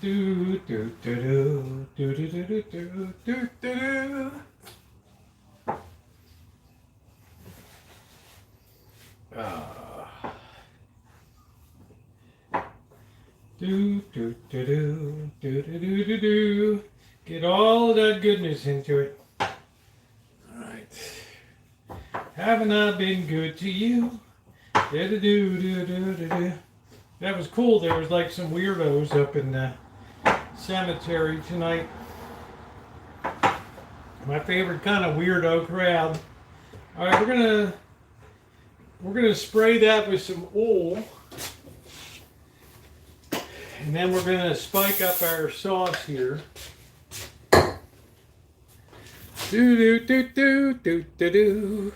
Do do do do do do do do do do do. Do do do do do do do do do. Get all of that goodness into it. Alright. Haven't I been good to you? Do-do-do-do-do-do-do. That was cool. There was like some weirdos up in the cemetery tonight. My favorite kind of weirdo crowd. All right, we're gonna spray that with some oil, and then we're gonna spike up our sauce here. Do do do do do do do.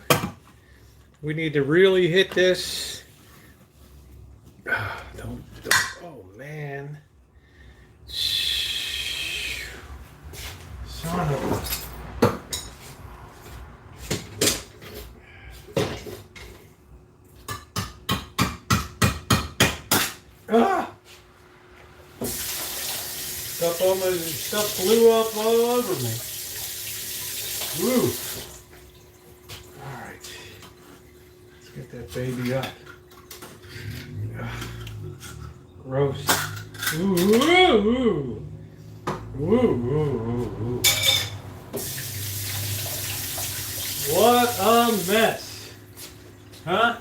We need to really hit this. Don't. Oh man. Son of a. Ah! Stuff flew up all over me. Woo! Alright. Let's get that baby up. Gross. Ooh, ooh, ooh. Ooh, ooh, ooh, ooh. What a mess. Huh?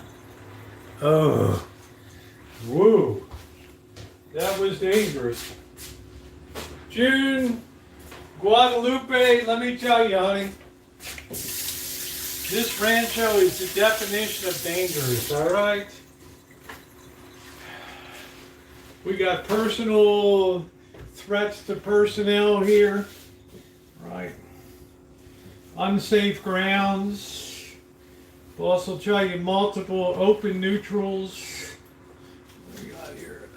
Oh. Woo. That was dangerous. June, Guadalupe, let me tell you, honey. This Rancho is the definition of dangerous, alright? We got personal threats to personnel here, right? Unsafe grounds. We'll also tell you multiple open neutrals. What do we got here?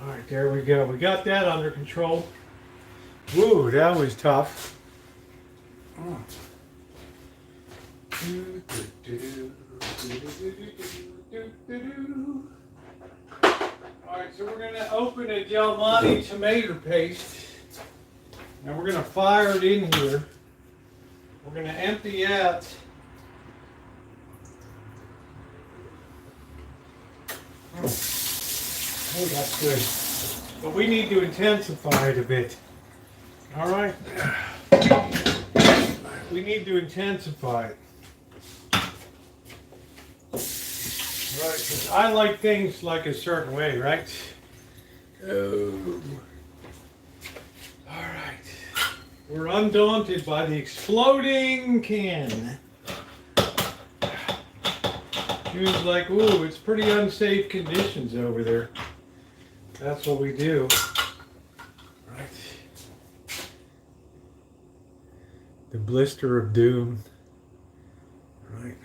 All right, there we go. We got that under control. Woo, that was tough. Alright, so we're going to open a Del Monte tomato paste, and we're going to fire it in here. We're going to empty out oh, that's good. But we need to intensify it a bit. Alright? We need to intensify it. Right, because I like things like a certain way, right? Oh. Alright. We're undaunted by the exploding can. She was like, ooh, it's pretty unsafe conditions over there. That's what we do. Right. The blister of doom. Right.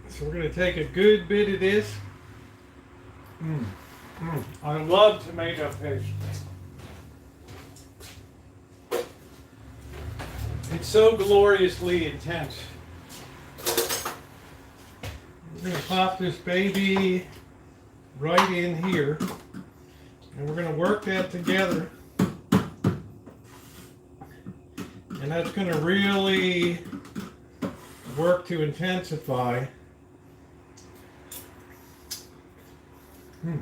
So we're going to take a good bit of this. I love tomato paste. It's so gloriously intense. We're going to pop this baby right in here. And we're going to work that together. And that's going to really work to intensify. A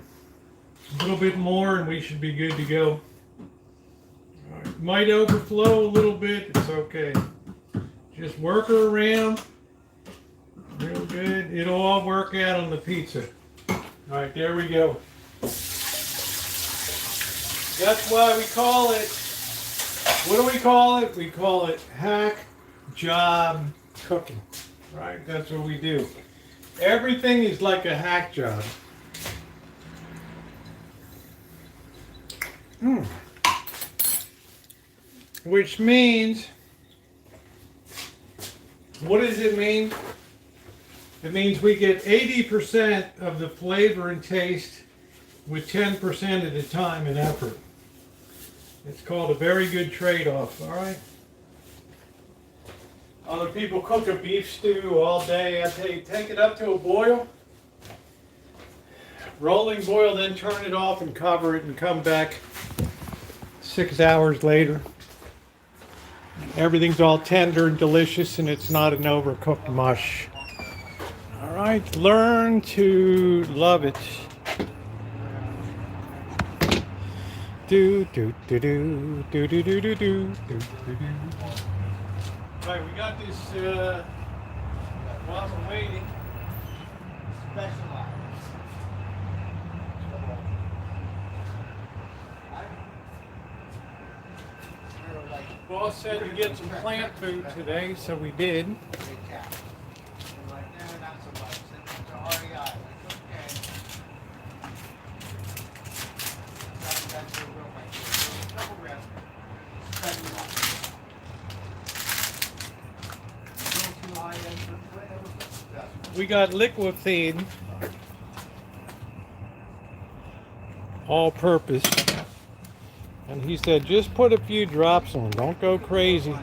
little bit more and we should be good to go. All right. Might overflow a little bit, it's okay. Just work her around real good. It'll all work out on the pizza. Alright, there we go. That's why we call it, what do we call it? We call it hack job cooking. Right, that's what we do. Everything is like a hack job. Which means, what does it mean? It means we get 80% of the flavor and taste with 10% of the time and effort. It's called a very good trade-off, all right? Other people cook a beef stew all day. I tell you, take it up to a boil, rolling boil, then turn it off and cover it and come back 6 hours later. Everything's all tender and delicious and it's not an overcooked mush. All right, learn to love it. Do do do do do do do do do do do. Right, we got this, while we're waiting. Specialized. Boss said to get some plant food today, so we did. Big cap. I'm like, no, not so much. It's REI. Like, okay. That's a real nice thing. Couple reps. Specialized. Little too high end for whatever. We got liquefeed, all purpose. And he said, just put a few drops on, don't go crazy.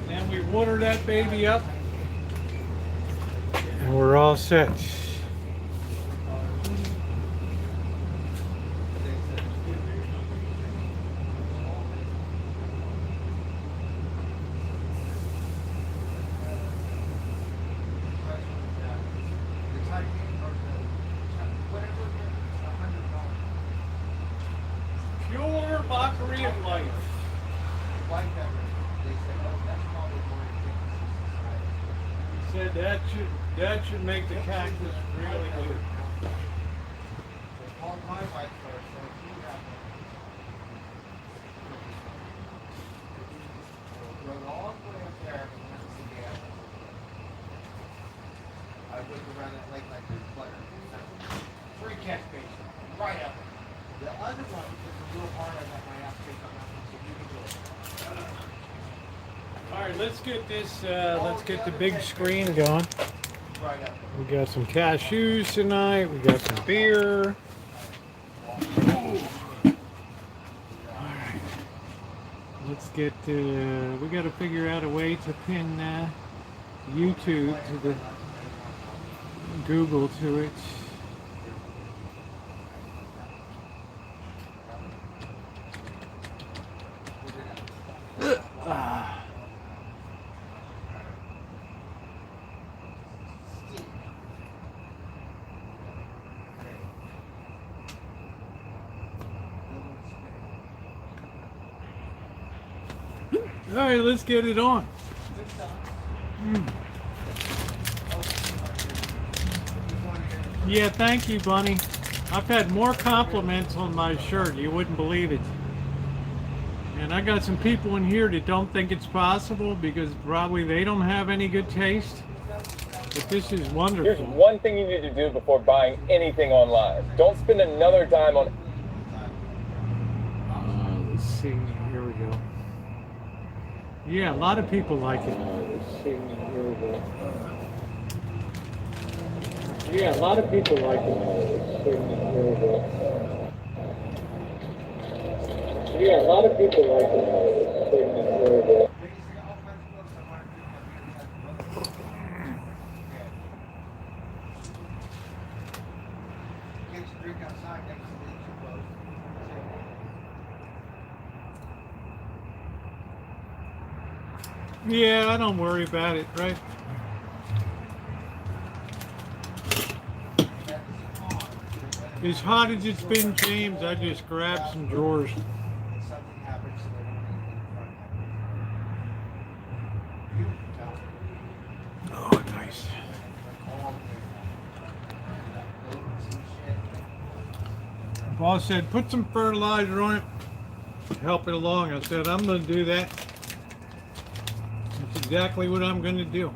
And we water that baby up. And we're all set. Pure mockery of life. He said that should make the cactus really good. I looked around that lake like there's butter. Free catch basin, right up. The other one is a little hard. I got my ass kicked on that one, so you can do it. All right, let's get this. Let's get the big screen going. Right up. We got some cashews tonight. We got some beer. Let's get. We got to figure out a way to pin YouTube to the Google to it. All right, let's get it on. Yeah, thank you, Bunny. I've had more compliments on my shirt. You wouldn't believe it. And I got some people in here that don't think it's possible because probably they don't have any good taste. But this is wonderful. Here's one thing you need to do before buying anything online. Don't spend another dime on... Let's see. Here we go. Yeah, a lot of people like it. Let's see. Here we go. Yeah, a lot of people like it. Let's see. Here we go. Yeah, a lot of people like it. Let's see. Here we go. Get your drink outside next to the two boats. Yeah, I don't worry about it, right? As hot as it's been, James, I just grabbed some drawers. Something happens to them in front of Oh, nice. Boss said, put some fertilizer on it to help it along. I said, I'm going to do that. That's exactly what I'm going to do.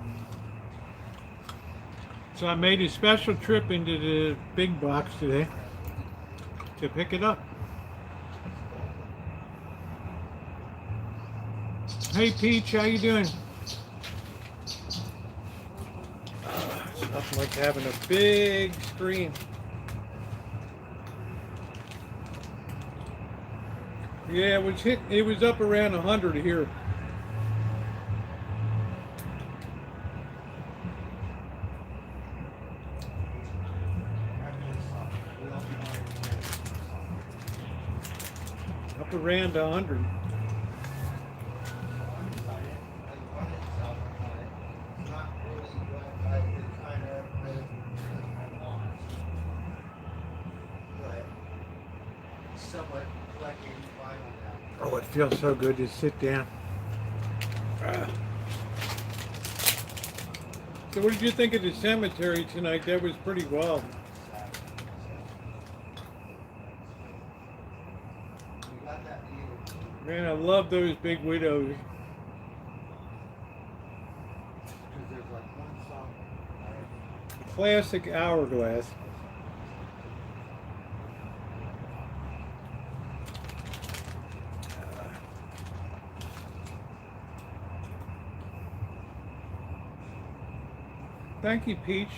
So I made a special trip into the big box today to pick it up. Hey Peach, how you doing? It's nothing like having a big screen. Yeah, it was up around 100 here. Up around 100. somewhat collecting vinyl now. Oh, it feels so good to sit down. So what did you think of the cemetery tonight? That was pretty wild. We got that view. Man, I love those big widows. Because there's like one song. Classic hourglass. Thank you, Peach.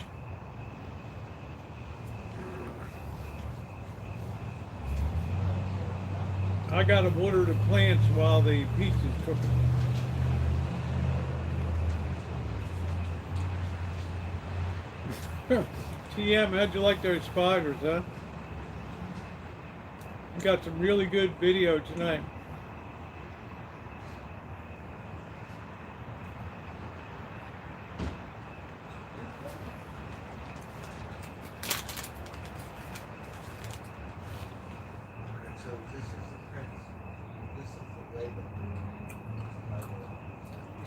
I gotta water the plants while the peach is cooking. TM, how'd you like those spiders, huh? You got some really good video tonight. So this is the prince. This is the label.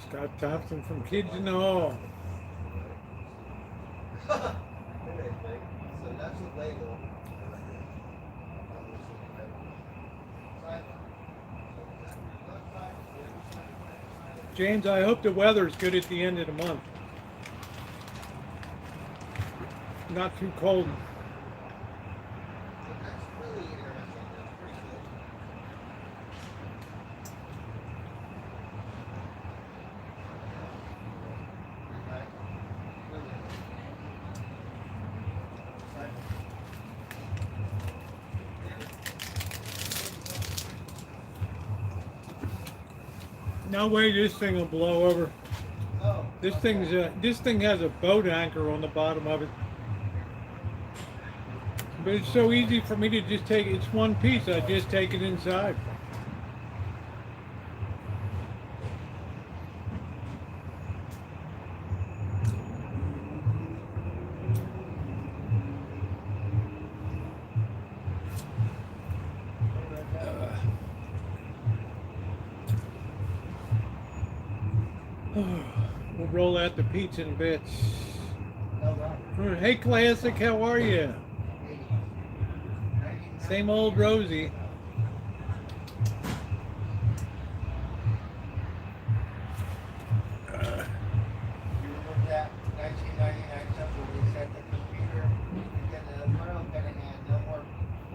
Scott Thompson from Kids in the Hall. So that's a label. James, I hope the weather's good at the end of the month. Not too cold. That's really interesting. That's pretty cool. Okay. No way this thing will blow over. Oh, This thing has a boat anchor on the bottom of it. But it's so easy for me to just take it's one piece. I just take it inside. We'll roll out the pizza in bits. Hey, Classic, how are you? Same old Rosie. You remember that 1999 stuff where we said the computer, you get a photo pen in hand, no more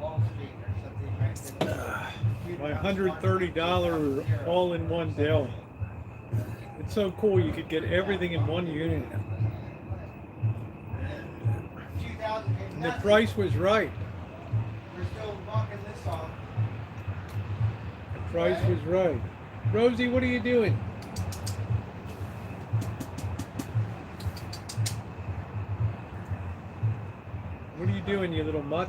Wall Street or something, right? My $130 all-in-one Dell. It's so cool. You could get everything in one unit. And the price was right. We're still rocking this song. The price was right. Rosie, what are you doing? What are you doing, you little mutt?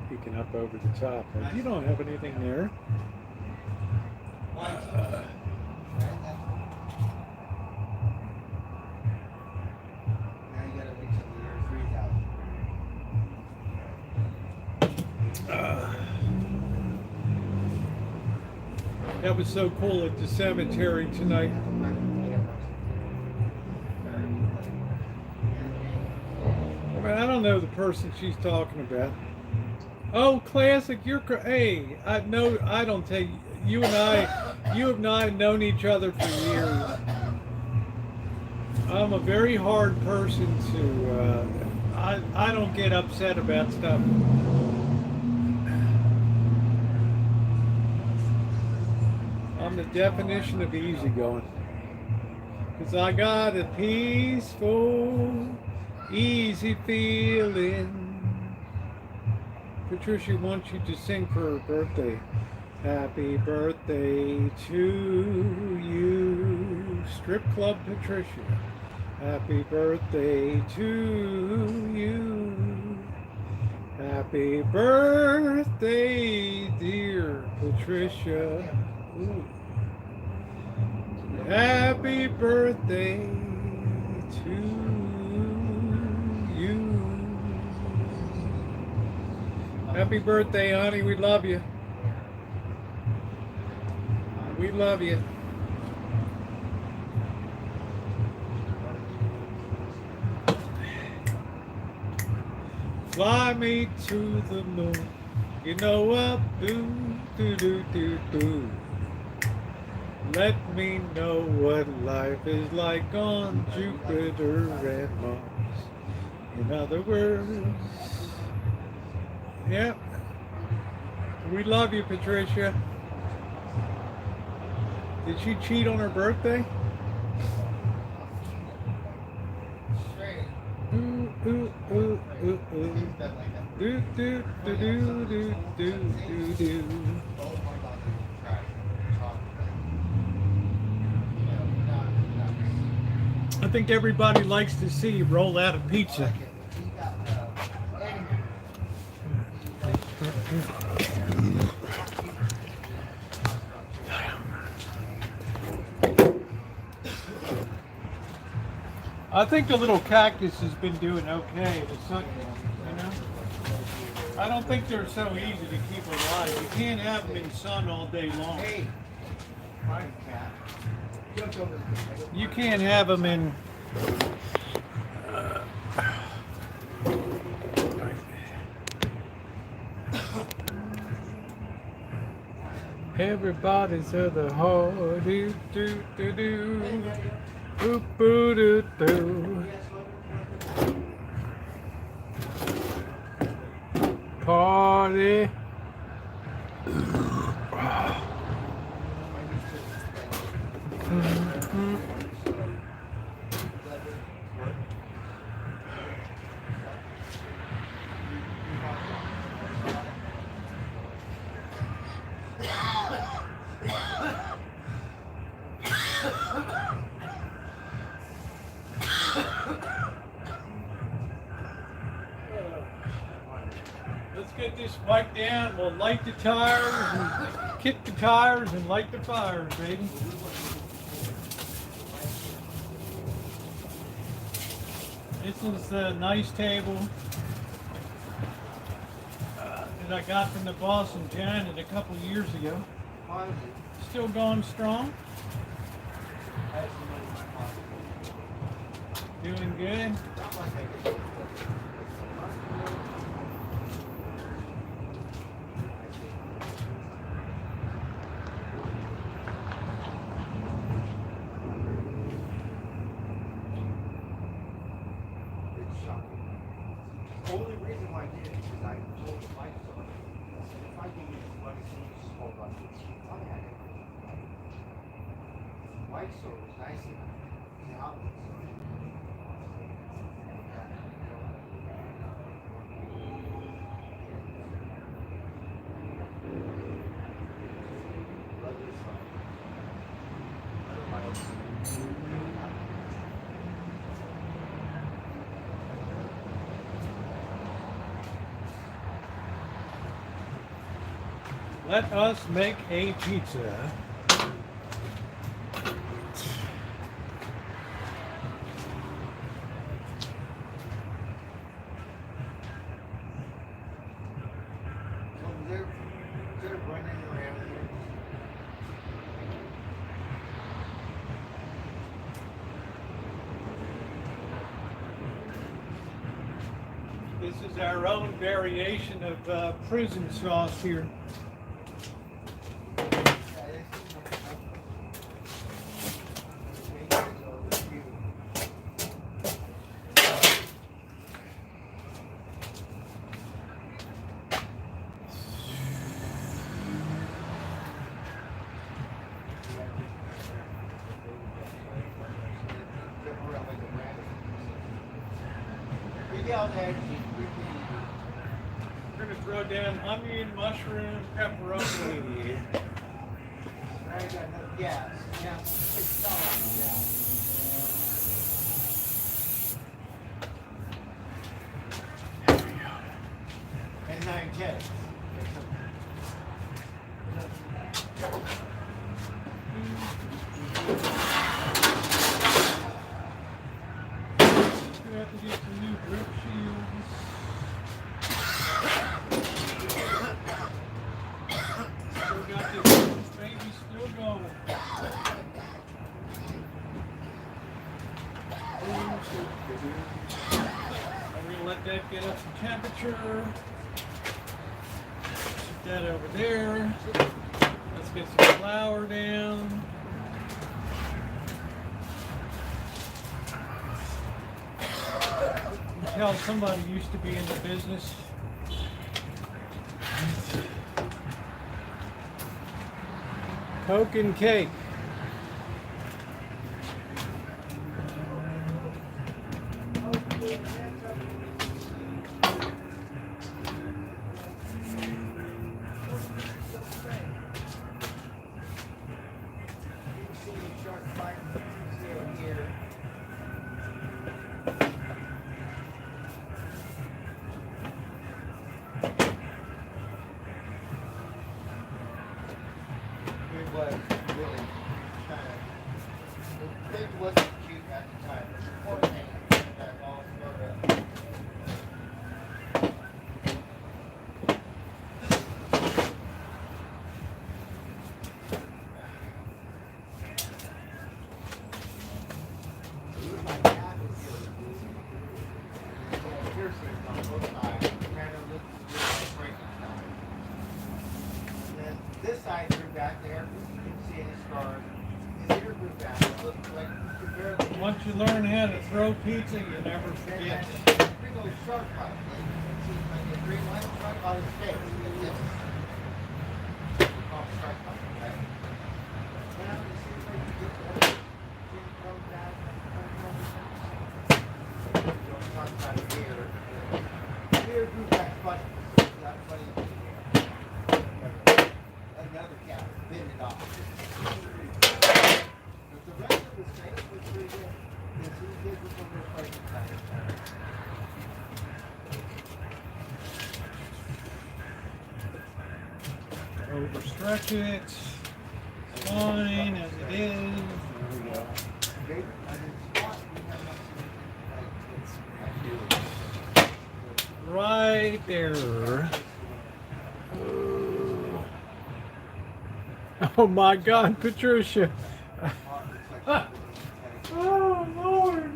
Peeking up over the top. You don't have anything there. Now you gotta wait till the year 3000. That was so cool at the cemetery tonight. I mean, I don't know the person she's talking about. Oh, Classic, hey, I know, I don't take, you and I have known each other for years. I'm a very hard person to, I don't get upset about stuff. I'm the definition of easygoing. Cause I got a peaceful, easy feeling. Patricia wants you to sing for her birthday. Happy birthday to you, Strip Club Patricia. Happy birthday to you. Happy birthday, dear Patricia. Ooh. Happy birthday to you. Happy birthday, honey. We love you. We love you. Fly me to the moon. You know what? Do. Let me know what life is like on Jupiter and Mars. In other words, yeah. We love you, Patricia. Did she cheat on her birthday? Ooh, ooh, ooh, ooh, ooh. Do, do, do, do, do, do, do. I think everybody likes to see you roll out a pizza. I think the little cactus has been doing okay. The sun, you know. I don't think they're so easy to keep alive. You can't have them in sun all day long. You can't have them in. Everybody's at the heart. Do do do do. Boop boo doo doo. Party. Let's get this wiped down. We'll light the tires and kick the tires and light the fires, baby. This is a nice table that I got from the boss in Janet a couple years ago. Still going strong. Doing good. The only reason why I did it is because I told the bike store, if I can use money, so you just hold on to it. I had it. The bike store was nice enough. The outlet store. Let us make a pizza. This is our own variation of prison sauce here. We're going to throw down onion, mushroom, pepperoni. Yes, yeah. have to get some new grip shields. Still got this baby still going. I'm going to let that get up to temperature. Put that over there. Let's get some flour down. You can tell somebody used to be in the business. Coke and cake. This side grew back there. You can see any scars. His ear grew back. It looked like you could barely. Once you learn how to throw pizza, you never forget. Big old shark bite. Like a green light struck on his face. Yes. Oh, shark bite, okay? Now it seems like you get the skin comes down. Don't talk about the ear. The ear grew back funny. Not funny. Another cat bit it off. But the rest of his face was pretty good. Because he did with some of those places Overstretch it. It's fine as it is. There we go. Okay, and in spot, we have not Right there. Oh my God, Patricia. Oh Lord.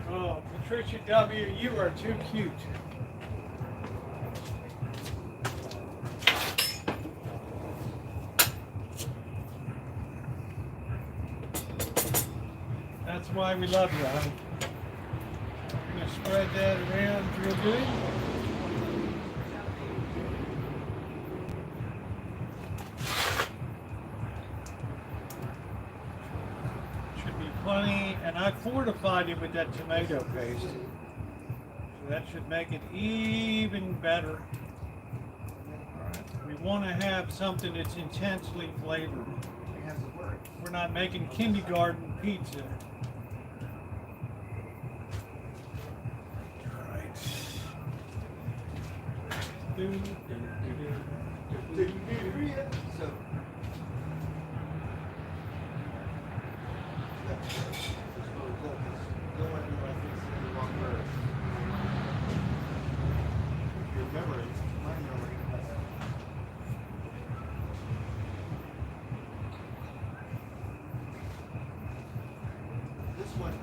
Oh, Patricia W., you are too cute. That's why we love you, honey. I'm going to spread that around real good. Should be plenty, and I fortified it with that tomato paste. So that should make it even better. We want to have something that's intensely flavored. We're not making kindergarten pizza. Right. So, this one,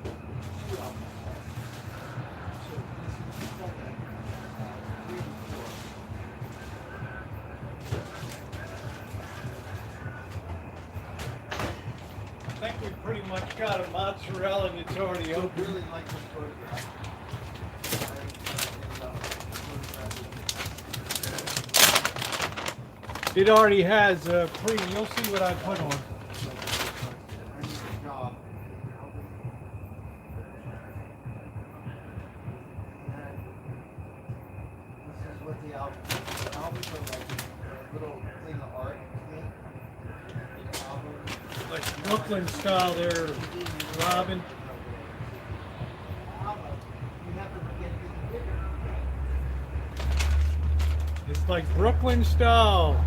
I think we've pretty much got a mozzarella that's already I open. really like this photograph. It already has a you'll see what I put on. This is what the albums are like, a little thing of art to me. Brooklyn style there, Robin. It's like Brooklyn style.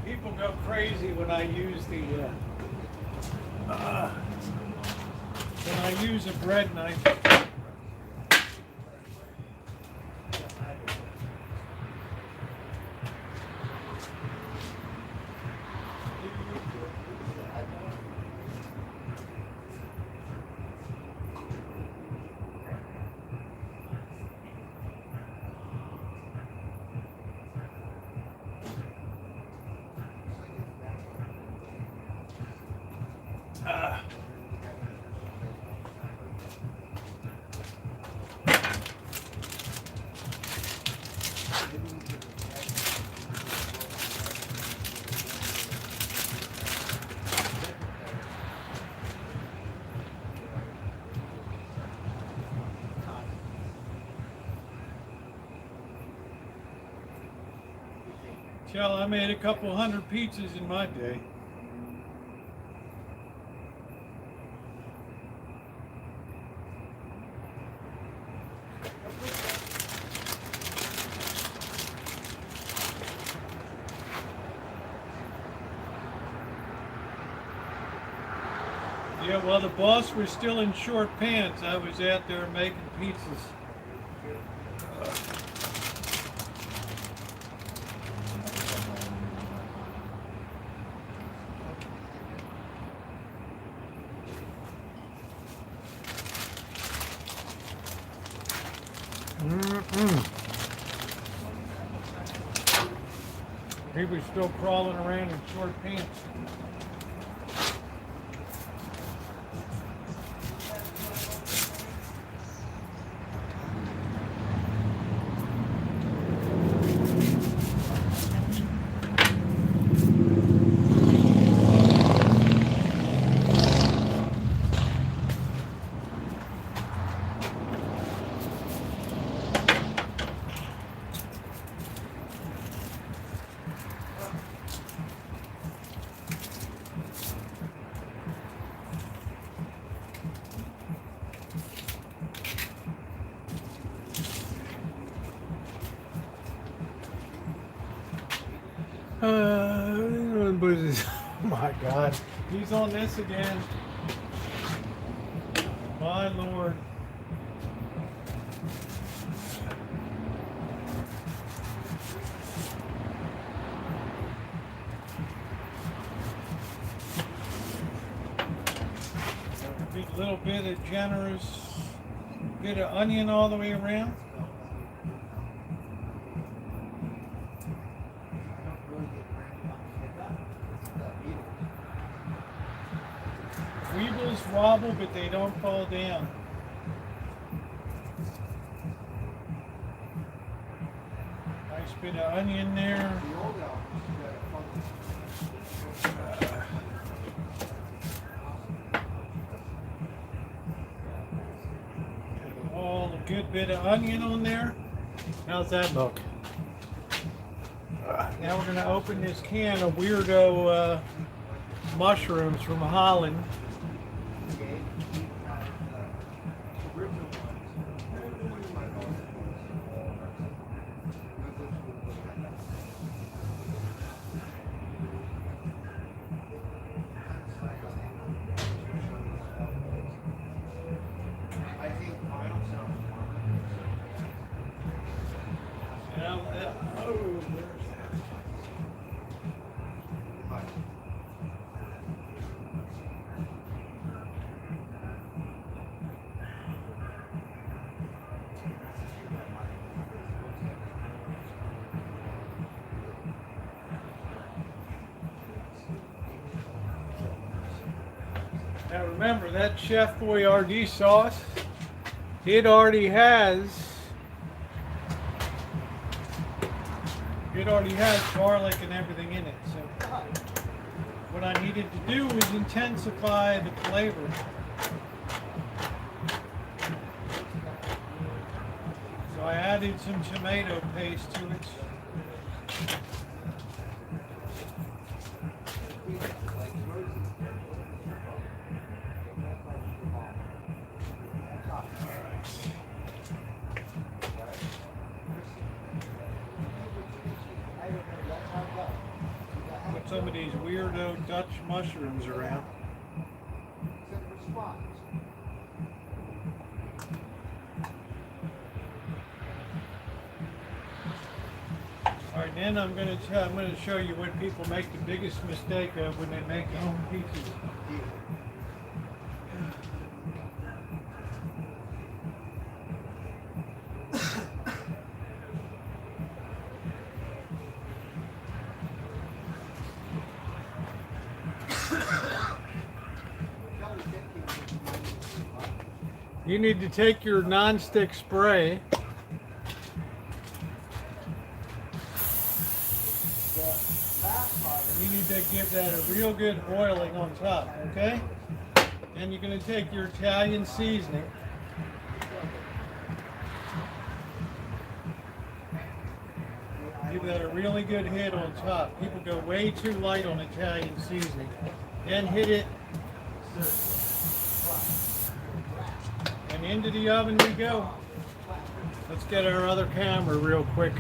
People go crazy when I use the a bread knife. Shell, I made a couple hundred pizzas in my day. Yeah, well, the boss was still in short pants. I was out there making pizzas. He was still crawling around in short pants. Oh my God, he's on this again. My Lord. A big little bit of generous bit of onion all the way around. Weevils wobble, but they don't fall down. Nice bit of onion there. All a good bit of onion on there. How's that look? Now we're going to open this can of weirdo mushrooms from Holland. Now remember that Chef Boyardee sauce, it already has garlic and everything in it. So what I needed to do was intensify the flavor. So I added some tomato paste to it. Put some of these weirdo Dutch mushrooms around. All right, then I'm going to show you what people make the biggest mistake of when they make home pizzas. You need to take your non-stick spray you need to give that a real good oiling on top, okay? Then you're going to take your Italian seasoning. Give that a really good hit on top. People go way too light on Italian seasoning. Then hit it. And into the oven we go. Let's get our other camera real quick.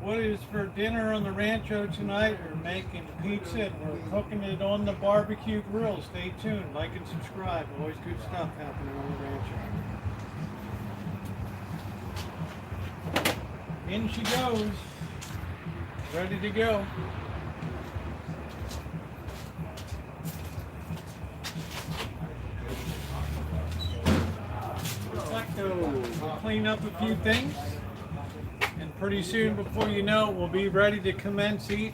What is for dinner on the Rancho tonight? We're making pizza and we're cooking it on the barbecue grill. Stay tuned, like and subscribe. Always good stuff happening on the Rancho. In she goes, ready to go. Perfecto. We'll clean up a few things. And pretty soon, before you know it, we'll be ready to commence eating.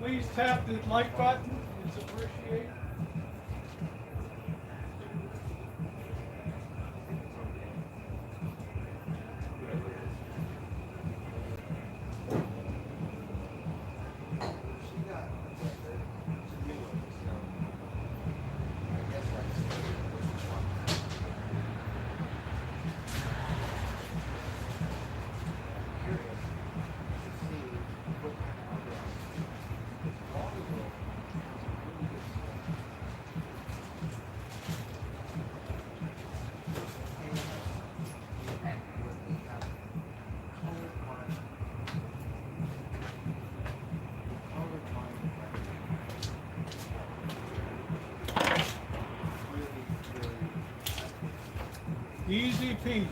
Please tap the like button. It's appreciated. Easy peasy.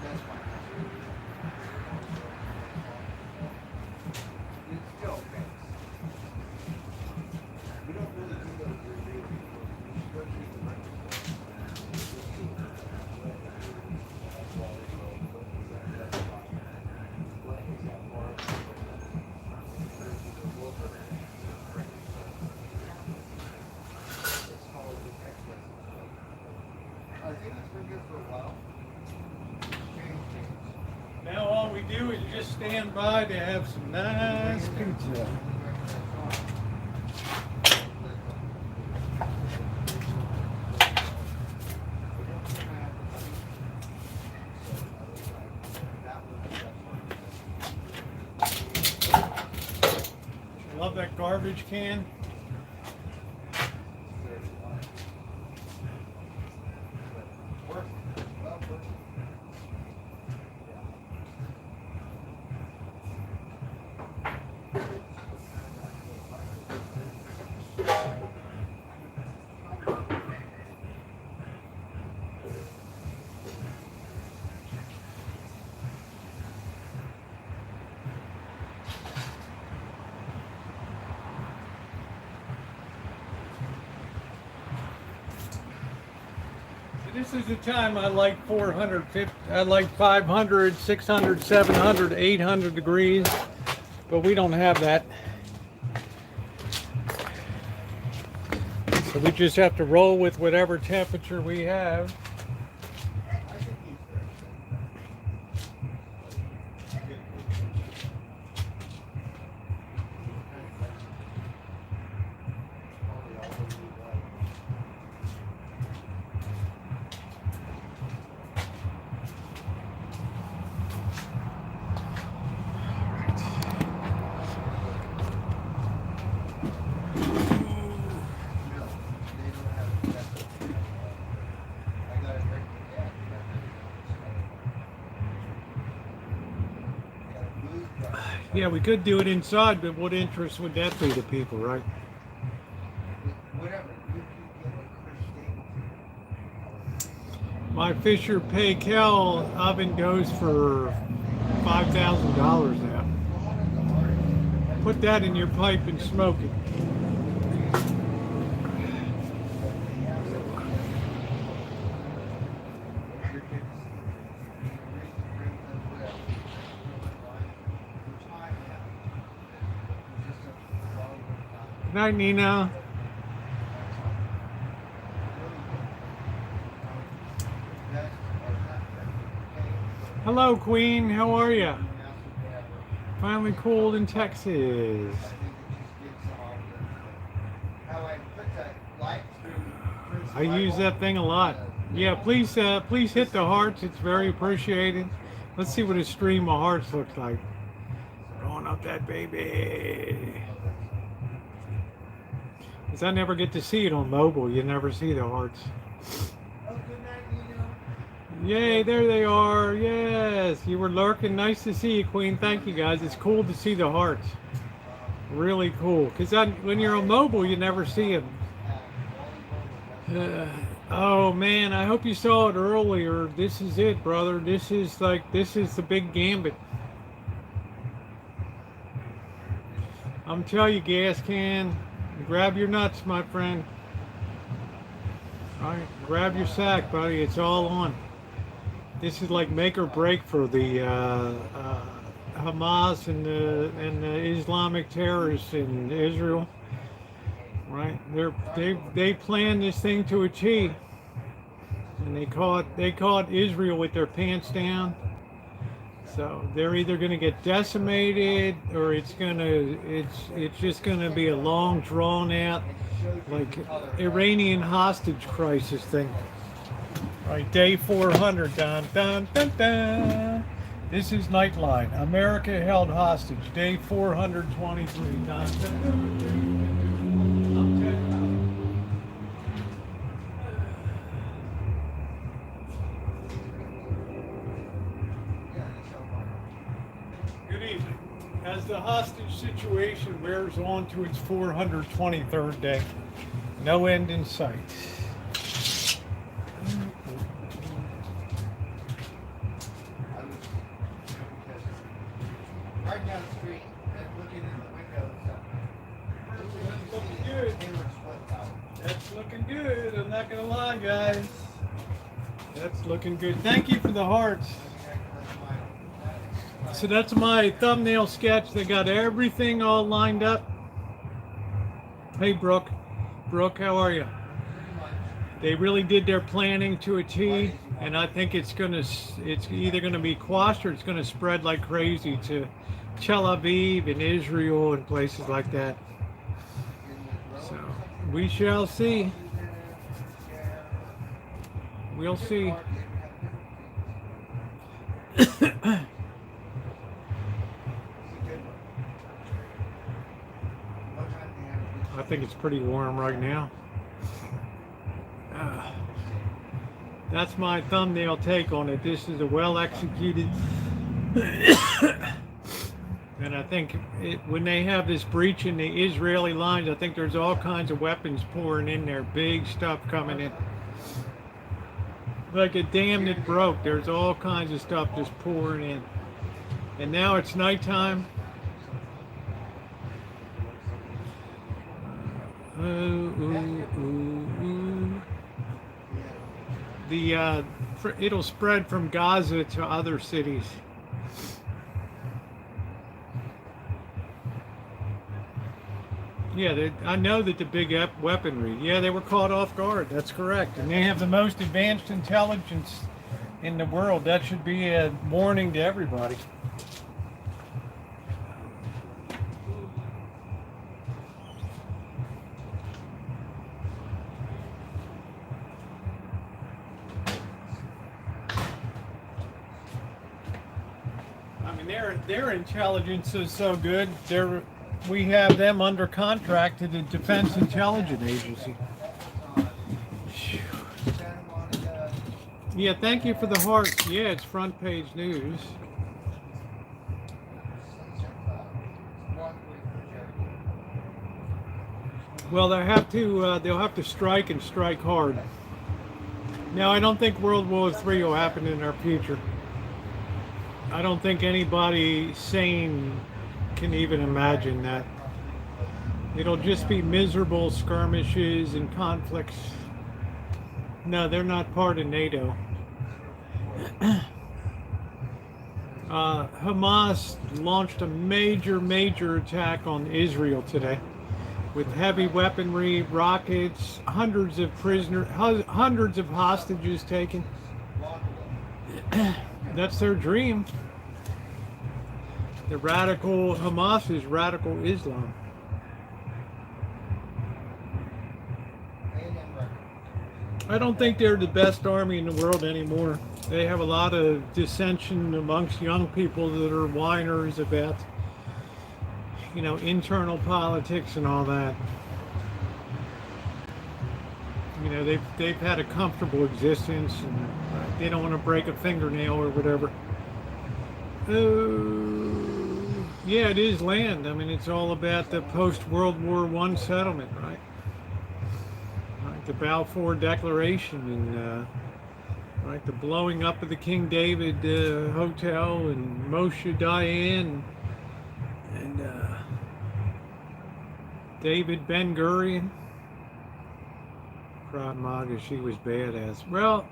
That's why. think it's been good for a while. Now all we do is just stand by to have some nice pizza. Love that garbage can. This is the time I like 450, I like 500, 600, 700, 800 degrees, but we don't have that. So we just have to roll with whatever temperature we have. Yeah, we could do it inside, but what interest would that be to people, right? My Fisher Paykel oven goes for $5,000 now. Put that in your pipe and smoke it. Good night, Nina. Hello, Queen. How are you? Finally cooled in Texas. I use that thing a lot. Yeah, please hit the hearts. It's very appreciated. Let's see what a stream of hearts looks like. Going up that baby. Because I never get to see it on mobile. You never see the hearts. Yay, there they are. Yes, you were lurking. Nice to see you, Queen. Thank you, guys. It's cool to see the hearts. Really cool. Because when you're on mobile, you never see them. Oh, man, I hope you saw it earlier. This is it, brother. This is the big gambit. I'm telling you, gas can. Grab your nuts, my friend. All right, grab your sack, buddy. It's all on. This is like make or break for the Hamas and the Islamic terrorists in Israel. Right? They planned this thing to a T, and they caught Israel with their pants down. So they're either going to get decimated, or it's just going to be a long, drawn out, like Iranian hostage crisis thing. Right, day 400. Dun dun dun dun. This is Nightline. America held hostage. Day 423. Dun, dun, dun, dun. Good evening. As the hostage situation wears on to its 423rd day, no end in sight. Right down the street, looking in the windows. That's looking good. I'm not gonna lie, guys. That's looking good. Thank you for the hearts. So that's my thumbnail sketch. They got everything all lined up. Hey, Brooke. Brooke, how are you? They really did their planning to a T, and I think it's either gonna be quashed or it's gonna spread like crazy to Tel Aviv and Israel and places like that. So we shall see. We'll see. I think it's pretty warm right now. That's my thumbnail take on it. This is a well executed and I think when they have this breach in the Israeli lines, I think there's all kinds of weapons pouring in there, big stuff coming in. Like a dam that broke, there's all kinds of stuff just pouring in. And now it's nighttime. It'll spread from Gaza to other cities. Yeah, I know that the big weaponry. Yeah, they were caught off guard. That's correct. And they have the most advanced intelligence in the world. That should be a warning to everybody. I mean, their intelligence is so good. We have them under contract to the Defense Intelligence Agency. Yeah, thank you for the hearts. Yeah, it's front page news. Well, they'll have to strike and strike hard. Now, I don't think World War III will happen in our future. I don't think anybody sane can even imagine that. It'll just be miserable skirmishes and conflicts. No, they're not part of NATO. Hamas launched a major attack on Israel today with heavy weaponry, rockets, hundreds of prisoners, hundreds of hostages taken. That's their dream. The radical Hamas is radical Islam. I don't think they're the best army in the world anymore. They have a lot of dissension amongst young people that are whiners about, internal politics and all that. They've had a comfortable existence and they don't want to break a fingernail or whatever. Yeah, it is land. I mean, it's all about the post-World War I settlement, right? The Balfour Declaration and the blowing up of the King David Hotel and Moshe Dayan and David Ben Gurion. Krav Maga, she was badass. Well,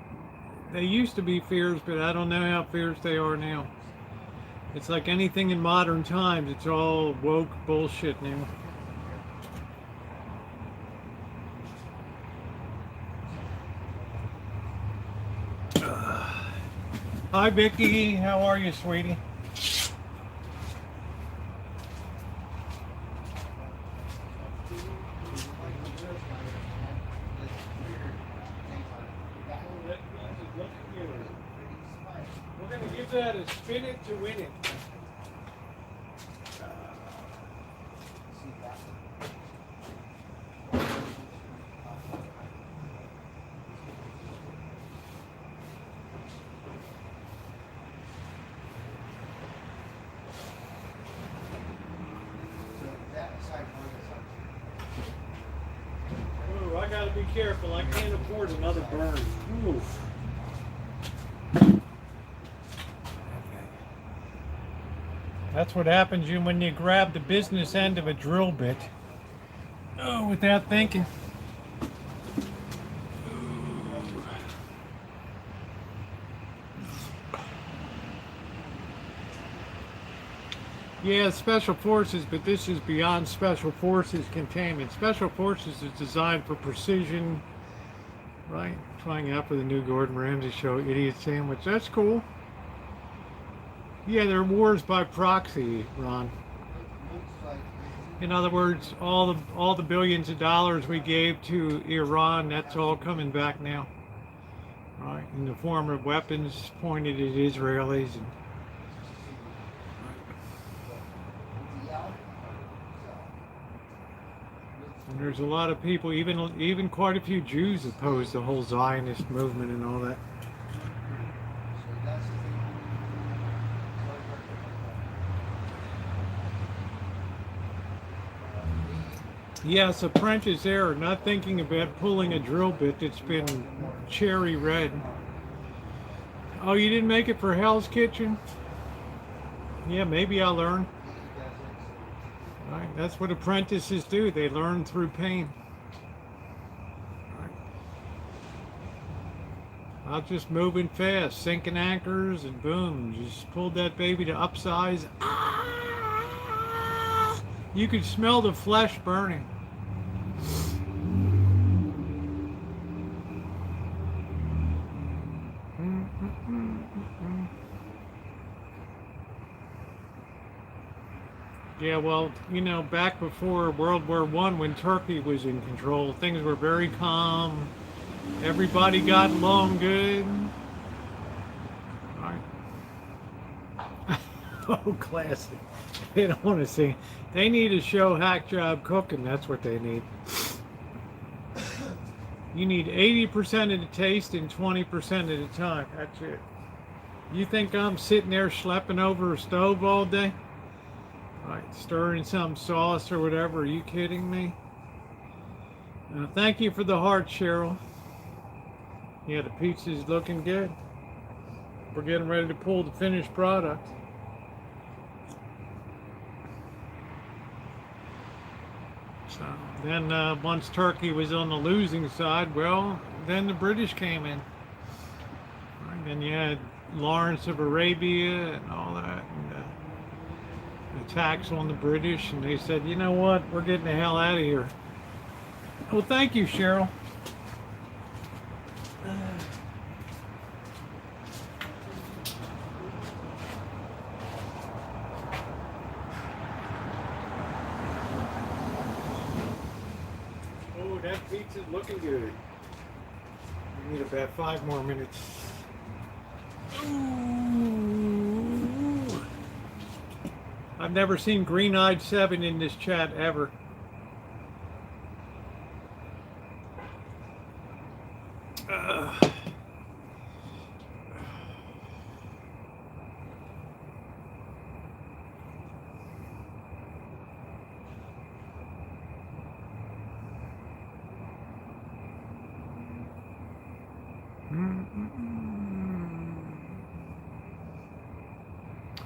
they used to be fierce, but I don't know how fierce they are now. It's like anything in modern times, it's all woke bullshit now. Hi Vicky, how are you, sweetie? We're going to give that a spin it to win it. Ooh, I gotta be careful. I can't afford another burn. Ooh. That's what happens when you grab the business end of a drill bit. Oh, without thinking. Yeah, special forces, but this is beyond special forces containment. Special forces is designed for precision Right, trying out for the new Gordon Ramsay show, Idiot Sandwich. That's cool. Yeah, they're wars by proxy, Ron. In other words, all the billions of dollars we gave to Iran, that's all coming back now. Right, in the form of weapons pointed at Israelis. And there's a lot of people, even quite a few Jews oppose the whole Zionist movement and all that. Yes, apprentice error, not thinking about pulling a drill bit that's been cherry red. Oh, you didn't make it for Hell's Kitchen? Yeah, maybe I'll learn. Right, that's what apprentices do. They learn through pain. Right. I was just moving fast, sinking anchors, and boom, just pulled that baby to upsize. Ah! You could smell the flesh burning. Yeah, well, you know, back before World War I, when Turkey was in control, things were very calm. Everybody got along good. All right. Oh, classic. They don't want to see. They need to show hack job cooking. That's what they need. You need 80% of the taste and 20% of the time. That's it. You think I'm sitting there schlepping over a stove all day? Right, stirring some sauce or whatever. Are you kidding me? Thank you for the heart, Cheryl. Yeah, the pizza's looking good. We're getting ready to pull the finished product. So then once Turkey was on the losing side, well, then the British came in. Right, then you had Lawrence of Arabia and all that. And, attacks on the British, and they said, you know what, we're getting the hell out of here. Well, thank you, Cheryl. Oh, that pizza's looking good. We need about 5 more minutes. Ooh. I've never seen Green-Eyed 7 in this chat ever.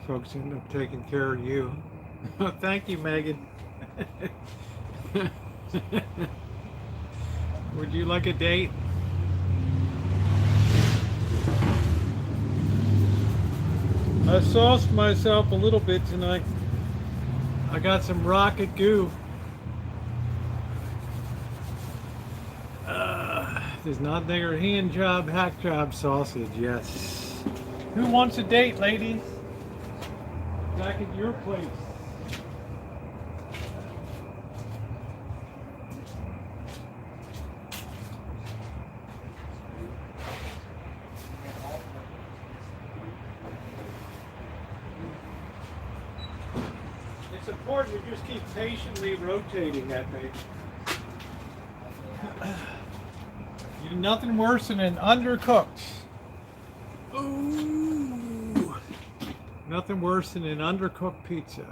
Folks end up taking care of you. Thank you, Megan. Would you like a date? I sauced myself a little bit tonight. I got some rocket goo. There's not there hand job, hack job sausage, yes. Who wants a date, ladies? Back at your place. It's important to just keep patiently rotating that baby. You're nothing worse than an undercooked. Ooh. Nothing worse than an undercooked pizza.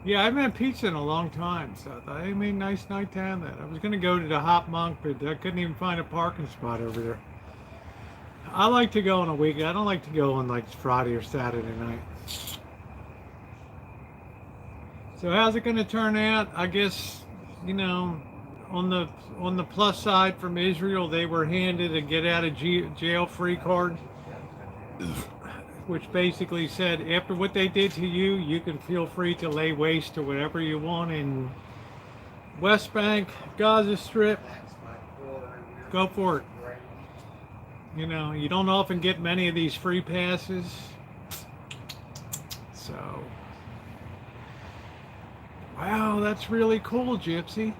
Yeah, I haven't had pizza in a long time, so I thought, hey, made a nice night down there. I was going to go to the Hop Monk, but I couldn't even find a parking spot over there. I like to go on a weekend. I don't like to go on like Friday or Saturday night. So how's it going to turn out? I guess, you know, on the plus side from Israel, they were handed a get out of jail free card, which basically said after what they did to you, you can feel free to lay waste to whatever you want in West Bank, Gaza Strip, That's my quarter. go for it. You know, you don't often get many of these free passes. So, wow, that's really cool, Gypsy.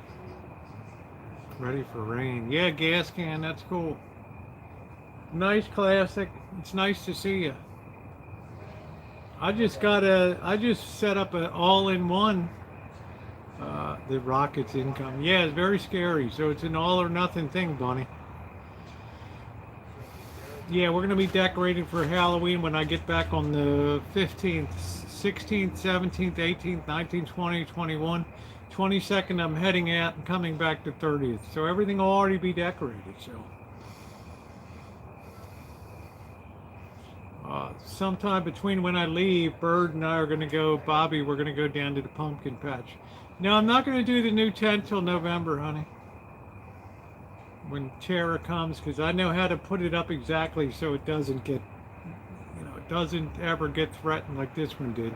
Ready for rain. Yeah, gas can, that's cool. Nice classic. It's nice to see you. I just set up an all-in-one. The Rockets income. Yeah, it's very scary. So it's an all or nothing thing, Bunny. Yeah, we're going to be decorating for Halloween when I get back on the 15th, 16th, 17th, 18th, 19th, 20th, 21st. 22nd, I'm heading out and coming back to 30th. So everything will already be decorated. So sometime between when I leave, Bird and I are going to go, Bobby, we're going to go down to the pumpkin patch. No, I'm not going to do the new tent till November, honey. When Tara comes, because I know how to put it up exactly so it doesn't get, you know, it doesn't ever get threatened like this one did.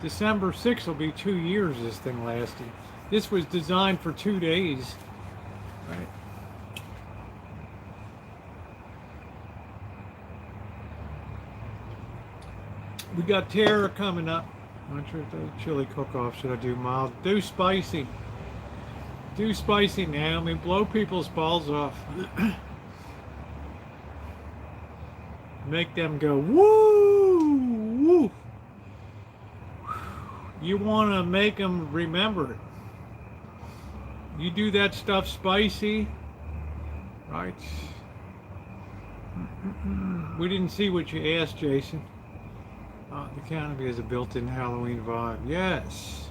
December 6th will be 2 years this thing lasted. This was designed for 2 days. Right. We got Tara coming up. I'm not sure if the chili cook-off. Should I do mild? Do spicy. Do spicy, Naomi. Blow people's balls off. Make them go, woo! Woo! You want to make them remember it. You do that stuff spicy, right? We didn't see what you asked, Jason. The canopy has a built-in Halloween vibe. Yes.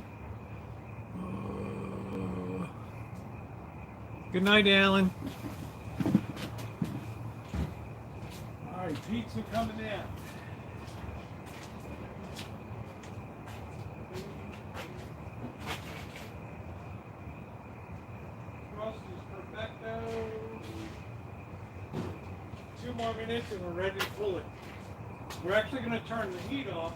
Good night, Alan. All right, pizza coming in. Crust is perfecto. 2 more minutes and we're ready to pull it. We're actually going to turn the heat off.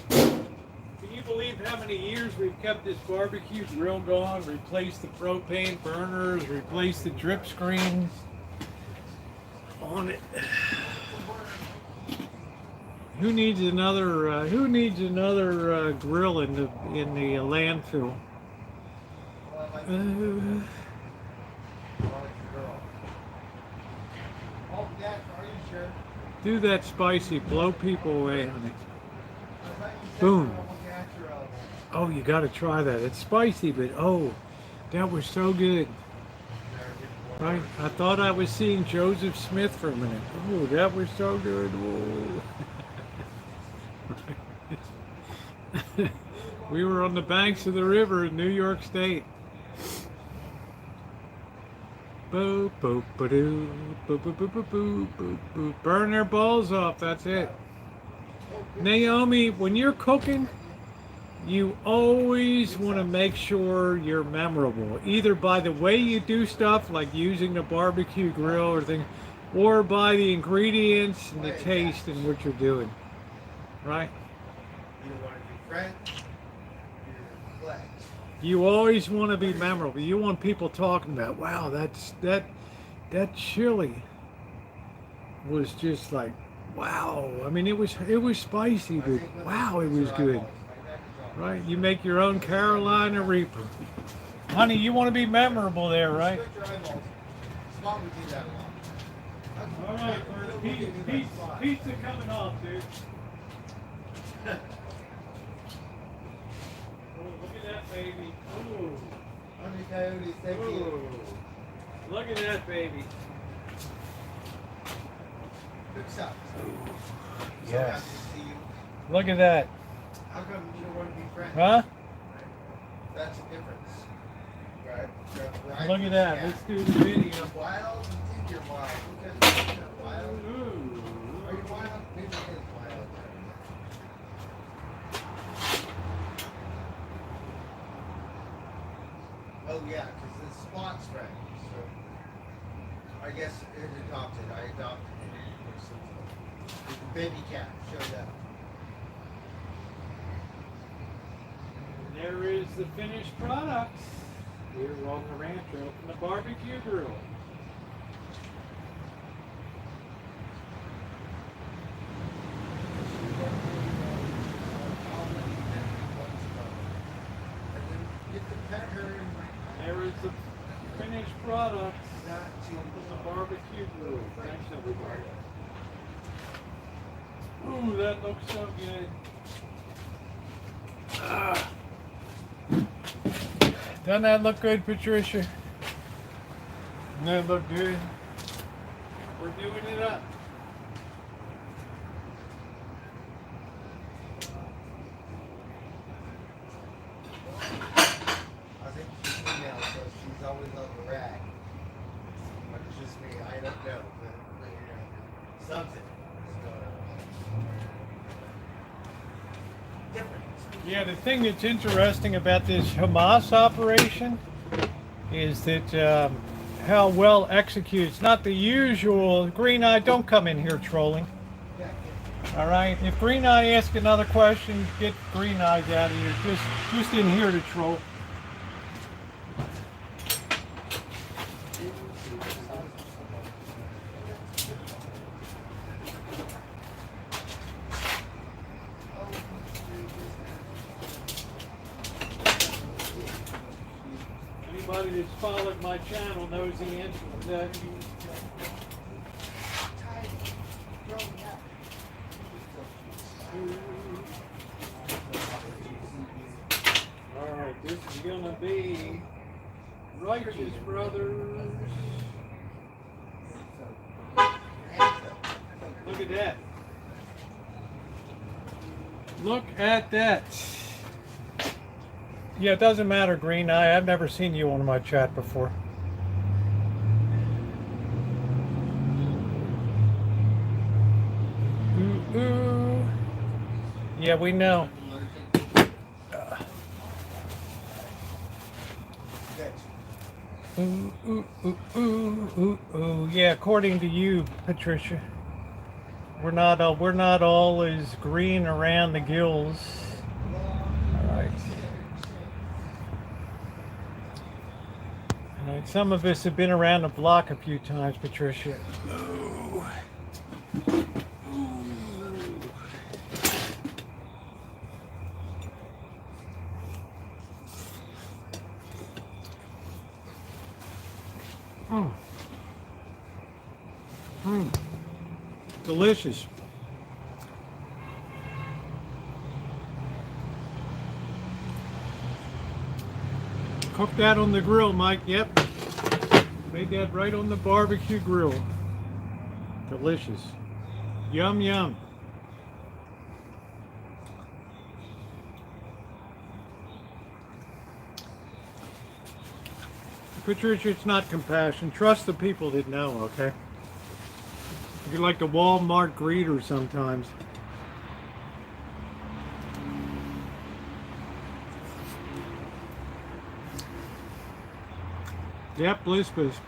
Can you believe how many years we've kept this barbecue grill going? Replaced the propane burners, replaced the drip screens on it. Who needs another grill in the landfill? Do that spicy, blow people away, honey. Boom. Oh, you got to try that. It's spicy, but oh, that was so good. Right? I thought I was seeing Joseph Smith for a minute. Oh, that was so good. Oh. We were on the banks of the river in New York State. Boop, boop, ba-doo, boop, boop, boop, boop, boop, boop, boop. Burn their balls off, that's it. Naomi, when you're cooking, you always want to make sure you're memorable, either by the way you do stuff, like using the barbecue grill or thing, or by the ingredients and the taste and what you're doing, right? You want to be French, you're black. You always want to be memorable. You want people talking about, wow, that chili was just like, wow. I mean, it was spicy, but wow, it was good. Right? You make your own Carolina Reaper. Honey, you want to be memorable there, right? Scott would do that a lot. All right, pizza coming off, dude. Look at that baby. Ooh. Honey Coyote, thank you. Look at that baby. Good stuff. Yes. Look at that. How come you don't want to be friends? Huh? That's a difference. Right? Look at that. Let's do the video. Wild? You think you're wild. Because you're wild. Ooh. Are you wild? Maybe it is wild. Oh yeah, because the spot's right. So I guess it adopted. I adopted it. The baby cat showed up. There is the finished products here on the Rancho from the barbecue grill. There is the finished products from the barbecue grill. Thanks everybody. Ooh, that looks so good. Doesn't that look good, Patricia? Doesn't that look good? We're doing it up. I think she's female, so she's always on the rag. But it's just me, I don't know. But you know, something is going on. Different. Yeah, the thing that's interesting about this Hamas operation is that how well executed. It's not the usual green eye. Don't come in here trolling. All right. If Green Eye asks another question, get Green Eyes out of here. Just in here to troll. Anybody that's followed my channel knows the answer to that. Alright, this is gonna be Righteous Brothers. Look at that. Look at that. Yeah, it doesn't matter, Green Eye. I've never seen you on my chat before. Ooh, ooh. Yeah, we know. Ooh, ooh, ooh, ooh, ooh, ooh. Yeah, according to you, Patricia, we're not all as green around the gills. All right. All right. Some of us have been around the block a few times, Patricia. Ooh. Mm. Mm. Delicious. Cook that on the grill, Mike. Yep. Made that right on the barbecue grill. Delicious. Yum, yum. Patricia, it's not compassion. Trust the people that know, okay? You're like the Walmart greeter sometimes. Yep, Lisbeth.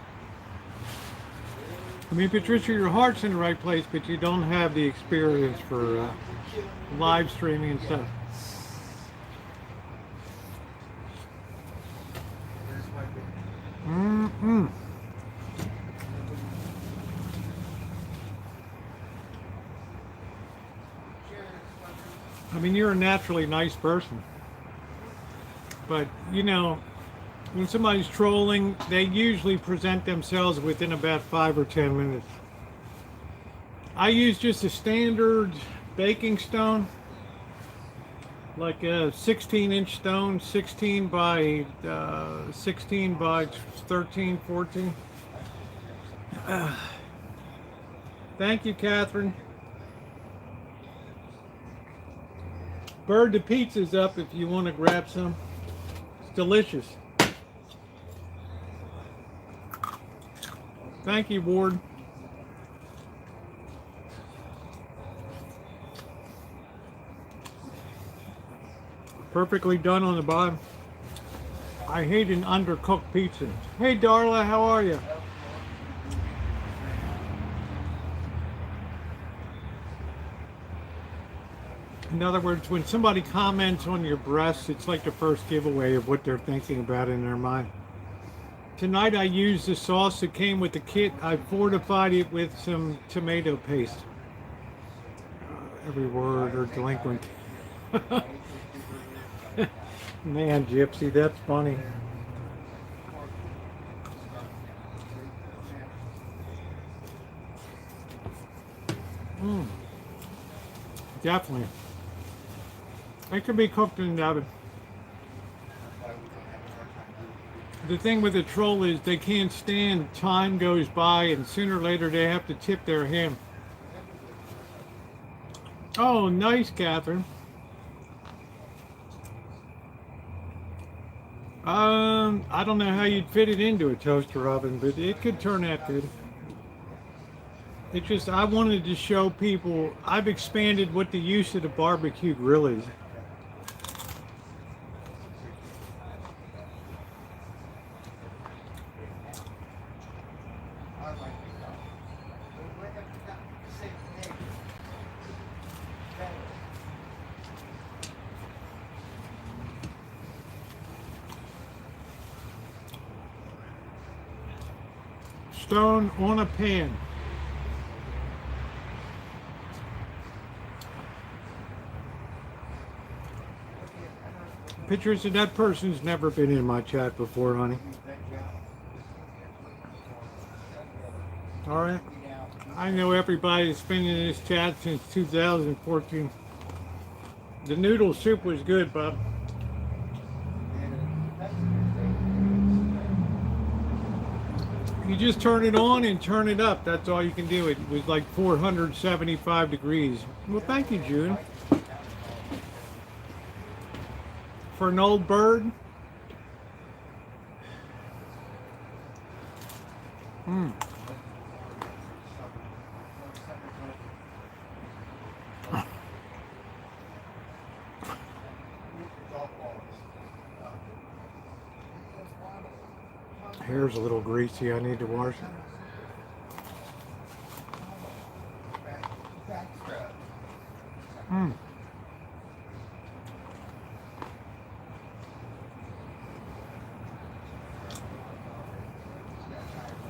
I mean, Patricia, your heart's in the right place, but you don't have the experience for live streaming and stuff. Mm-mm. I mean, you're a naturally nice person. But, you know, when somebody's trolling, they usually present themselves within about 5 or 10 minutes. I use just a standard baking stone, like a 16-inch stone, 16 by 13, 14. Thank you, Catherine. Bird the pizza's up if you want to grab some. It's delicious. Thank you, Ward. Perfectly done on the bottom. I hate an undercooked pizza. Hey, Darla, how are you? In other words, when somebody comments on your breasts, it's like the first giveaway of what they're thinking about in their mind. Tonight I used the sauce that came with the kit. I fortified it with some tomato paste. Every word or delinquent. Man, Gypsy, that's funny. Definitely. It can be cooked in the oven. The thing with a troll is they can't stand time goes by and sooner or later they have to tip their hand. Oh, nice, Catherine. I don't know how you'd fit it into a toaster oven, but it could turn out good. It's just, I wanted to show people, I've expanded what the use of the barbecue grill is. Stone on a pan. Pictures of that person's never been in my chat before, honey. All right. I know everybody that's been in this chat since 2014. The noodle soup was good, Bob. You just turn it on and turn it up. That's all you can do. It was like 475 degrees. Well, thank you, June. For an old bird. Hair's a little greasy. I need to wash it.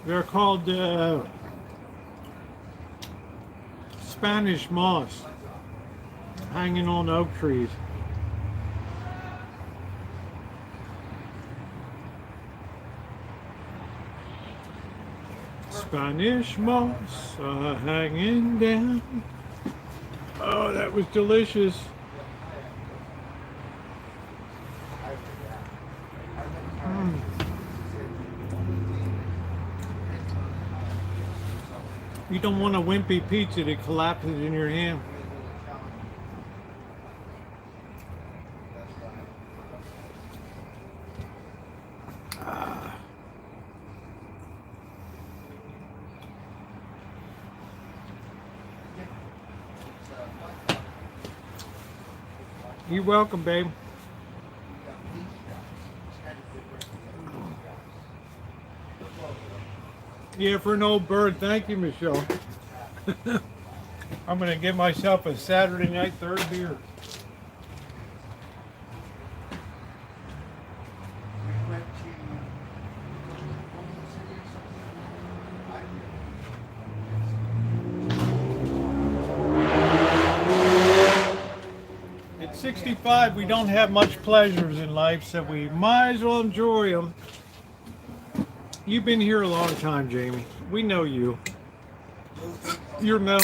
They're called Spanish moss, hanging on oak trees. Spanish moss hanging down. Oh, that was delicious. You don't want a wimpy pizza that collapses in your hand. You're welcome, babe. Yeah, for an old bird. Thank you, Michelle. I'm going to give myself a Saturday night third beer. At 65, we don't have much pleasures in life, so we might as well enjoy them. You've been here a long time, Jamie. We know you. You're known.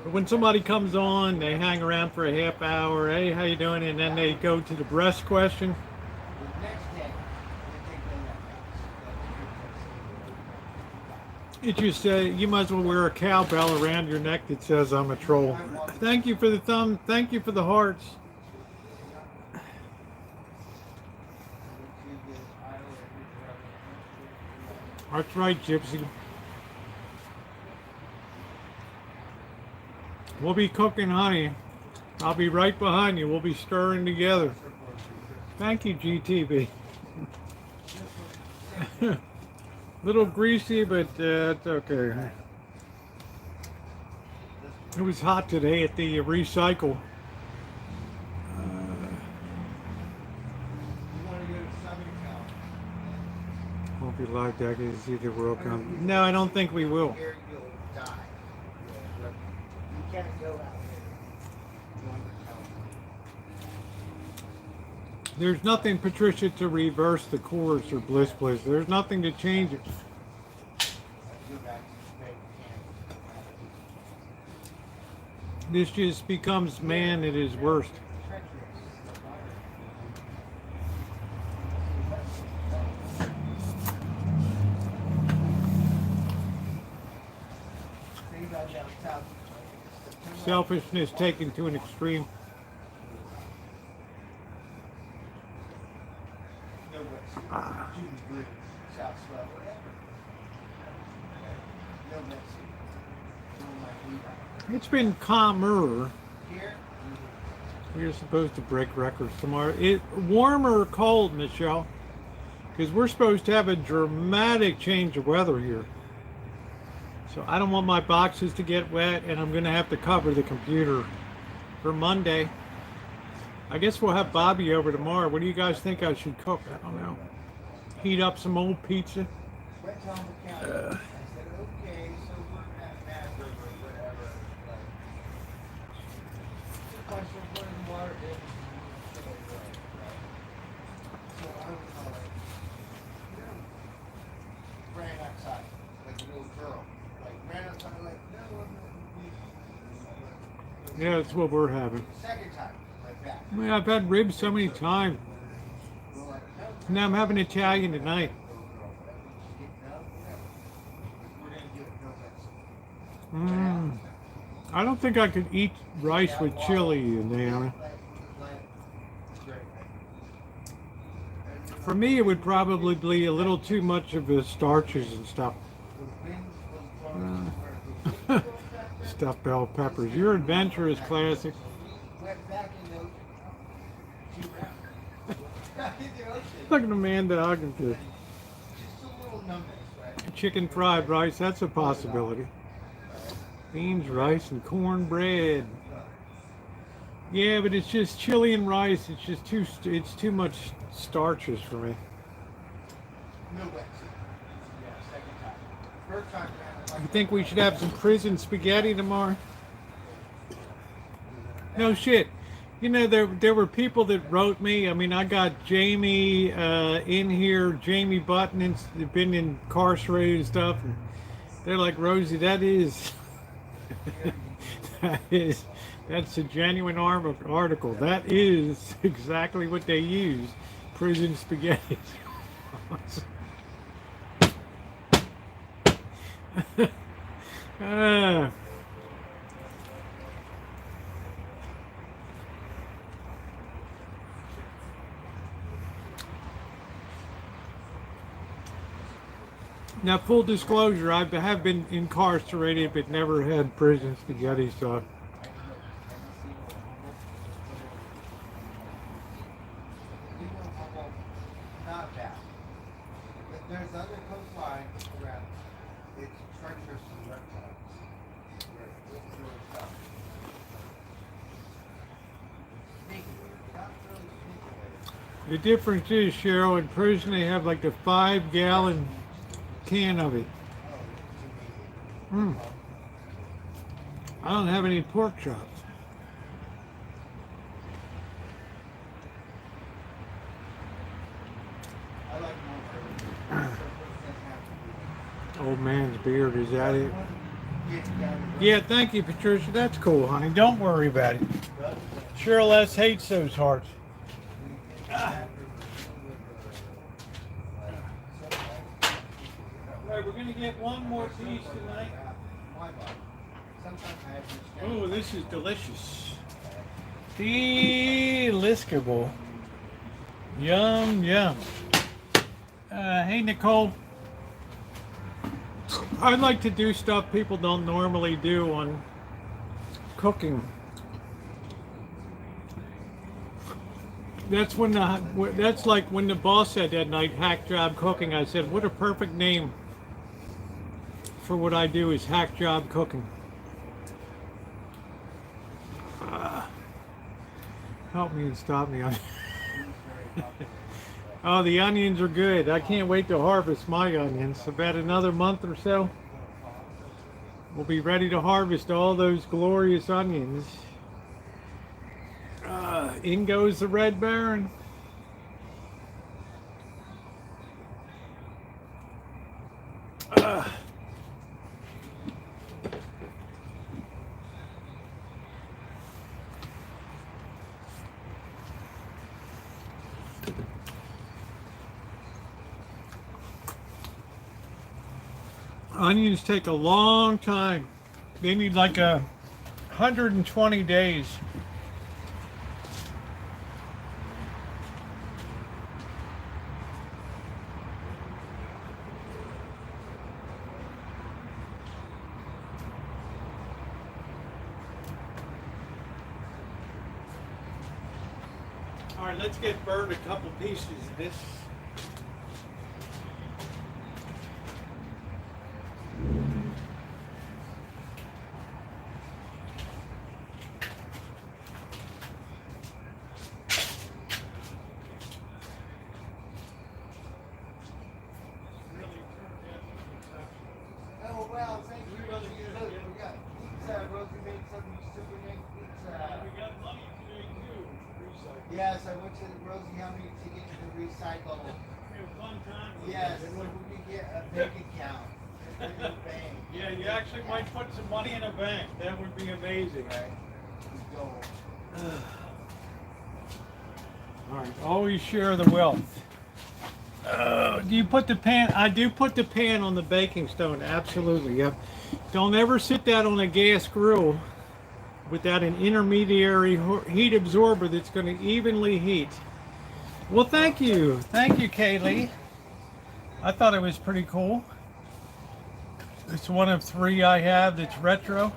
But when somebody comes on, they hang around for a half hour. Hey, how you doing? And then they go to the breast question. It just you might as well wear a cowbell around your neck that says I'm a troll. Thank you for the thumb. Thank you for the hearts. That's right, Gypsy. We'll be cooking, honey. I'll be right behind you. We'll be stirring together. Thank you, GTV. Little greasy, but it's okay. It was hot today at the recycle. You want to go to Southern Cal? Won't be live deck to see the World Cup. No, I don't think we will. Here you'll die. You can't go out there. There's nothing, Patricia, to reverse the course or bliss. There's nothing to change it. This just becomes man at his worst. Selfishness taken to an extreme. It's been calmer. We're supposed to break records tomorrow. Warmer or cold, Michelle? Because we're supposed to have a dramatic change of weather here. So I don't want my boxes to get wet, and I'm going to have to cover the computer for Monday. I guess we'll have Bobby over tomorrow. What do you guys think I should cook? I don't know. Heat up some old pizza. Yeah, that's what we're having. I mean, I've had ribs so many times. Now I'm having Italian tonight. I don't think I could eat rice with chili in there. For me, it would probably be a little too much of the starches and stuff. Stuffed bell peppers. Your adventure is classic. Look at Amanda Huggins. Chicken fried rice, that's a possibility. Beans, rice, and cornbread. Yeah, but it's just chili and rice. It's just too much starches for me. You think we should have some prison spaghetti tomorrow? No shit. You know, there were people that wrote me. I mean, I got Jamie in here, Jamie Button, and been incarcerated and stuff. And they're like, Rosie, that's a genuine article. That is exactly what they use. Prison spaghetti. Now, full disclosure, I have been incarcerated but never had prison spaghetti, so. Not bad. There's other coastlines around. It's treacherous and reptiles. It's really tough. Sneaky. Not really sneaky. The difference is, Cheryl, in prison they have like a 5-gallon can of it. I don't have any pork chops. Old man's beard, is that it? Yeah, thank you, Patricia. That's cool, honey. Don't worry about it. Cheryl S. hates those hearts. All right, we're going to get one more piece tonight. Oh, this is delicious. Deliscable. Yum, yum. Hey, Nicole. I'd like to do stuff people don't normally do on cooking. That's like when the boss said that night, hack job cooking. I said, what a perfect name for what I do is hack job cooking. Help me and stop me. Oh, the onions are good. I can't wait to harvest my onions. About another month or so, we'll be ready to harvest all those glorious onions. In goes the Red Baron. Onions take a long time. They need like 120 days. All right, let's get burned a couple pieces of this. Oh, well, thank you, Rosie. Look, we got pizza. Rosie made something super big pizza. We got money today too. Recycle. Yes, I went to Rosie helped me to get to the recycle. We have fun time. Yes, and when we get a bank account. A bank. Yeah, you actually might put some money in a bank. That would be amazing. Right. We go. All right, always share the wealth. Do you put the pan? I do put the pan on the baking stone. Absolutely, yep. Don't ever sit that on a gas grill without an intermediary heat absorber that's going to evenly heat. Well, thank you, Kaylee. I thought it was pretty cool. It's one of 3 I have that's retro.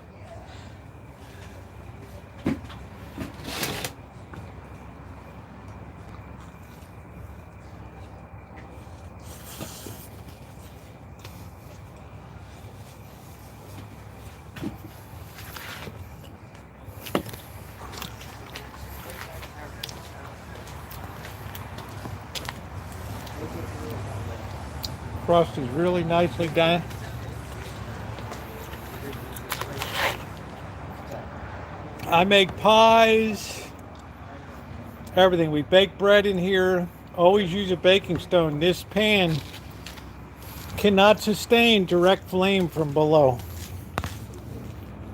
Crust is really nicely done. I make pies, everything. We bake bread in here. Always use a baking stone. This pan cannot sustain direct flame from below.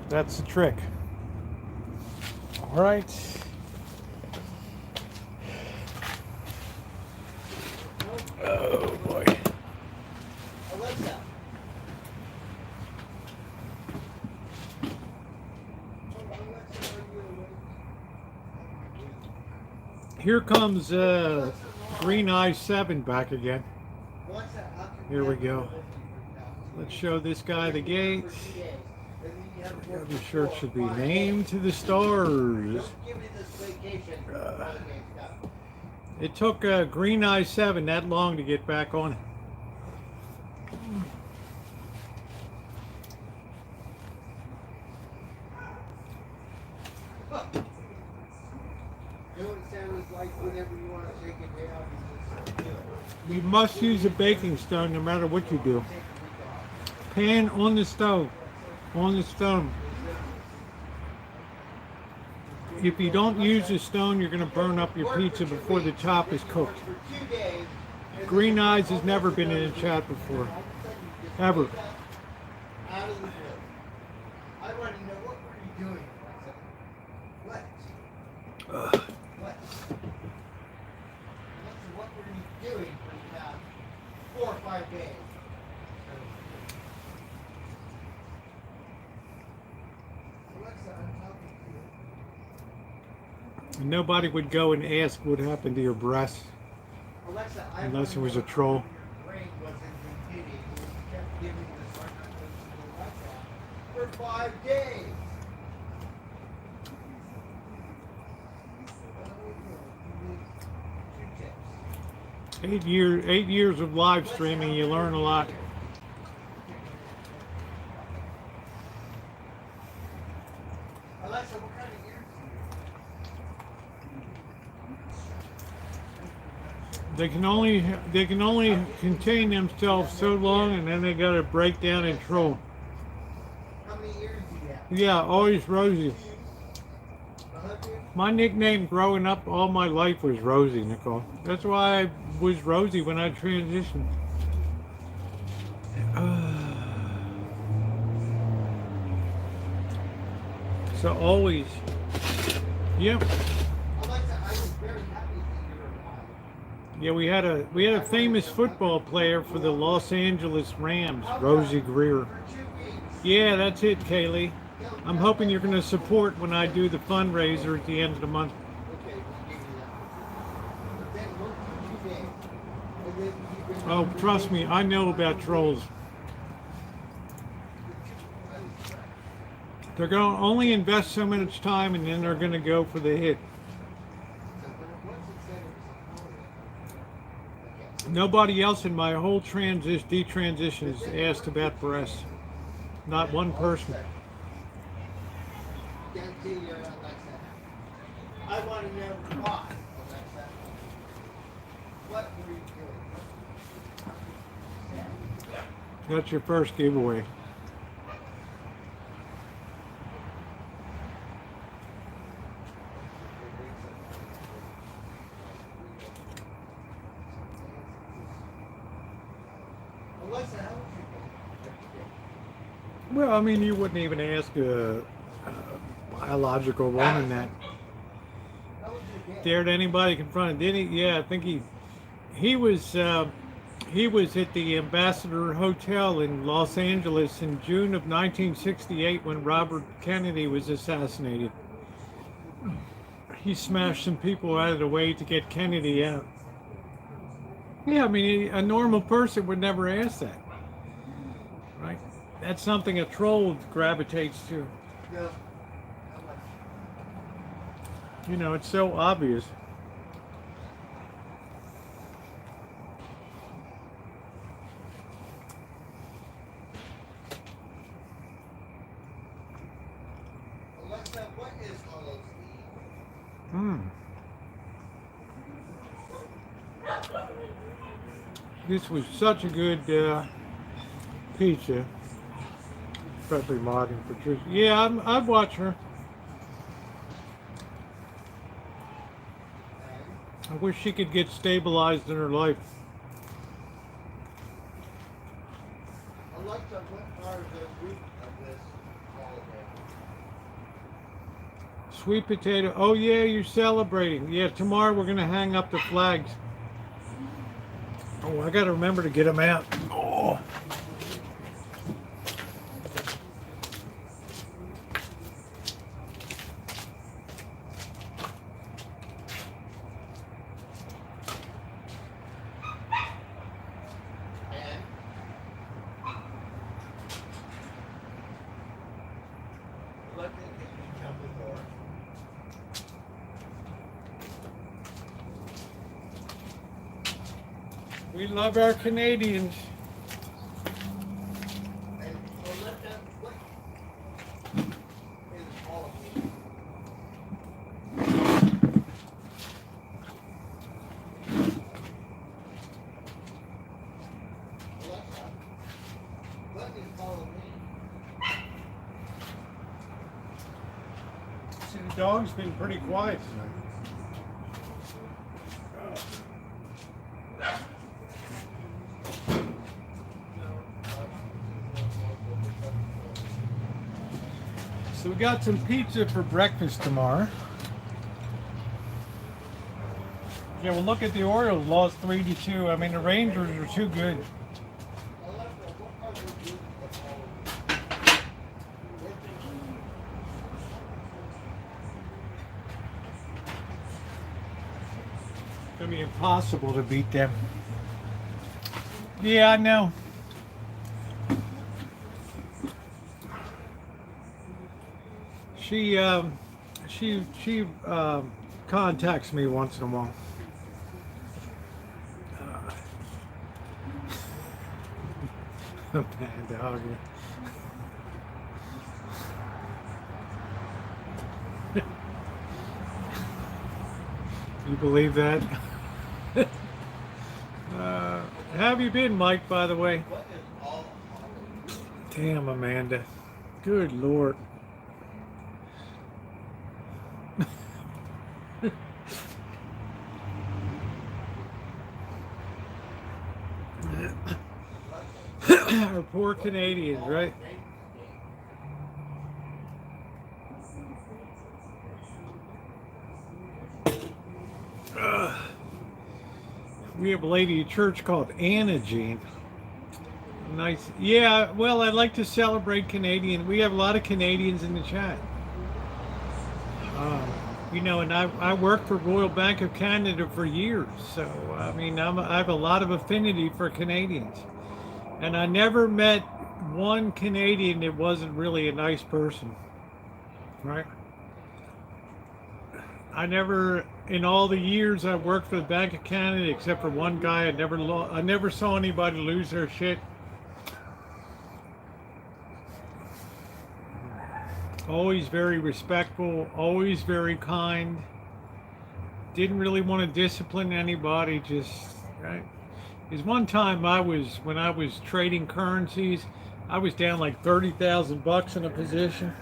That's the trick. All right. Oh boy. Alexa. Here comes Green Eye 7 back again. Here we go. Let's show this guy the gates. The shirt should be named to the stars. It took Green Eye 7 that long to get back on it. You must use a baking stone no matter what you do. Pan on the stove. On the stone. If you don't use a stone, you're going to burn up your pizza before the top is cooked. Green Eyes has never been in a chat before. Ever. I want to know what were you doing? What? What? What were you doing for about 4 or 5 days? Alexa, I'm talking to you. Nobody would go and ask what happened to your breasts Alexa, unless it was a troll. Your brain wasn't computing. You kept giving this WhatsApp for 5 days. Two tips. 8 years of live streaming, you learn a lot. Alexa, what kind of ears do you They can only contain themselves so long, and then they got to break down and troll. How many ears do you have? Yeah, always Rosie. Uh-huh. My nickname growing up all my life was Rosie, Nicole. That's why I was Rosie when I transitioned. So always. Yep. Alexa, I was very happy that you were alive. Yeah, we had a famous football player for the Los Angeles Rams, Rosie Greer. For 2 weeks. Yeah, that's it, Kaylee. I'm hoping you're going to support when I do the fundraiser at the end of the month. Okay, we'll give you that. But then we'll keep you there. And then you bring Oh, trust me, I know about trolls. They're going to only invest so much time, and then they're going to go for the hit. Nobody else in my whole detransition has asked about breasts. Not one person. Guarantee you, Alexa. I want to know why, Alexa. What were you doing? That's your first giveaway. Alexa, how would you Well, I mean, you wouldn't even ask a biological woman that. How would you get? Dared anybody confront him? Did he? Yeah, I think he was at the Ambassador Hotel in Los Angeles in June of 1968 when Robert Kennedy was assassinated. He smashed some people out of the way to get Kennedy out. Yeah, I mean, a normal person would never ask that, right? That's something a troll gravitates to. No. You know, it's so obvious. Alexa, what is Hollow Steve? This was such a good pizza. Especially Martin Patricia. Yeah, I'd watch her. I wish she could get stabilized in her life. Alexa, what are the root of this holiday? Sweet potato. Oh yeah, you're celebrating. Yeah, tomorrow we're gonna hang up the flags. Oh, I gotta remember to get them out. Oh. And let me get you jump the door. We love our Canadians. And Alexa, what is all of these? Alexa, what is all of me? See, the dog's been pretty quiet tonight. So we got some pizza for breakfast tomorrow. Yeah, well look at the Orioles, lost 3-2. I mean the Rangers are too good. Alexa, what are the roots of all of It's gonna be impossible to beat them. Yeah, I know. She contacts me once in a while. Bad dog. You believe that? How have you been, Mike, by the way? What is all Damn, Amanda. Good Lord. Our poor Canadians, right? We have a lady at church called Anna Jean. Nice. Yeah, well, I'd like to celebrate Canadian. We have a lot of Canadians in the chat. You know, and I worked for Royal Bank of Canada for years. So, I mean, I have a lot of affinity for Canadians. And I never met one Canadian that wasn't really a nice person. Right? I never, in all the years I worked for the Bank of Canada, except for one guy, I never saw anybody lose their shit. Always very respectful, always very kind. Didn't really want to discipline anybody, just, right? Because one time when I was trading currencies, I was down like 30,000 bucks in a position.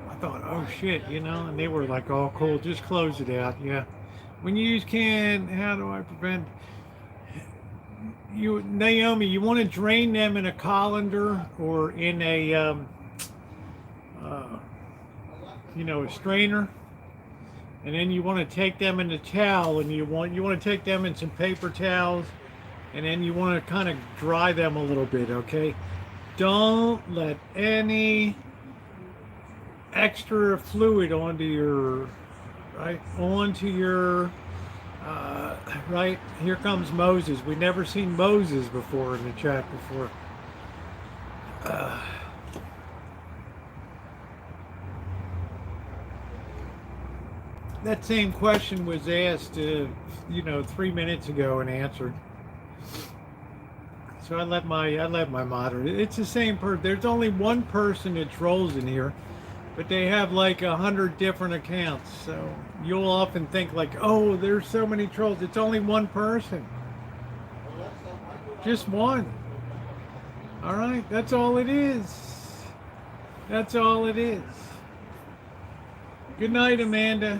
I thought, oh shit, you know, and they were like, all cool, just close it out, yeah. When you use how do I prevent, Naomi, you want to drain them in a colander or in a, you know, a strainer, and then you want to take them in a towel, and you want to take them in some paper towels, and then you want to kind of dry them a little bit, okay? Don't let any extra fluid onto your, right, right, here comes Moses. We've never seen Moses before in the chat before. That same question was asked, you know, 3 minutes ago and answered. So I let my moderator. It's the same person. There's only one person that trolls in here, but they have like 100 different accounts. So you'll often think like, oh, there's so many trolls. It's only one person. Just one. All right, that's all it is. That's all it is. Good night, Amanda.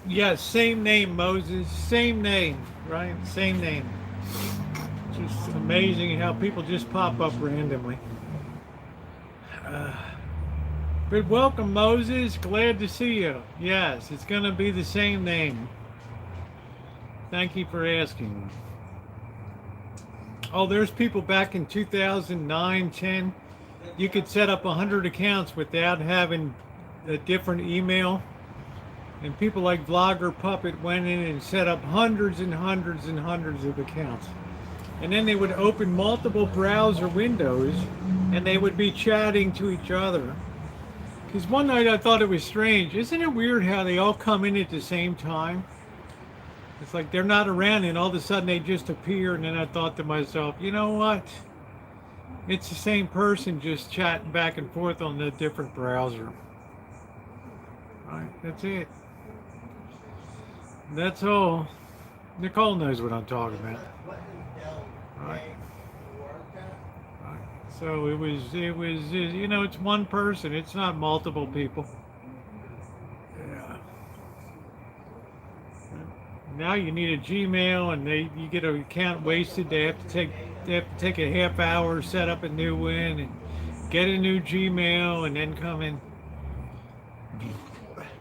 Yes, same name, Moses. Same name, right? Same name. Just amazing how people just pop up randomly. But welcome, Moses. Glad to see you. Yes, it's going to be the same name. Thank you for asking. Oh, there's people back in 2009, 10. You could set up 100 accounts without having a different email. And people like Vlogger Puppet went in and set up hundreds and hundreds and hundreds of accounts. And then they would open multiple browser windows and they would be chatting to each other. Because one night I thought it was strange. Isn't it weird how they all come in at the same time? It's like they're not around and all of a sudden they just appear, and then I thought to myself, you know what? It's the same person just chatting back and forth on a different browser. Alright, that's it. That's all. Nicole knows what I'm talking about. Alright. So it was, you know, it's one person. It's not multiple people. Yeah. Now you need a Gmail, and you get an account wasted. They have to take a half hour, set up a new one, and get a new Gmail, and then come in.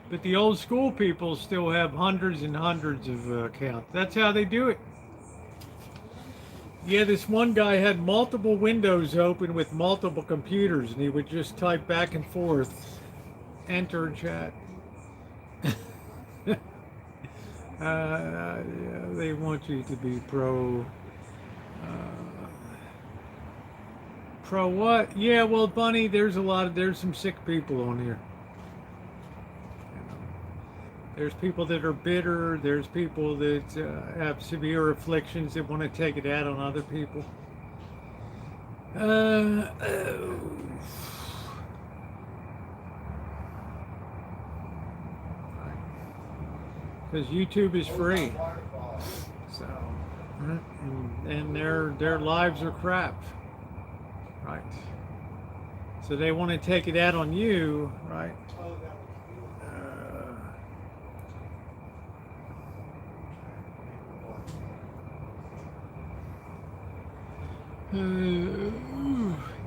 But the old school people still have hundreds and hundreds of accounts. That's how they do it. Yeah, this one guy had multiple windows open with multiple computers, and he would just type back and forth, enter chat. Yeah, they want you to be pro what? Yeah, well, Bunny, there's some sick people on here. There's people that are bitter. There's people that have severe afflictions that want to take it out on other people. because YouTube is free. So, and their lives are crap, right? So they want to take it out on you, right?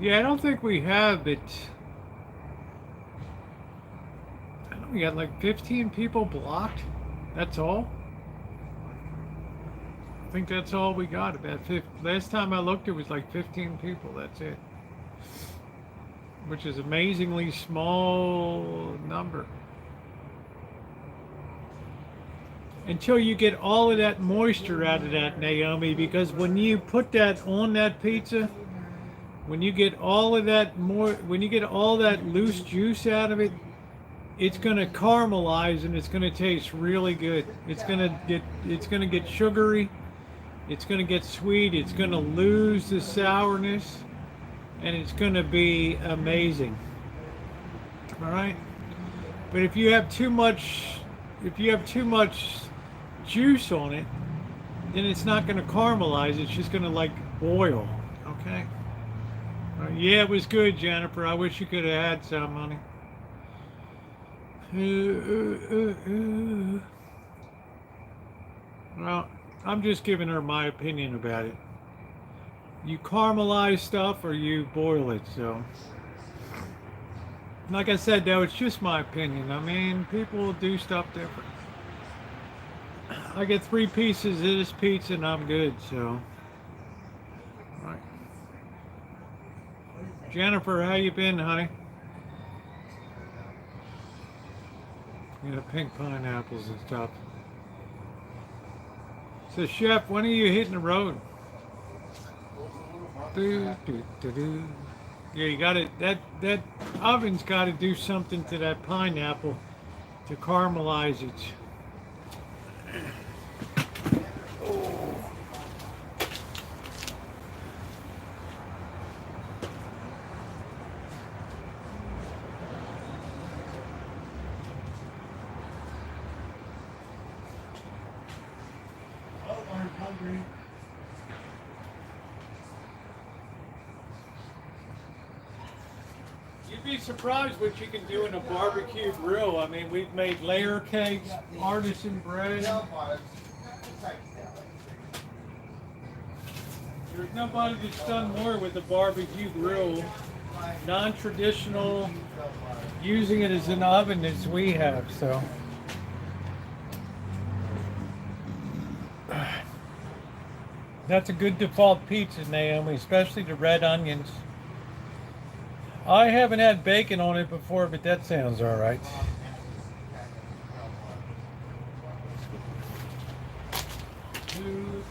Yeah, I don't think we have it. I know we got like 15 people blocked. That's all. I think that's all we got. About 50. Last time I looked, it was like 15 people. That's it. Which is amazingly small number. Until you get all of that moisture out of that, Naomi, because when you put that on that pizza, when you get all of that when you get all that loose juice out of it, it's gonna caramelize and it's gonna taste really good. It's gonna get sugary, it's gonna get sweet, it's gonna lose the sourness, and it's gonna be amazing. All right, but if you have too much juice on it, then it's not going to caramelize. It's just going to like boil. Okay. Yeah, it was good, Jennifer. I wish you could have had some, honey. Well, I'm just giving her my opinion about it. You caramelize stuff or you boil it. So, like I said, though, it's just my opinion. I mean, people do stuff different. I get 3 pieces of this pizza and I'm good, so. All right. Jennifer, how you been, honey? You know, pink pineapples and stuff. So, Chef, when are you hitting the road? Yeah, you got it. That oven's got to do something to that pineapple to caramelize it. You'd be surprised what you can do in a barbecue grill. I mean, we've made layer cakes, artisan bread. There's nobody that's done more with a barbecue grill, non-traditional, using it as an oven as we have, so. That's a good default pizza, Naomi, especially the red onions. I haven't had bacon on it before, but that sounds all right. Ooh.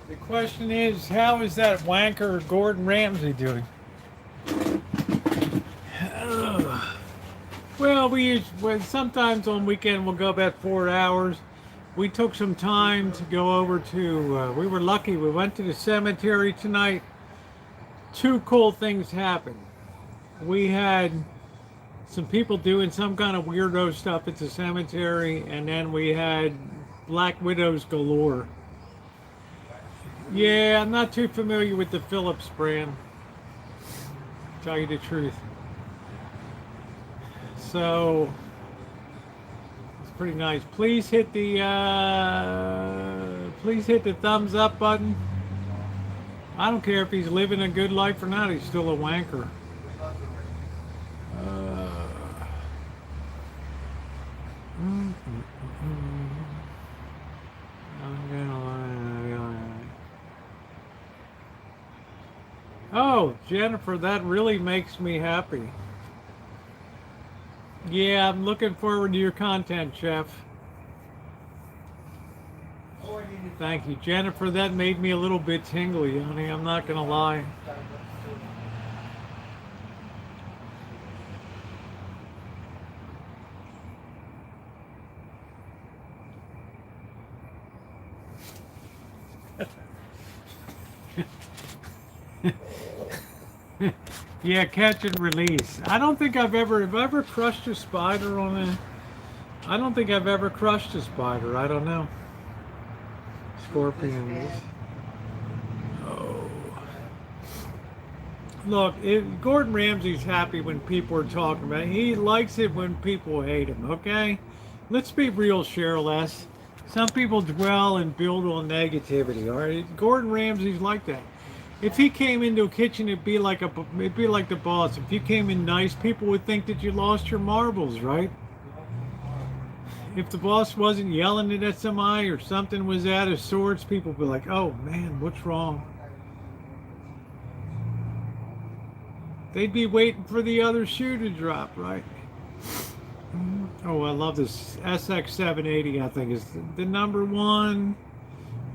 The question is, how is that wanker Gordon Ramsay doing? Well, sometimes on weekend we'll go about 4 hours. We took some time to go over to, we were lucky, we went to the cemetery tonight. 2 cool things happened. We had some people doing some kind of weirdo stuff at the cemetery, and then we had black widows galore. Yeah, I'm not too familiar with the Phillips brand, to tell you the truth. So it's pretty nice. Please hit the thumbs up button. I don't care if he's living a good life or not. He's still a wanker. Mm, mm, mm, mm. I'm gonna lie. Oh, Jennifer, that really makes me happy. Yeah, I'm looking forward to your content, Chef. Thank you, Jennifer. That made me a little bit tingly, honey. I'm not gonna lie. Yeah, catch and release. I don't think have I ever crushed a spider on a. I don't think I've ever crushed a spider. I don't know. Scorpions. Oh. Look, Gordon Ramsay's happy when people are talking about it. He likes it when people hate him, okay? Let's be real, Cheryl S. Some people dwell and build on negativity, all right? Gordon Ramsay's like that. If he came into a kitchen, it'd be like the boss. If you came in nice, people would think that you lost your marbles, right? If the boss wasn't yelling at somebody or something was out of sorts, people would be like, oh man, what's wrong? They'd be waiting for the other shoe to drop, right? Oh, I love this SX780, I think is the number one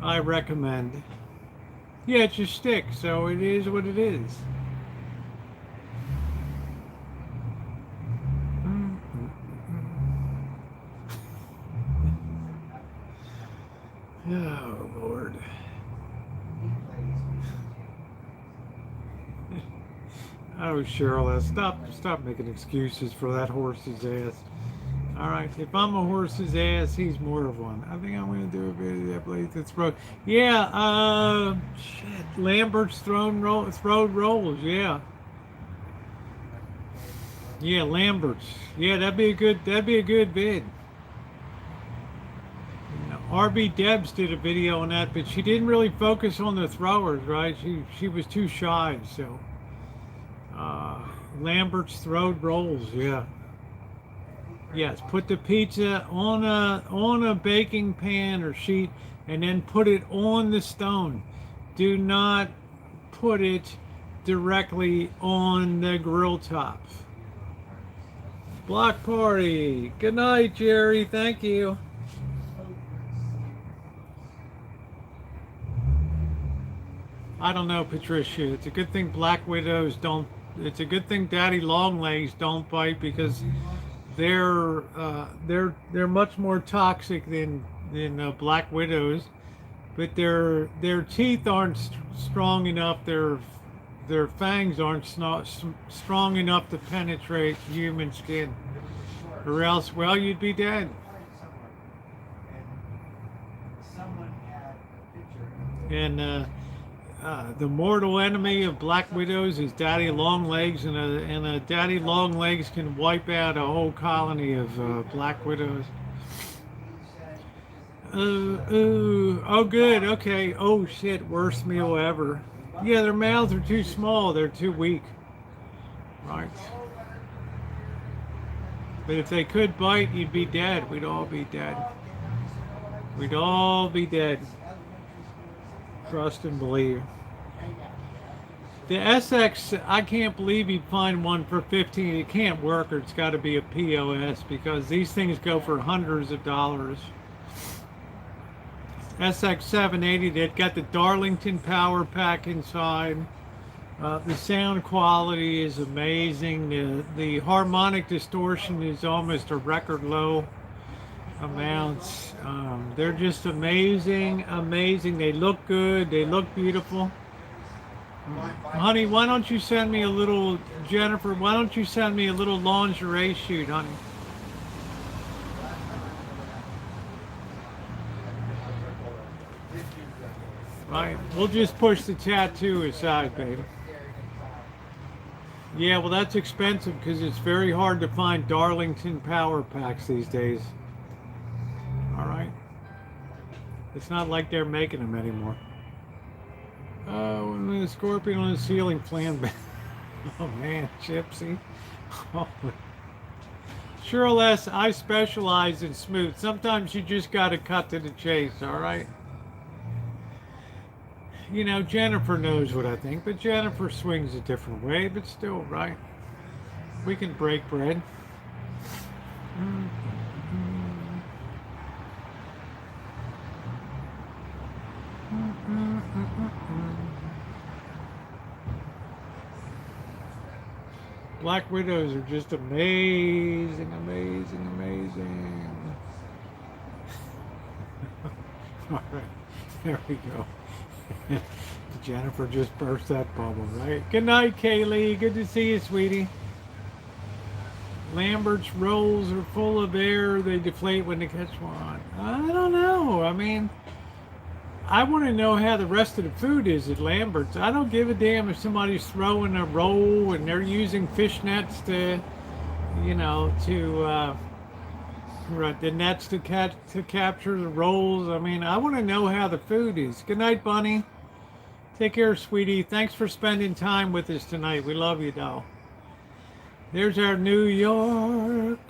I recommend. Yeah, it's your stick, so it is what it is. Oh, Lord. Oh, Cheryl, stop making excuses for that horse's ass. All right, if I'm a horse's ass, he's more of one. I think I'm going to do a video that plays the throat. Yeah, shit, Lambert's throat rolls, yeah. Yeah, Lambert's. Yeah, that'd be a good vid. RB Debs did a video on that, but she didn't really focus on the throwers, right? She was too shy, so. Lambert's throat rolls, yeah. Yes, put the pizza on a baking pan or sheet and then put it on the stone. Do not put it directly on the grill top. Block party. Good night, Jerry. Thank you. I don't know, Patricia. It's a good thing black widows don't. It's a good thing daddy longlegs don't bite because they're much more toxic than black widows, but their teeth aren't strong enough. Their fangs aren't strong enough to penetrate human skin, or else, well, you'd be dead. And the mortal enemy of black widows is daddy longlegs, and a daddy longlegs can wipe out a whole colony of black widows. Oh good, okay. Oh shit, worst meal ever. Yeah, their mouths are too small, they're too weak. Right. But if they could bite, you'd be dead. We'd all be dead. We'd all be dead. Trust and believe. The SX, I can't believe you'd find one for 15. It can't work, or it's got to be a POS, because these things go for hundreds of dollars. SX780, they've got the Darlington power pack inside. The sound quality is amazing. The harmonic distortion is almost a record low amounts. They're just amazing. They look good. They look beautiful. Honey, why don't you send me a little, Jennifer, why don't you send me a little lingerie shoot, honey? Right, we'll just push the tattoo aside, baby. Yeah, well, that's expensive because it's very hard to find Darlington power packs these days. All right. It's not like they're making them anymore. Oh, and the scorpion on the ceiling fan. Oh man, Gypsy. Oh. Sure, Les, I specialize in smooth. Sometimes you just got to cut to the chase, all right? You know, Jennifer knows what I think, but Jennifer swings a different way, but still, right? We can break bread. Black widows are just amazing, amazing, amazing. All right, there we go. Jennifer just burst that bubble, right? Good night, Kaylee. Good to see you, sweetie. Lambert's rolls are full of air. They deflate when they catch one. I don't know. I mean, I want to know how the rest of the food is at Lambert's. I don't give a damn if somebody's throwing a roll and they're using fish nets to, you know, the nets to capture the rolls. I mean, I want to know how the food is. Good night, Bunny. Take care, sweetie. Thanks for spending time with us tonight. We love you, doll. There's our New York,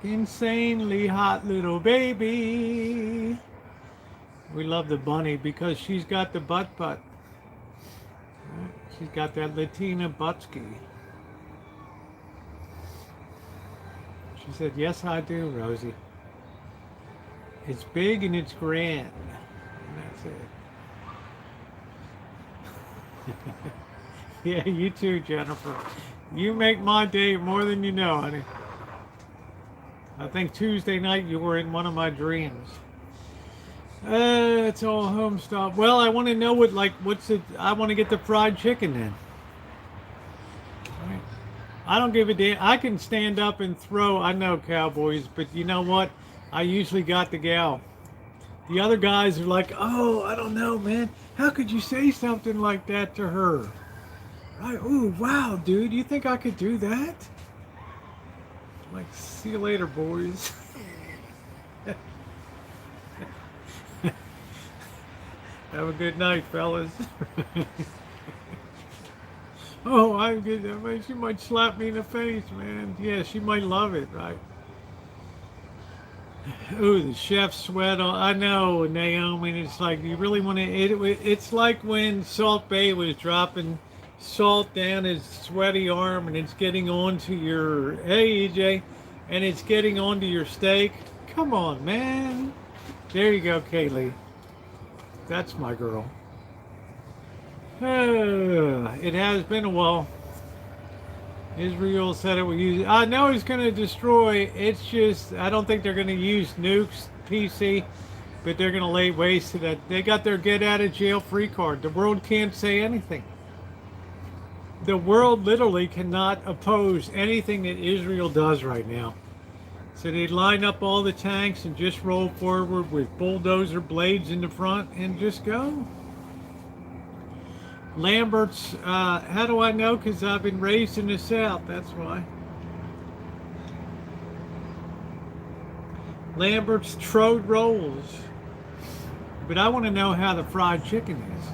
insanely hot little baby. We love the bunny because she's got the butt. She's got that Latina buttski. She said, yes, I do, Rosie. It's big and it's grand. And that's it. Yeah, you too, Jennifer. You make my day more than you know, honey. I think Tuesday night you were in one of my dreams. It's all home stuff. Well, I want to know I want to get the fried chicken then. Right. I don't give a damn. I can stand up and throw. I know, cowboys, but you know what? I usually got the gal. The other guys are like, oh, I don't know, man. How could you say something like that to her? Right? Ooh, wow, dude. You think I could do that? Like, see you later, boys. Have a good night, fellas. Oh, I'm good. I mean, she might slap me in the face, man. Yeah, she might love it, right? Ooh, the chef sweat on. I know, Naomi. It's like you really want to. It's like when Salt Bae was dropping salt down his sweaty arm, and it's getting onto your. Hey, EJ, and it's getting onto your steak. Come on, man. There you go, Kaylee. That's my girl. It has been a while. Israel said it will use. I know he's going to destroy. It's just I don't think they're going to use nukes, PC, but they're going to lay waste to that. They got their get out of jail free card. The world can't say anything. The world literally cannot oppose anything that Israel does right now. So they line up all the tanks and just roll forward with bulldozer blades in the front and just go. Lambert's, how do I know? Because I've been raised in the South, that's why. Lambert's trode rolls. But I want to know how the fried chicken is.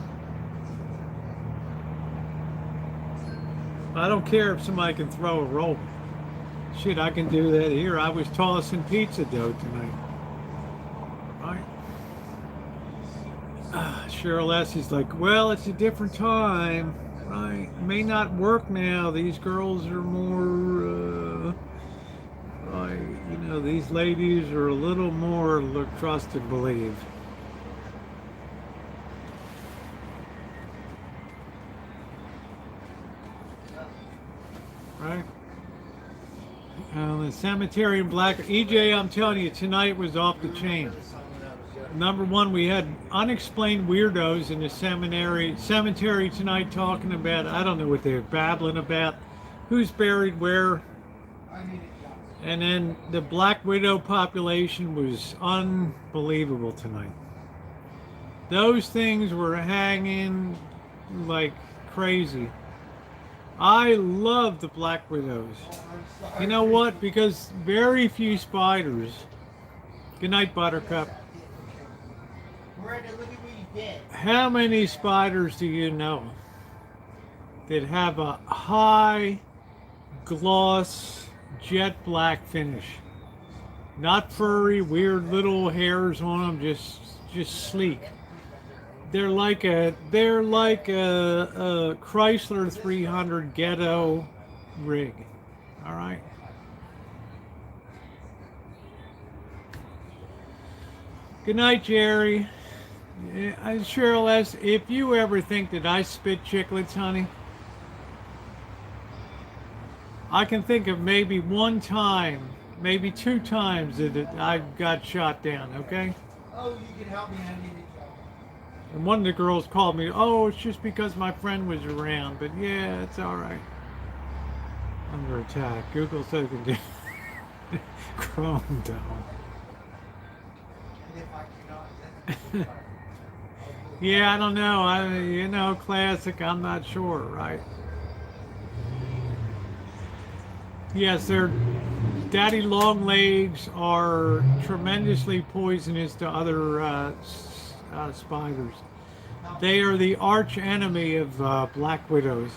I don't care if somebody can throw a roll. Shit, I can do that here. I was tossing pizza dough tonight. Right? Cheryl S. is like, well, it's a different time. Right? It may not work now. These girls are more, right? You know, these ladies are a little more look, trust and believe. Right? The cemetery in Black. EJ, I'm telling you, tonight was off the chain. Number one, we had unexplained weirdos in the cemetery tonight talking about, I don't know what they're babbling about, who's buried where. And then the Black Widow population was unbelievable tonight. Those things were hanging like crazy. I love the Black Widows. You know what? Because very few spiders. Good night, Buttercup. did. How many spiders do you know that have a high gloss jet black finish? Not furry, weird little hairs on them, just sleek. They're like a Chrysler 300 ghetto rig. All right. Good night, Jerry. Cheryl S., if you ever think that I spit chiclets, honey, I can think of maybe one time, maybe 2 times that I got shot down, okay? Oh, you can help me. I need a job. And one of the girls called me, oh, it's just because my friend was around, but yeah, it's all right. Under attack. Google says it can do Chrome down. And if I cannot, Yeah, I don't know. Classic, I'm not sure, right? Yes, their daddy long legs are tremendously poisonous to other spiders. They are the arch enemy of black widows.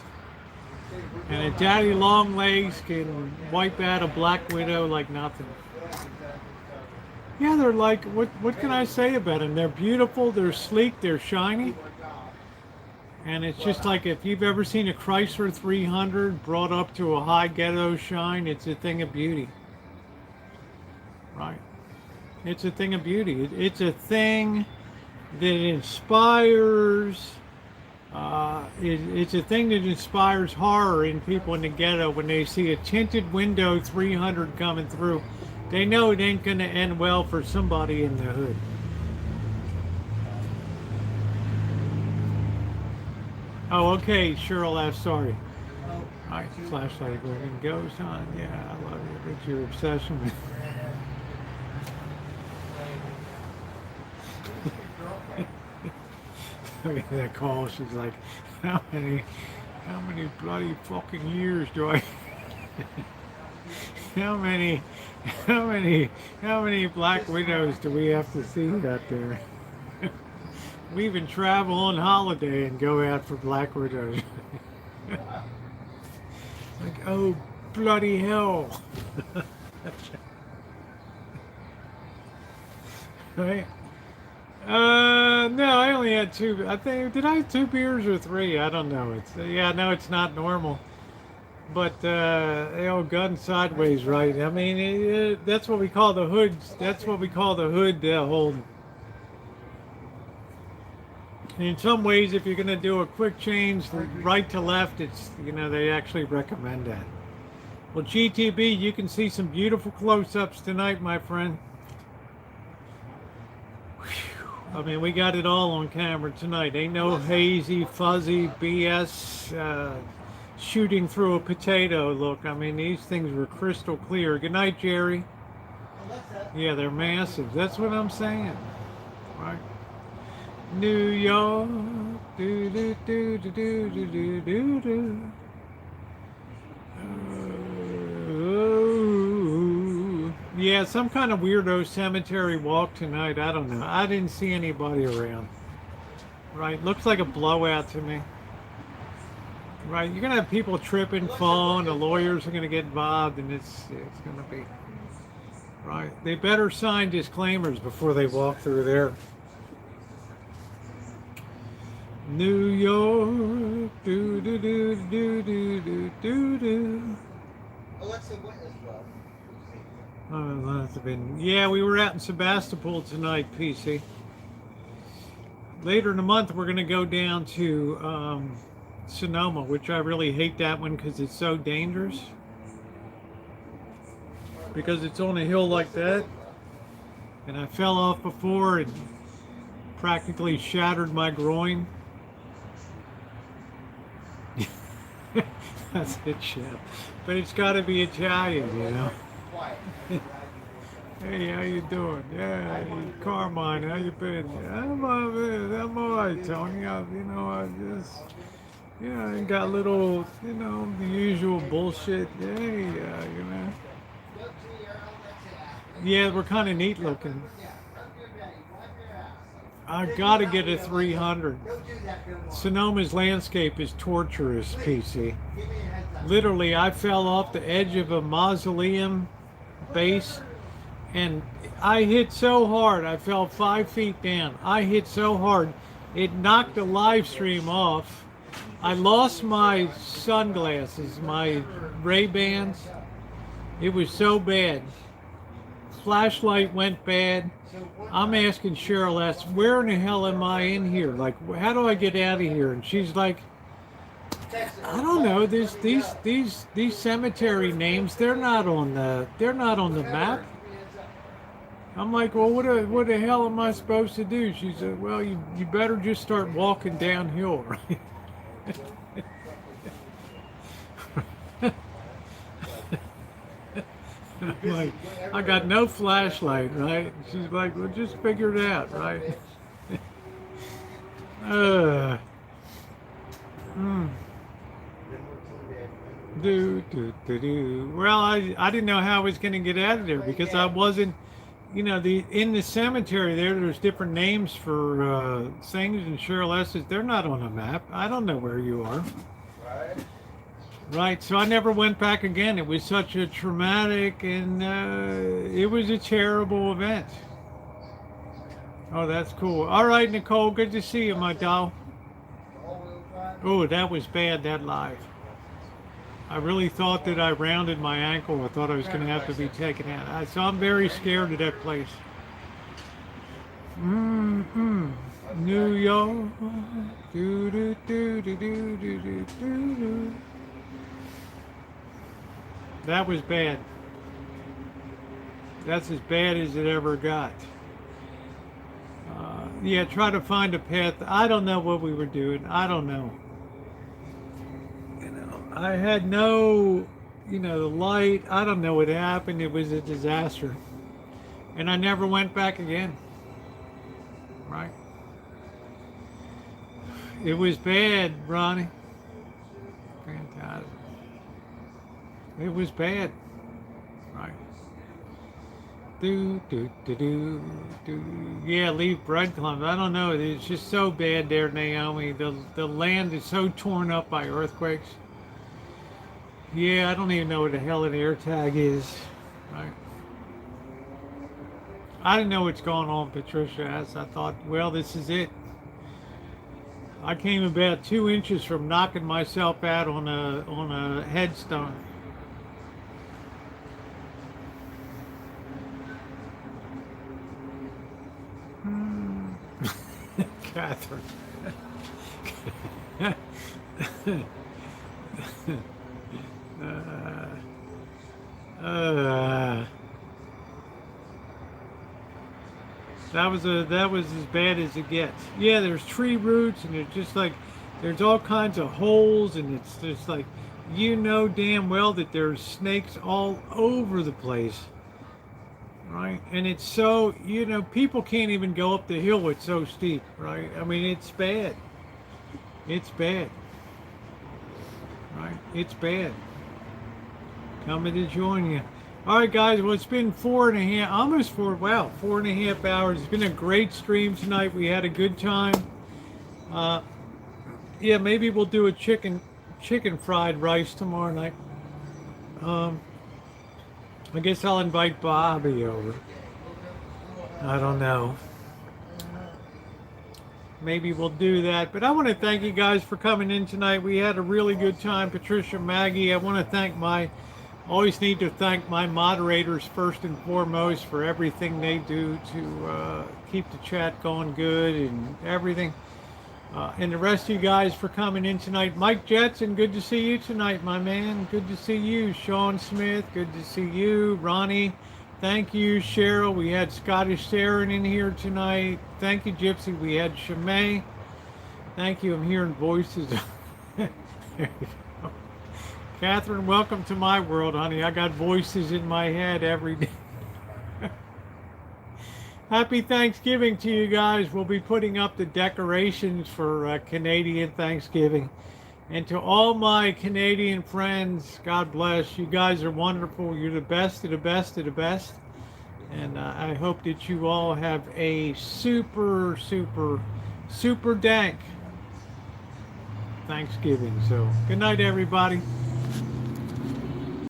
And a daddy long legs can wipe out a black widow like nothing. Yeah, they're like, what can I say about them? They're beautiful, they're sleek, they're shiny. And it's just like if you've ever seen a Chrysler 300 brought up to a high ghetto shine, it's a thing of beauty. Right. It's a thing of beauty. It's a thing that inspires, it's a thing that inspires horror in people in the ghetto when they see a tinted window 300 coming through. They know it ain't going to end well for somebody in the hood. Oh, okay, Cheryl F., sorry. All right, flashlight working goes on. Yeah, I love you. It's your obsession with... Look at that call. She's like, how many bloody fucking years do I... How many black widows do we have to see out there? We even travel on holiday and go out for black widows. Like, oh, bloody hell. Right? No, I only had 2. I think, did I have 2 beers or 3? I don't know. It's not normal. But, gun sideways, right? I mean, that's what we call the hoods. That's what we call the hood hold. In some ways, if you're going to do a quick change right to left, it's, they actually recommend that. Well, GTB, you can see some beautiful close-ups tonight, my friend. Whew. I mean, we got it all on camera tonight. Ain't no hazy, fuzzy BS shooting through a potato look. I mean, these things were crystal clear. Good night, Jerry. Yeah, they're massive. That's what I'm saying. Right? New York, do do do do do do do do. Yeah, some kind of weirdo cemetery walk tonight. I don't know. I didn't see anybody around. Right, looks like a blowout to me. Right, you're gonna have people tripping, falling. The lawyers are gonna get involved, and it's gonna be right. They better sign disclaimers before they walk through there. New York, do do do do do do do do. Alexa, what is love? Oh, that's been, yeah, we were out in Sebastopol tonight, PC. Later in the month, we're gonna go down to Sonoma, which I really hate that one because it's so dangerous. Because it's on a hill like that, and I fell off before and practically shattered my groin. That's it, Chef. But it's got to be Italian, Hey, how you doing? Yeah, Carmine, how you been? I'm all right, Tony. I just, I got little, the usual bullshit. Hey, Yeah, we're kind of neat looking. I gotta get a 300. Sonoma's landscape is torturous, PC. Literally, I fell off the edge of a mausoleum base, and I hit so hard. I fell 5 feet down. I hit so hard, it knocked the live stream off. I lost my sunglasses, my Ray-Bans. It was so bad. Flashlight went bad. I'm asking Cheryl S, where in the hell am I in here? Like, how do I get out of here? And she's like, I don't know. These cemetery names, they're not on the map. I'm like, well, what the hell am I supposed to do? She said, well, you better just start walking downhill, right? I'm like, I got no flashlight, right? She's like, well, just figure it out, right? Well, I didn't know how I was going to get out of there because I wasn't, in the cemetery there's different names for things, and Cheryl S says, they're not on a map. I don't know where you are. Right, so I never went back again. It was such a traumatic and it was a terrible event. Oh, that's cool. All right, Nicole, good to see you, my doll. Oh, that was bad, that live. I really thought that I rounded my ankle. I thought I was going to have to be taken out. So I'm very scared of that place. New York. Do, do, do, do, do, do, do, do. That was bad. That's as bad as it ever got. Yeah, try to find a path. I don't know what we were doing. I don't know. I had no, the light. I don't know what happened. It was a disaster. And I never went back again. Right? It was bad, Ronnie. Fantastic. It was bad. Right. Yeah, leave breadcrumbs. I don't know. It's just so bad there, Naomi. The land is so torn up by earthquakes. Yeah, I don't even know what the hell an air tag is. Right. I didn't know what's going on, Patricia. As I thought, well, this is it. I came about 2 inches from knocking myself out on a headstone. Catherine. That was as bad as it gets. Yeah, there's tree roots, and it's just like there's all kinds of holes, and it's just like damn well that there's snakes all over the place. Right, and it's so, people can't even go up the hill. It's so steep, right? I mean, it's bad. It's bad. Right, it's bad. Coming to join you. All right, guys, well, it's been 4.5 hours. It's been a great stream tonight. We had a good time. Yeah, maybe we'll do a chicken fried rice tomorrow night. I guess I'll invite Bobby over. I don't know. Maybe we'll do that. But I want to thank you guys for coming in tonight. We had a really good time. Patricia, Maggie, I want to thank always need to thank my moderators first and foremost for everything they do to keep the chat going good and everything. And the rest of you guys for coming in tonight. Mike Jetson, good to see you tonight, my man. Good to see you. Sean Smith, good to see you. Ronnie, thank you. Cheryl, we had Scottish Sharon in here tonight. Thank you, Gypsy. We had Shimei. Thank you. I'm hearing voices. There you go. Catherine, welcome to my world, honey. I got voices in my head every day. Happy Thanksgiving to you guys. We'll be putting up the decorations for Canadian Thanksgiving. And to all my Canadian friends, God bless. You guys are wonderful. You're the best of the best of the best. And I hope that you all have a super, super, super dank Thanksgiving. So good night, everybody.